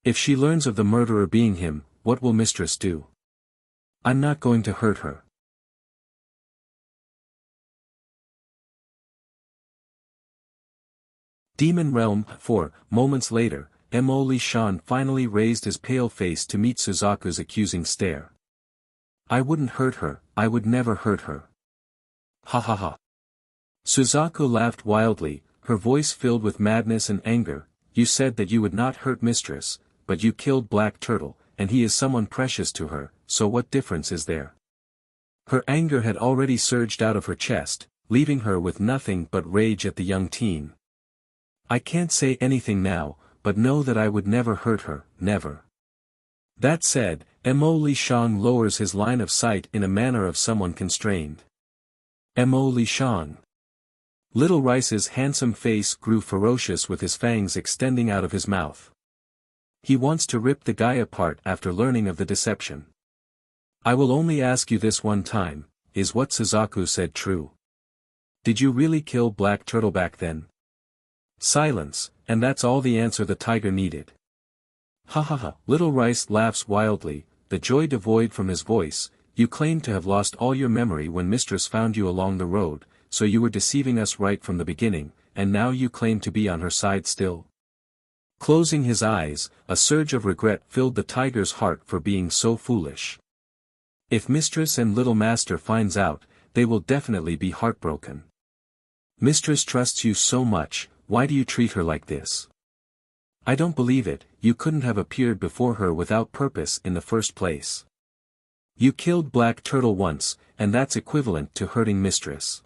If she learns of the murderer being him, what will mistress do? I'm not going to hurt her. Demon Realm 4. Moments later, Mo Li Shang finally raised his pale face to meet Suzaku's accusing stare. I wouldn't hurt her, I would never hurt her. Ha ha ha. Suzaku laughed wildly, her voice filled with madness and anger. You said that you would not hurt mistress, but you killed Black Turtle, and he is someone precious to her, so what difference is there? Her anger had already surged out of her chest, leaving her with nothing but rage at the young teen. I can't say anything now, but know that I would never hurt her, never. That said, Mo Li Shang lowers his line of sight in a manner of someone constrained. Mo Li Shang. Little Rice's handsome face grew ferocious with his fangs extending out of his mouth. He wants to rip the guy apart after learning of the deception. I will only ask you this one time, is what Suzaku said true? Did you really kill Black Turtle back then? Silence, and that's all the answer the tiger needed. Ha ha ha. Little Rice laughs wildly, the joy devoid from his voice. You claimed to have lost all your memory when mistress found you along the road, so you were deceiving us right from the beginning, and now you claim to be on her side still. Closing his eyes, a surge of regret filled the tiger's heart for being so foolish. If mistress and little master finds out, they will definitely be heartbroken. Mistress trusts you so much, why do you treat her like this? I don't believe it, you couldn't have appeared before her without purpose in the first place. You killed Black Turtle once, and that's equivalent to hurting mistress.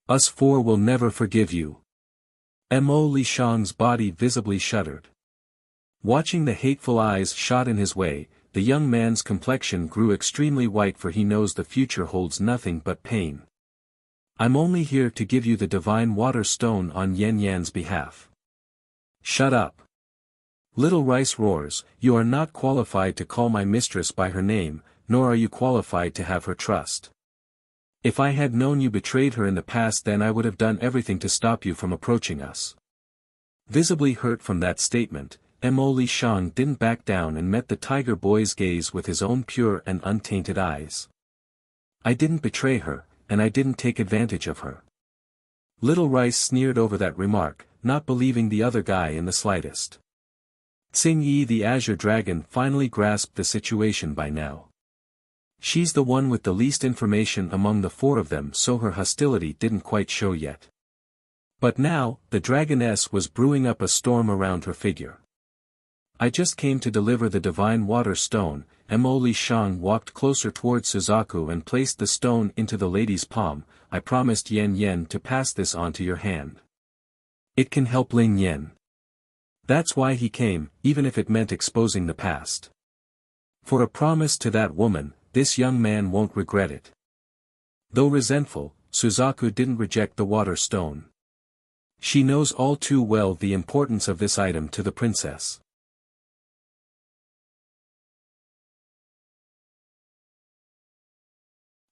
Us four will never forgive you. Mo Li Shang's body visibly shuddered. Watching the hateful eyes shot in his way, the young man's complexion grew extremely white, for he knows the future holds nothing but pain. I'm only here to give you the divine water stone on Yan Yan's behalf. Shut up. Little Rice roars, you are not qualified to call my mistress by her name, nor are you qualified to have her trust. If I had known you betrayed her in the past, then I would have done everything to stop you from approaching us. Visibly hurt from that statement, Mo Li Shang didn't back down and met the tiger boy's gaze with his own pure and untainted eyes. I didn't betray her, and I didn't take advantage of her. Little Rice sneered over that remark, not believing the other guy in the slightest. Xing Yi the Azure Dragon finally grasped the situation by now. She's the one with the least information among the four of them, so her hostility didn't quite show yet. But now, the dragoness was brewing up a storm around her figure. I just came to deliver the divine water stone. Mo Li Shang walked closer towards Suzaku and placed the stone into the lady's palm. I promised Yan Yan to pass this on to your hand. It can help Ling Yan. That's why he came, even if it meant exposing the past. For a promise to that woman, this young man won't regret it. Though resentful, Suzaku didn't reject the water stone. She knows all too well the importance of this item to the princess.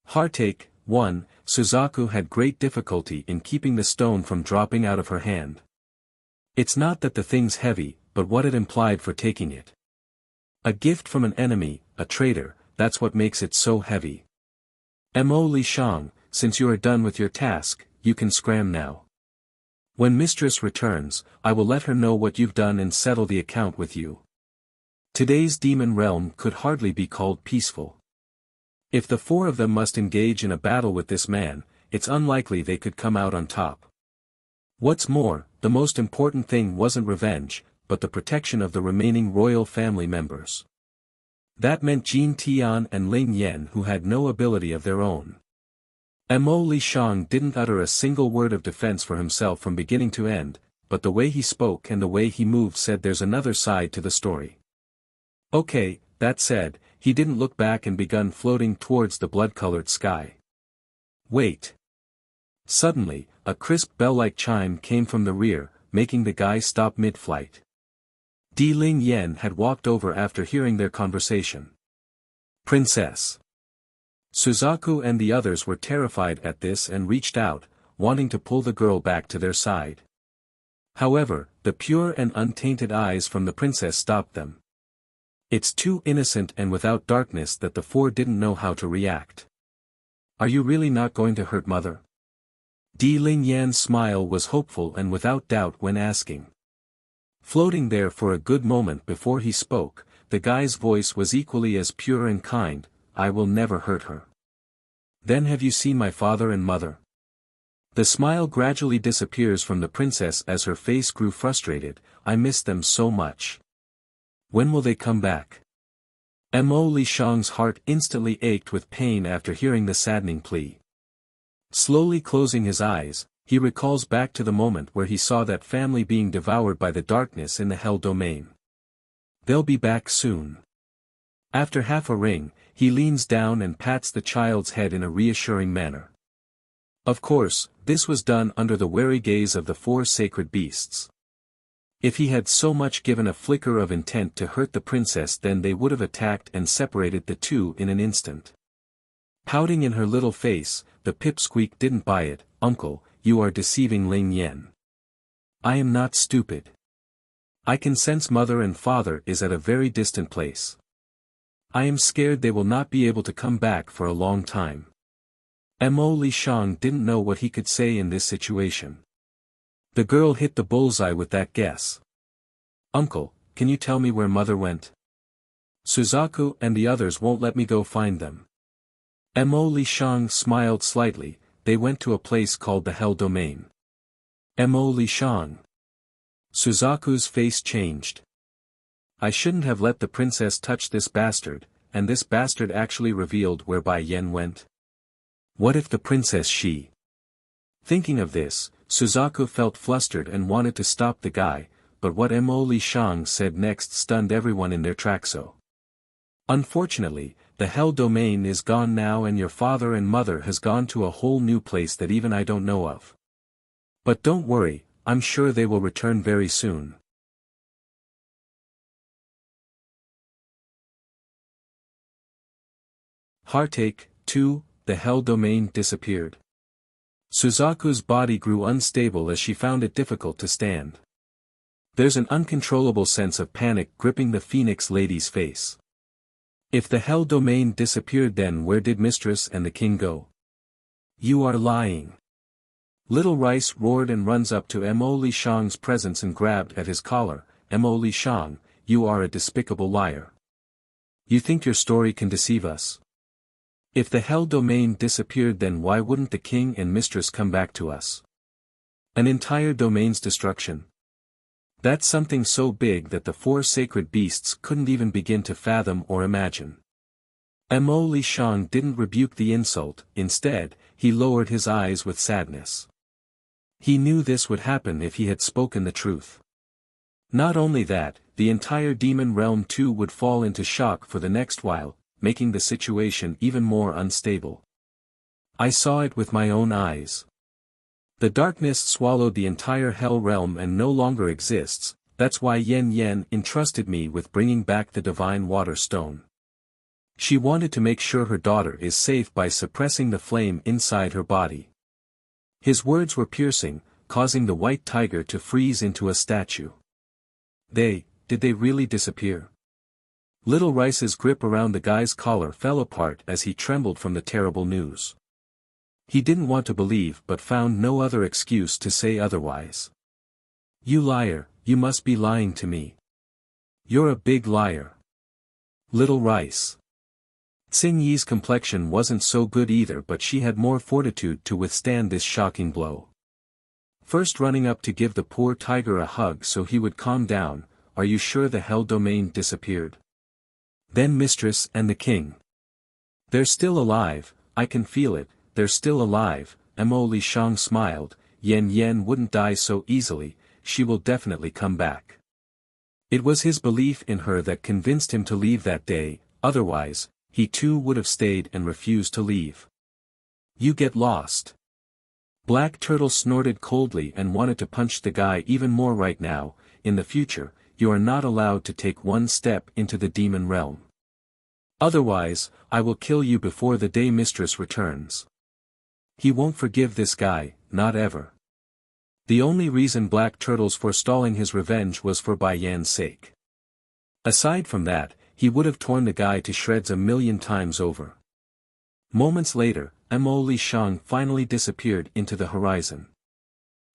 Heartache 1. Suzaku had great difficulty in keeping the stone from dropping out of her hand. It's not that the thing's heavy, but what it implied for taking it. A gift from an enemy, a traitor, that's what makes it so heavy. Mo Li Shang, since you are done with your task, you can scram now. When mistress returns, I will let her know what you've done and settle the account with you. Today's demon realm could hardly be called peaceful. If the four of them must engage in a battle with this man, it's unlikely they could come out on top. What's more, the most important thing wasn't revenge, but the protection of the remaining royal family members. That meant Jin Tian and Ling Yan, who had no ability of their own. Mo Li Shang didn't utter a single word of defense for himself from beginning to end, but the way he spoke and the way he moved said there's another side to the story. Okay, that said, he didn't look back and begun floating towards the blood-colored sky. Wait. Suddenly, a crisp bell-like chime came from the rear, making the guy stop mid-flight. Di Ling Yen had walked over after hearing their conversation. Princess. Suzaku and the others were terrified at this and reached out, wanting to pull the girl back to their side. However, the pure and untainted eyes from the princess stopped them. It's too innocent and without darkness that the four didn't know how to react. Are you really not going to hurt mother? Di Ling Yan's smile was hopeful and without doubt when asking. Floating there for a good moment before he spoke, the guy's voice was equally as pure and kind, I will never hurt her. Then have you seen my father and mother? The smile gradually disappears from the princess as her face grew frustrated, I miss them so much. When will they come back? Mo Li Shang's heart instantly ached with pain after hearing the saddening plea. Slowly closing his eyes, he recalls back to the moment where he saw that family being devoured by the darkness in the Hell domain. They'll be back soon. After half a ring, he leans down and pats the child's head in a reassuring manner. Of course, this was done under the wary gaze of the four sacred beasts. If he had so much given a flicker of intent to hurt the princess, then they would have attacked and separated the two in an instant. Pouting in her little face, the pipsqueak didn't buy it. Uncle, you are deceiving Ling Yan. I am not stupid. I can sense mother and father is at a very distant place. I am scared they will not be able to come back for a long time. Mo Li Shang didn't know what he could say in this situation. The girl hit the bullseye with that guess. Uncle, can you tell me where mother went? Suzaku and the others won't let me go find them. Mo Li Shang smiled slightly, they went to a place called the Hell Domain. Mo Li Shang. Suzaku's face changed. I shouldn't have let the princess touch this bastard, and this bastard actually revealed where Bai Yen went. What if the princess she? Thinking of this, Suzaku felt flustered and wanted to stop the guy, but what Mo Li Shang said next stunned everyone in their tracks. Unfortunately, the Hell Domain is gone now and your father and mother has gone to a whole new place that even I don't know of. But don't worry, I'm sure they will return very soon. Heartache, 2, the Hell Domain disappeared. Suzaku's body grew unstable as she found it difficult to stand. There's an uncontrollable sense of panic gripping the Phoenix lady's face. If the Hell Domain disappeared, then where did Mistress and the King go? You are lying. Little Rice roared and runs up to Mo Li Shang's presence and grabbed at his collar. Mo Li Shang, you are a despicable liar. You think your story can deceive us? If the Hell Domain disappeared, then why wouldn't the King and Mistress come back to us? An entire domain's destruction. That's something so big that the four sacred beasts couldn't even begin to fathom or imagine. Mo Li Shang didn't rebuke the insult, instead, he lowered his eyes with sadness. He knew this would happen if he had spoken the truth. Not only that, the entire demon realm too would fall into shock for the next while, making the situation even more unstable. I saw it with my own eyes. The darkness swallowed the entire hell realm and no longer exists, that's why Yen Yen entrusted me with bringing back the divine water stone. She wanted to make sure her daughter is safe by suppressing the flame inside her body. His words were piercing, causing the white tiger to freeze into a statue. Did they really disappear? Little Rice's grip around the guy's collar fell apart as he trembled from the terrible news. He didn't want to believe but found no other excuse to say otherwise. You liar, you must be lying to me. You're a big liar. Little Rice. Xing Yi's complexion wasn't so good either, but she had more fortitude to withstand this shocking blow. First running up to give the poor tiger a hug so he would calm down, are you sure the Hell Domain disappeared? Then Mistress and the King. They're still alive, I can feel it, they're still alive. Mo Li Shang smiled, Yen Yen wouldn't die so easily, she will definitely come back. It was his belief in her that convinced him to leave that day, otherwise, he too would have stayed and refused to leave. You get lost. Black Turtle snorted coldly and wanted to punch the guy even more right now. In the future, you are not allowed to take one step into the demon realm. Otherwise, I will kill you before the day mistress returns. He won't forgive this guy, not ever. The only reason Black Turtle's forestalling his revenge was for Bai Yan's sake. Aside from that, he would have torn the guy to shreds a million times over. Moments later, Mo Li Shang finally disappeared into the horizon.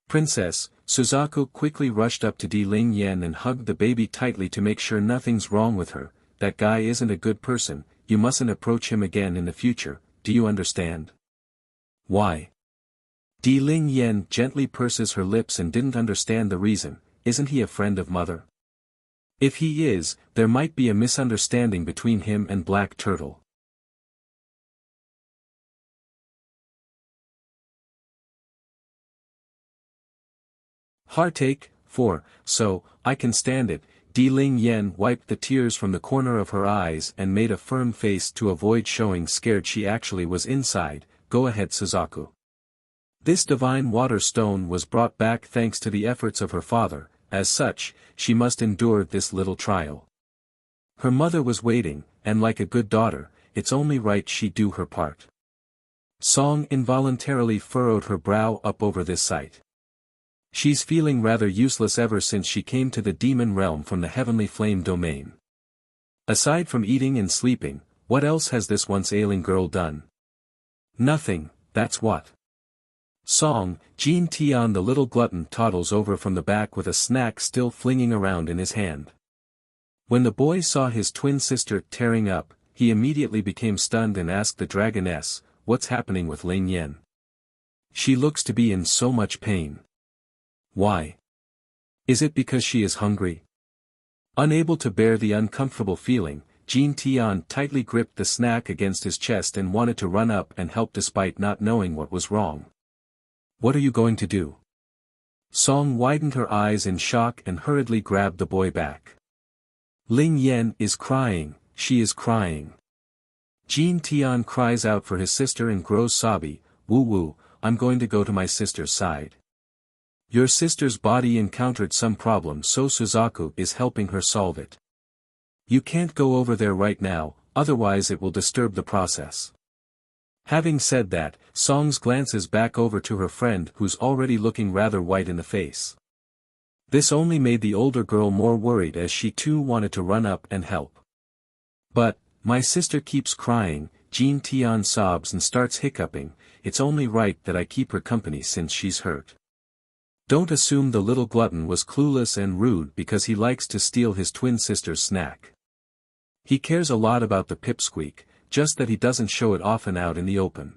Princess, Suzaku quickly rushed up to Di Ling Yan and hugged the baby tightly to make sure nothing's wrong with her. That guy isn't a good person, you mustn't approach him again in the future, do you understand? Why? Di Ling Yan gently purses her lips and didn't understand the reason. Isn't he a friend of mother? If he is, there might be a misunderstanding between him and Black Turtle. Heartache, 4, so, I can stand it. Di Ling Yan wiped the tears from the corner of her eyes and made a firm face to avoid showing scared she actually was inside. Go ahead, Suzaku. This divine water stone was brought back thanks to the efforts of her father, as such, she must endure this little trial. Her mother was waiting, and like a good daughter, it's only right she do her part. Song involuntarily furrowed her brow up over this sight. She's feeling rather useless ever since she came to the demon realm from the heavenly flame domain. Aside from eating and sleeping, what else has this once ailing girl done? Nothing, that's what. Song, Jean Tian the little glutton toddles over from the back with a snack still flinging around in his hand. When the boy saw his twin sister tearing up, he immediately became stunned and asked the dragoness, what's happening with Ling Yan? She looks to be in so much pain. Why? Is it because she is hungry? Unable to bear the uncomfortable feeling, Jean Tian tightly gripped the snack against his chest and wanted to run up and help despite not knowing what was wrong. What are you going to do? Song widened her eyes in shock and hurriedly grabbed the boy back. Ling Yan is crying, she is crying. Jean Tian cries out for his sister and grows sobby. Woo woo, I'm going to go to my sister's side. Your sister's body encountered some problem, so Suzaku is helping her solve it. You can't go over there right now, otherwise it will disturb the process. Having said that, Song glances back over to her friend who's already looking rather white in the face. This only made the older girl more worried as she too wanted to run up and help. But, my sister keeps crying, Jean Tian sobs and starts hiccuping, it's only right that I keep her company since she's hurt. Don't assume the little glutton was clueless and rude because he likes to steal his twin sister's snack. He cares a lot about the pipsqueak, just that he doesn't show it often out in the open.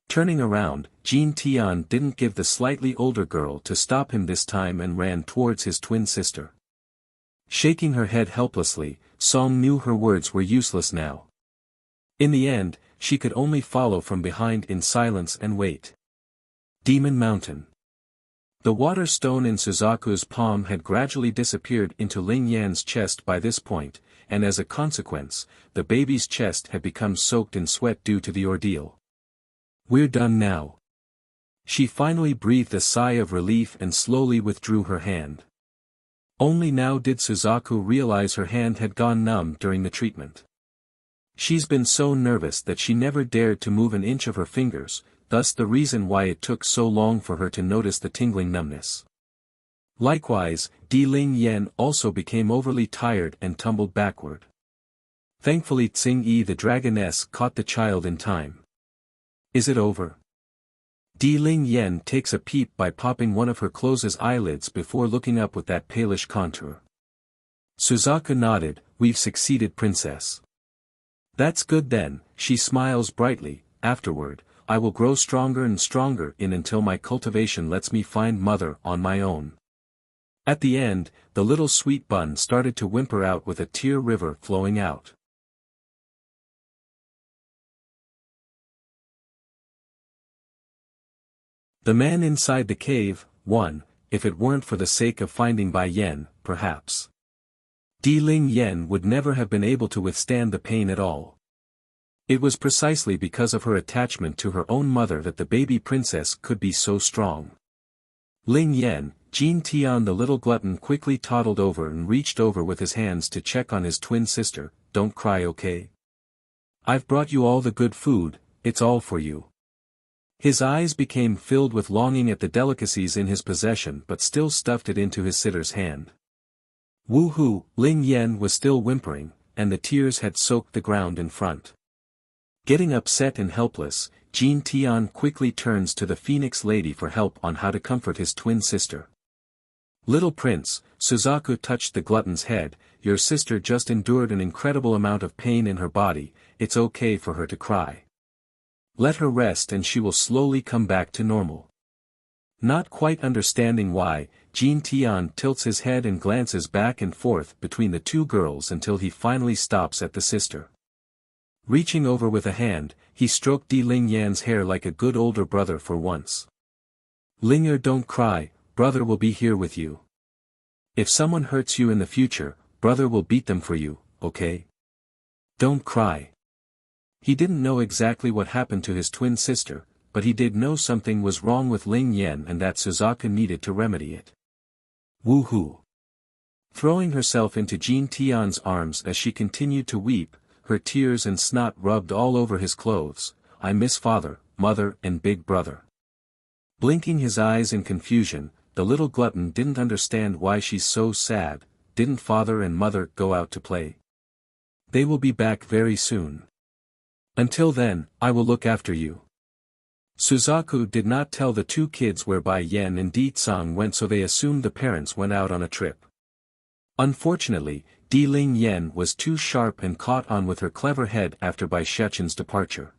Turning around, Jean Tian didn't give the slightly older girl to stop him this time and ran towards his twin sister. Shaking her head helplessly, Song knew her words were useless now. In the end, she could only follow from behind in silence and wait. Demon Mountain. The water stone in Suzaku's palm had gradually disappeared into Ling Yan's chest by this point, and as a consequence, the baby's chest had become soaked in sweat due to the ordeal. We're done now. She finally breathed a sigh of relief and slowly withdrew her hand. Only now did Suzaku realize her hand had gone numb during the treatment. She's been so nervous that she never dared to move an inch of her fingers, thus the reason why it took so long for her to notice the tingling numbness. Likewise, Di Ling Yan also became overly tired and tumbled backward. Thankfully Tsing Yi the dragoness caught the child in time. Is it over? Di Ling Yan takes a peep by popping one of her closed eyelids before looking up with that palish contour. Suzaku nodded, we've succeeded, princess. That's good then, she smiles brightly. Afterward, I will grow stronger and stronger until my cultivation lets me find mother on my own. At the end, the little sweet bun started to whimper out with a tear river flowing out. The man inside the cave, 1, if it weren't for the sake of finding Bai Yan, perhaps. Di Ling Yen would never have been able to withstand the pain at all. It was precisely because of her attachment to her own mother that the baby princess could be so strong. Ling Yen, Jean Tian the little glutton quickly toddled over and reached over with his hands to check on his twin sister. Don't cry, okay? I've brought you all the good food, it's all for you. His eyes became filled with longing at the delicacies in his possession but still stuffed it into his sitter's hand. Woohoo! Ling Yen was still whimpering, and the tears had soaked the ground in front. Getting upset and helpless, Jean Tian quickly turns to the Phoenix Lady for help on how to comfort his twin sister. Little prince, Suzaku touched the glutton's head, your sister just endured an incredible amount of pain in her body, it's okay for her to cry. Let her rest and she will slowly come back to normal. Not quite understanding why, Jean Tian tilts his head and glances back and forth between the two girls until he finally stops at the sister. Reaching over with a hand, he stroked Di Ling Yan's hair like a good older brother for once. Linger, don't cry, brother will be here with you. If someone hurts you in the future, brother will beat them for you, okay? Don't cry. He didn't know exactly what happened to his twin sister, but he did know something was wrong with Ling Yen and that Suzaku needed to remedy it. Woohoo! Throwing herself into Jean Tian's arms as she continued to weep, her tears and snot rubbed all over his clothes, I miss father, mother and big brother. Blinking his eyes in confusion, the little glutton didn't understand why she's so sad. Didn't father and mother go out to play? They will be back very soon. Until then, I will look after you. Suzaku did not tell the two kids where Bai Yen and Di Tsang went, so they assumed the parents went out on a trip. Unfortunately, Di Ling Yen was too sharp and caught on with her clever head after Bai Shechen's departure.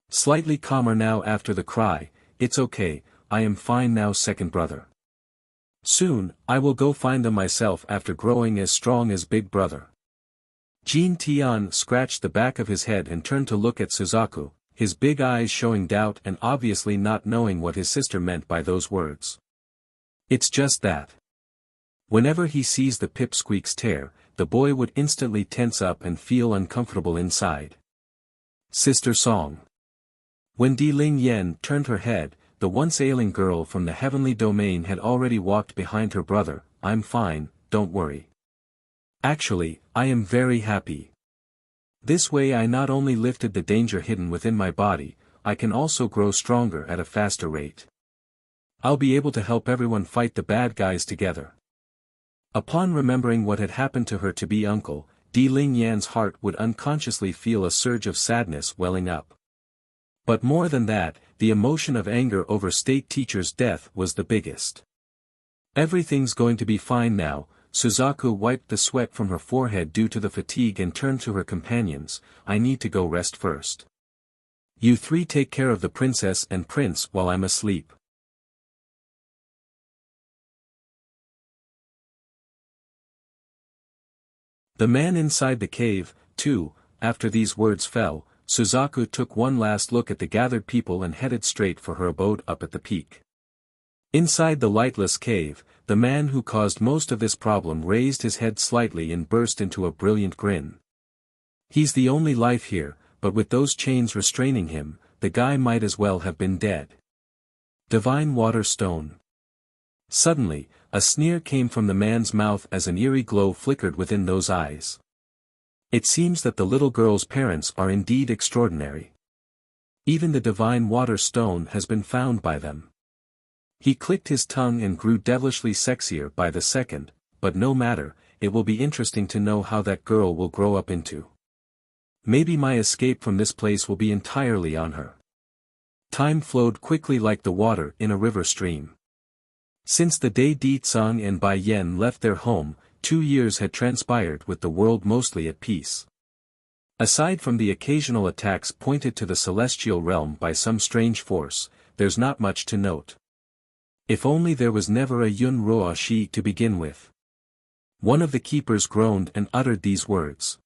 Slightly calmer now after the cry, it's okay, I am fine now, second brother. Soon, I will go find them myself after growing as strong as big brother. Jean Tian scratched the back of his head and turned to look at Suzaku, his big eyes showing doubt and obviously not knowing what his sister meant by those words. It's just that. Whenever he sees the pipsqueak's tear, the boy would instantly tense up and feel uncomfortable inside. Sister song. When Di Ling Yen turned her head, the once ailing girl from the heavenly domain had already walked behind her brother. I'm fine, don't worry. Actually, I am very happy. This way I not only lifted the danger hidden within my body, I can also grow stronger at a faster rate. I'll be able to help everyone fight the bad guys together. Upon remembering what had happened to her to-be uncle, Di Ling Yan's heart would unconsciously feel a surge of sadness welling up. But more than that, the emotion of anger over state teacher's death was the biggest. Everything's going to be fine now. Suzaku wiped the sweat from her forehead due to the fatigue and turned to her companions, I need to go rest first. You three take care of the princess and prince while I'm asleep. The man inside the cave, too. After these words fell, Suzaku took one last look at the gathered people and headed straight for her abode up at the peak. Inside the lightless cave, the man who caused most of this problem raised his head slightly and burst into a brilliant grin. He's the only life here, but with those chains restraining him, the guy might as well have been dead. Divine Water Stone. Suddenly, a sneer came from the man's mouth as an eerie glow flickered within those eyes. It seems that the little girl's parents are indeed extraordinary. Even the Divine Water Stone has been found by them. He clicked his tongue and grew devilishly sexier by the second, but no matter, it will be interesting to know how that girl will grow up into. Maybe my escape from this place will be entirely on her. Time flowed quickly like the water in a river stream. Since the day Di Tsang and Bai Yen left their home, 2 years had transpired with the world mostly at peace. Aside from the occasional attacks pointed to the celestial realm by some strange force, there's not much to note. If only there was never a Yun Roa Shi to begin with. One of the keepers groaned and uttered these words.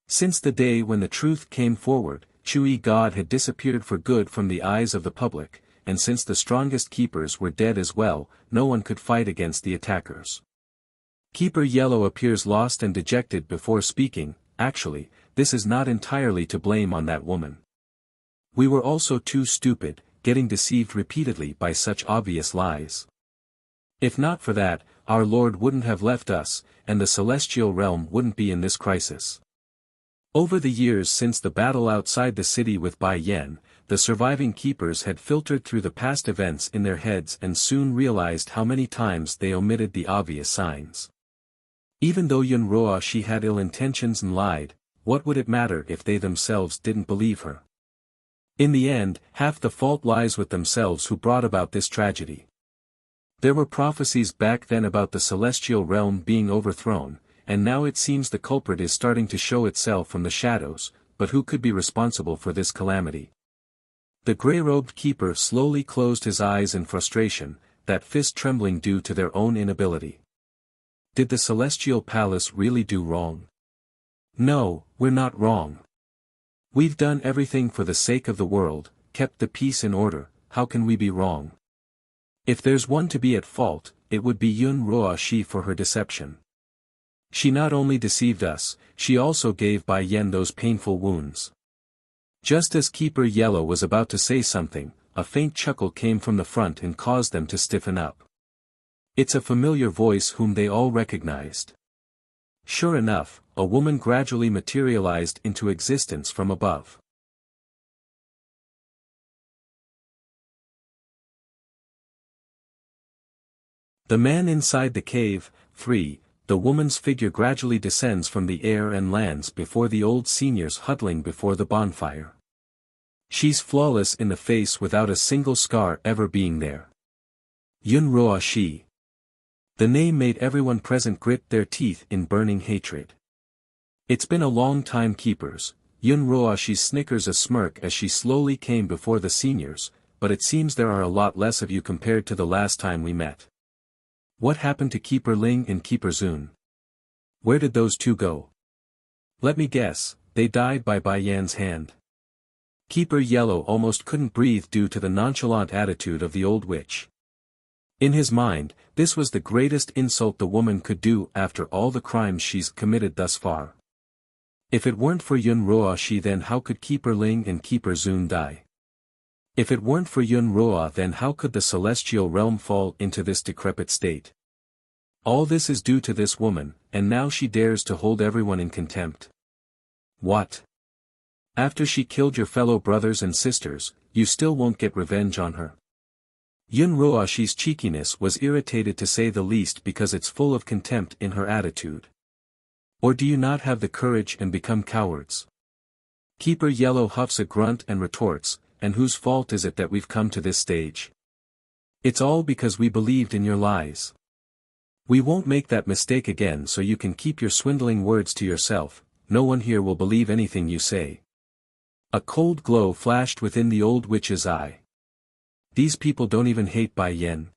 Since the day when the truth came forward, Chui God had disappeared for good from the eyes of the public, and since the strongest keepers were dead as well, no one could fight against the attackers. Keeper Yellow appears lost and dejected before speaking. Actually, this is not entirely to blame on that woman. We were also too stupid, getting deceived repeatedly by such obvious lies. If not for that, our Lord wouldn't have left us, and the celestial realm wouldn't be in this crisis. Over the years since the battle outside the city with Bai Yan, the surviving keepers had filtered through the past events in their heads and soon realized how many times they omitted the obvious signs. Even though Yun Ruoxi had ill intentions and lied, what would it matter if they themselves didn't believe her? In the end, half the fault lies with themselves who brought about this tragedy. There were prophecies back then about the celestial realm being overthrown, and now it seems the culprit is starting to show itself from the shadows, but who could be responsible for this calamity? The gray-robed keeper slowly closed his eyes in frustration, that fist trembling due to their own inability. Did the celestial palace really do wrong? No, we're not wrong. We've done everything for the sake of the world, kept the peace in order, how can we be wrong? If there's one to be at fault, it would be Yun Ruoxi for her deception. She not only deceived us, she also gave Bai Yan those painful wounds. Just as Keeper Yellow was about to say something, a faint chuckle came from the front and caused them to stiffen up. It's a familiar voice whom they all recognized. Sure enough, a woman gradually materialized into existence from above. The man inside the cave, free, the woman's figure gradually descends from the air and lands before the old seniors huddling before the bonfire. She's flawless in the face without a single scar ever being there. Yun Ruoxi. The name made everyone present grit their teeth in burning hatred. It's been a long time, keepers. Yun Ruoxi snickers a smirk as she slowly came before the seniors, but it seems there are a lot less of you compared to the last time we met. What happened to Keeper Ling and Keeper Zun? Where did those two go? Let me guess, they died by Bai Yan's hand. Keeper Yellow almost couldn't breathe due to the nonchalant attitude of the old witch. In his mind, this was the greatest insult the woman could do after all the crimes she's committed thus far. If it weren't for Yun Ruoxi, then how could Keeper Ling and Keeper Zun die? If it weren't for Yun Ruoxi, then how could the celestial realm fall into this decrepit state? All this is due to this woman, and now she dares to hold everyone in contempt. What? After she killed your fellow brothers and sisters, you still won't get revenge on her? Yun Ruoxi's cheekiness was irritated to say the least because it's full of contempt in her attitude. Or do you not have the courage and become cowards? Keeper Yellow huffs a grunt and retorts, and whose fault is it that we've come to this stage? It's all because we believed in your lies. We won't make that mistake again, so you can keep your swindling words to yourself. No one here will believe anything you say. A cold glow flashed within the old witch's eye. These people don't even hate Bai Yan.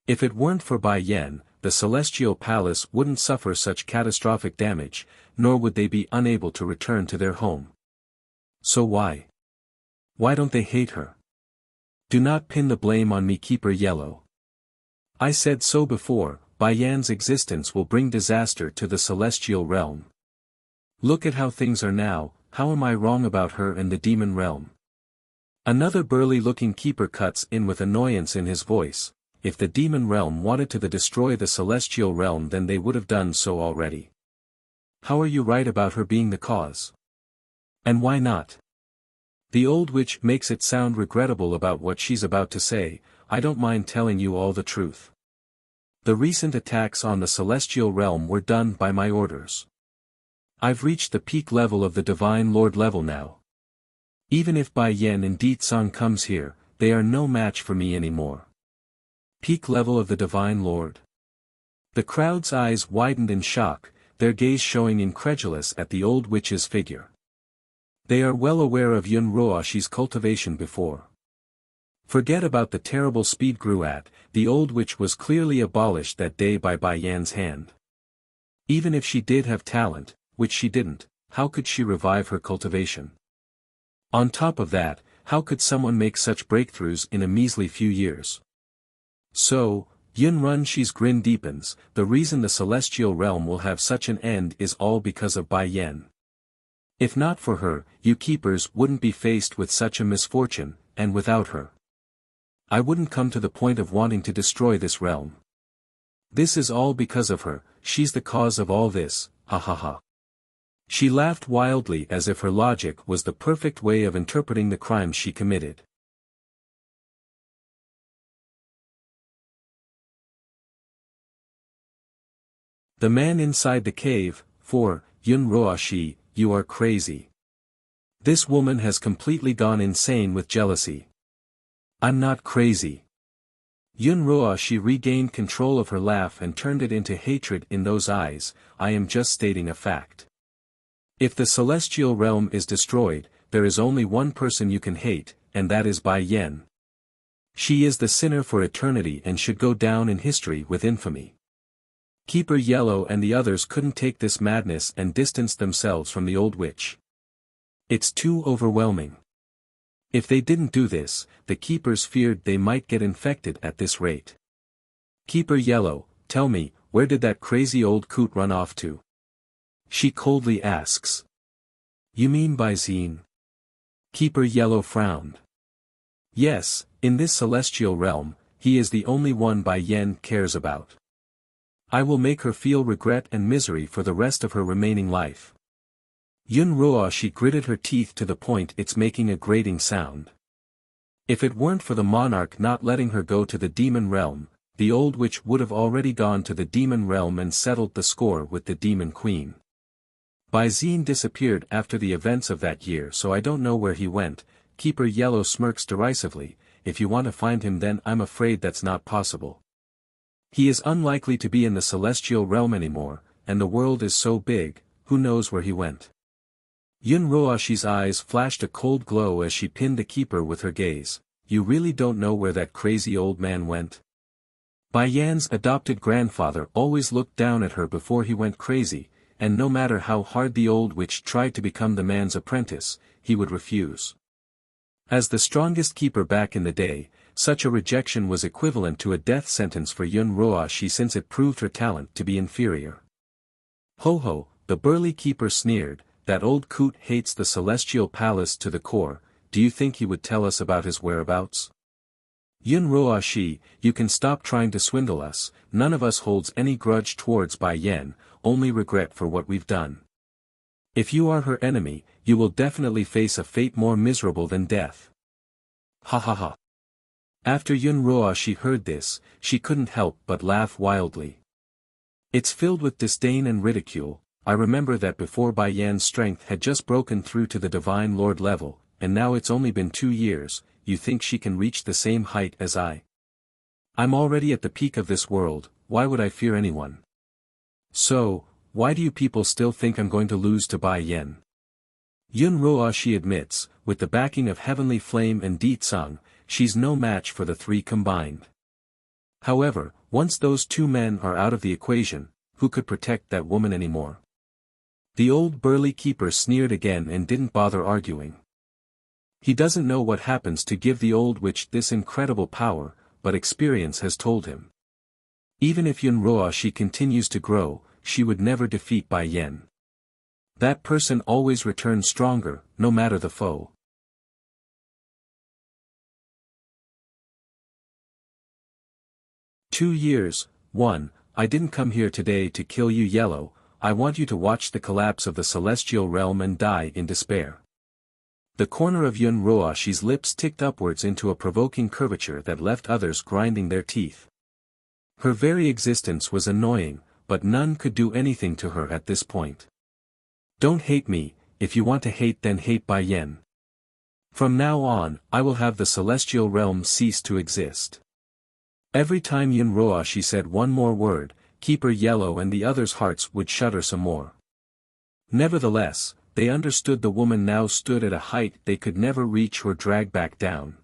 If it weren't for Bai Yan, the celestial palace wouldn't suffer such catastrophic damage, nor would they be unable to return to their home. So why? Why don't they hate her? Do not pin the blame on me, Keeper Yellow. I said so before, Bai Yan's existence will bring disaster to the celestial realm. Look at how things are now, how am I wrong about her and the demon realm? Another burly-looking keeper cuts in with annoyance in his voice. If the demon realm wanted to destroy the celestial realm, then they would have done so already. How are you right about her being the cause? And why not? The old witch makes it sound regrettable about what she's about to say. I don't mind telling you all the truth. The recent attacks on the celestial realm were done by my orders. I've reached the peak level of the Divine Lord level now. Even if Bai Yan and Di Tsang comes here, they are no match for me anymore. Peak level of the Divine Lord. The crowd's eyes widened in shock, their gaze showing incredulous at the old witch's figure. They are well aware of Yun Ruoxi's cultivation before. Forget about the terrible speed grew at, the old witch was clearly abolished that day by Bai Yan's hand. Even if she did have talent, which she didn't, how could she revive her cultivation? On top of that, how could someone make such breakthroughs in a measly few years? So, Yun Run Shi's grin deepens. The reason the celestial realm will have such an end is all because of Bai Yan. If not for her, you keepers wouldn't be faced with such a misfortune, and without her, I wouldn't come to the point of wanting to destroy this realm. This is all because of her, she's the cause of all this, ha ha ha. She laughed wildly as if her logic was the perfect way of interpreting the crime she committed. The man inside the cave. 4. Yun Roashi, you are crazy. This woman has completely gone insane with jealousy. I'm not crazy. Yun Roashi regained control of her laugh and turned it into hatred in those eyes. I am just stating a fact. If the celestial realm is destroyed, there is only one person you can hate, and that is Bai Yan. She is the sinner for eternity and should go down in history with infamy. Keeper Yellow and the others couldn't take this madness and distanced themselves from the old witch. It's too overwhelming. If they didn't do this, the keepers feared they might get infected at this rate. Keeper Yellow, tell me, where did that crazy old coot run off to? She coldly asks. You mean Bai Zine? Keeper Yellow frowned. Yes, in this celestial realm, he is the only one Bai Yan cares about. I will make her feel regret and misery for the rest of her remaining life. Yun Roashi gritted her teeth to the point it's making a grating sound. If it weren't for the monarch not letting her go to the demon realm, the old witch would have already gone to the demon realm and settled the score with the demon queen. Bai Zine disappeared after the events of that year, so I don't know where he went. Keeper Yellow smirks derisively. If you want to find him, then I'm afraid that's not possible. He is unlikely to be in the celestial realm anymore, and the world is so big, who knows where he went. Yun Roashi's eyes flashed a cold glow as she pinned the keeper with her gaze. You really don't know where that crazy old man went? Bai Yan's adopted grandfather always looked down at her before he went crazy, and no matter how hard the old witch tried to become the man's apprentice, he would refuse. As the strongest keeper back in the day, such a rejection was equivalent to a death sentence for Yun Roashi since it proved her talent to be inferior. Ho ho, the burly keeper sneered, that old coot hates the celestial palace to the core. Do you think he would tell us about his whereabouts? Yun Roashi, you can stop trying to swindle us. None of us holds any grudge towards Bai Yan, only regret for what we've done. If you are her enemy, you will definitely face a fate more miserable than death. Ha ha ha. After Yun Roashi heard this, she couldn't help but laugh wildly. It's filled with disdain and ridicule. I remember that before Bai Yan's strength had just broken through to the Divine Lord level, and now it's only been 2 years. You think she can reach the same height as I? I'm already at the peak of this world, why would I fear anyone? So, why do you people still think I'm going to lose to Bai Yan? Yun Roashi admits, with the backing of Heavenly Flame and Di Tsang, she's no match for the three combined. However, once those two men are out of the equation, who could protect that woman anymore? The old burly keeper sneered again and didn't bother arguing. He doesn't know what happens to give the old witch this incredible power, but experience has told him. Even if Yun Roashi continues to grow, she would never defeat Bai Yan. That person always returns stronger, no matter the foe. "2 years, 1, I didn't come here today to kill you Yellow, I want you to watch the collapse of the celestial realm and die in despair." The corner of Yun Roashi's lips ticked upwards into a provoking curvature that left others grinding their teeth. Her very existence was annoying, but none could do anything to her at this point. Don't hate me, if you want to hate then hate Bai Yan. From now on, I will have the celestial realm cease to exist. Every time Yun Roashi said one more word, Keeper Yellow and the others' hearts would shudder some more. Nevertheless, they understood the woman now stood at a height they could never reach or drag back down.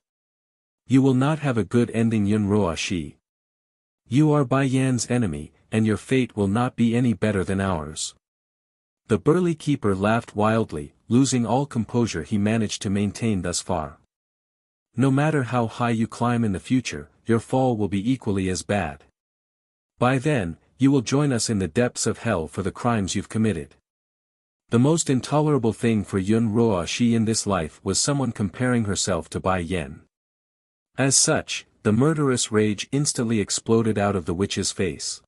You will not have a good ending Yun Roashi. You are Bai Yan's enemy, and your fate will not be any better than ours. The burly keeper laughed wildly, losing all composure he managed to maintain thus far. No matter how high you climb in the future, your fall will be equally as bad. By then, you will join us in the depths of hell for the crimes you've committed. The most intolerable thing for Yun Ruoxi in this life was someone comparing herself to Bai Yen. As such, the murderous rage instantly exploded out of the witch's face.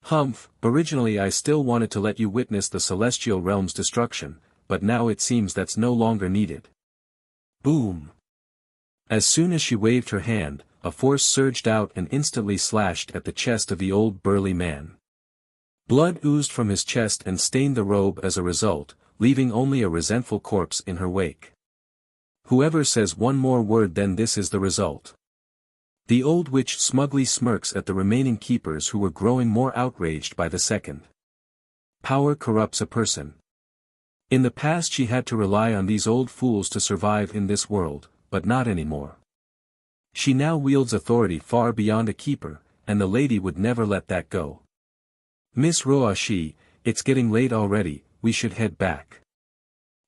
Humph, originally I still wanted to let you witness the celestial realm's destruction, but now it seems that's no longer needed. Boom! As soon as she waved her hand, a force surged out and instantly slashed at the chest of the old burly man. Blood oozed from his chest and stained the robe as a result, leaving only a resentful corpse in her wake. Whoever says one more word, then this is the result. The old witch smugly smirks at the remaining keepers who were growing more outraged by the second. Power corrupts a person. In the past she had to rely on these old fools to survive in this world, but not anymore. She now wields authority far beyond a keeper, and the lady would never let that go. Miss Ruoxi, it's getting late already, we should head back.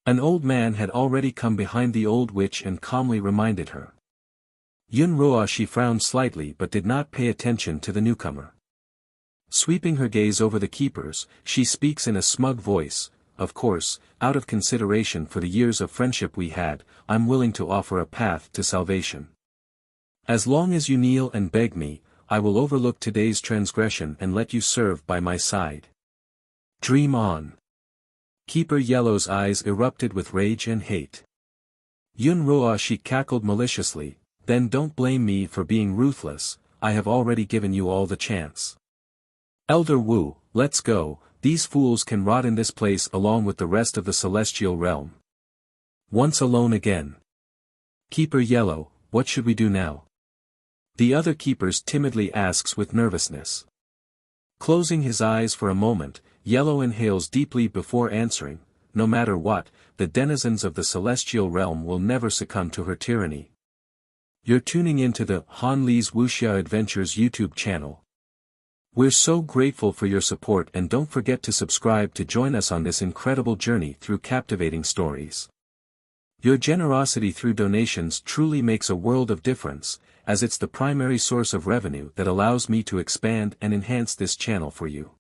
An old man had already come behind the old witch and calmly reminded her. Yun Ruoxi frowned slightly but did not pay attention to the newcomer. Sweeping her gaze over the keepers, she speaks in a smug voice, "Of course, out of consideration for the years of friendship we had, I'm willing to offer a path to salvation. As long as you kneel and beg me, I will overlook today's transgression and let you serve by my side. Dream on." Keeper Yellow's eyes erupted with rage and hate. Yun Ruoxi cackled maliciously, "Then don't blame me for being ruthless, I have already given you all the chance. Elder Wu, let's go, these fools can rot in this place along with the rest of the celestial realm." Once alone again. "Keeper Yellow, what should we do now?" the other keepers timidly asks with nervousness. Closing his eyes for a moment, Yellow inhales deeply before answering, "No matter what, the denizens of the celestial realm will never succumb to her tyranny." You're tuning into the Han Li's Wuxia Adventures YouTube channel. We're so grateful for your support, and don't forget to subscribe to join us on this incredible journey through captivating stories. Your generosity through donations truly makes a world of difference, as it's the primary source of revenue that allows me to expand and enhance this channel for you.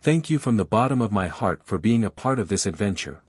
Thank you from the bottom of my heart for being a part of this adventure.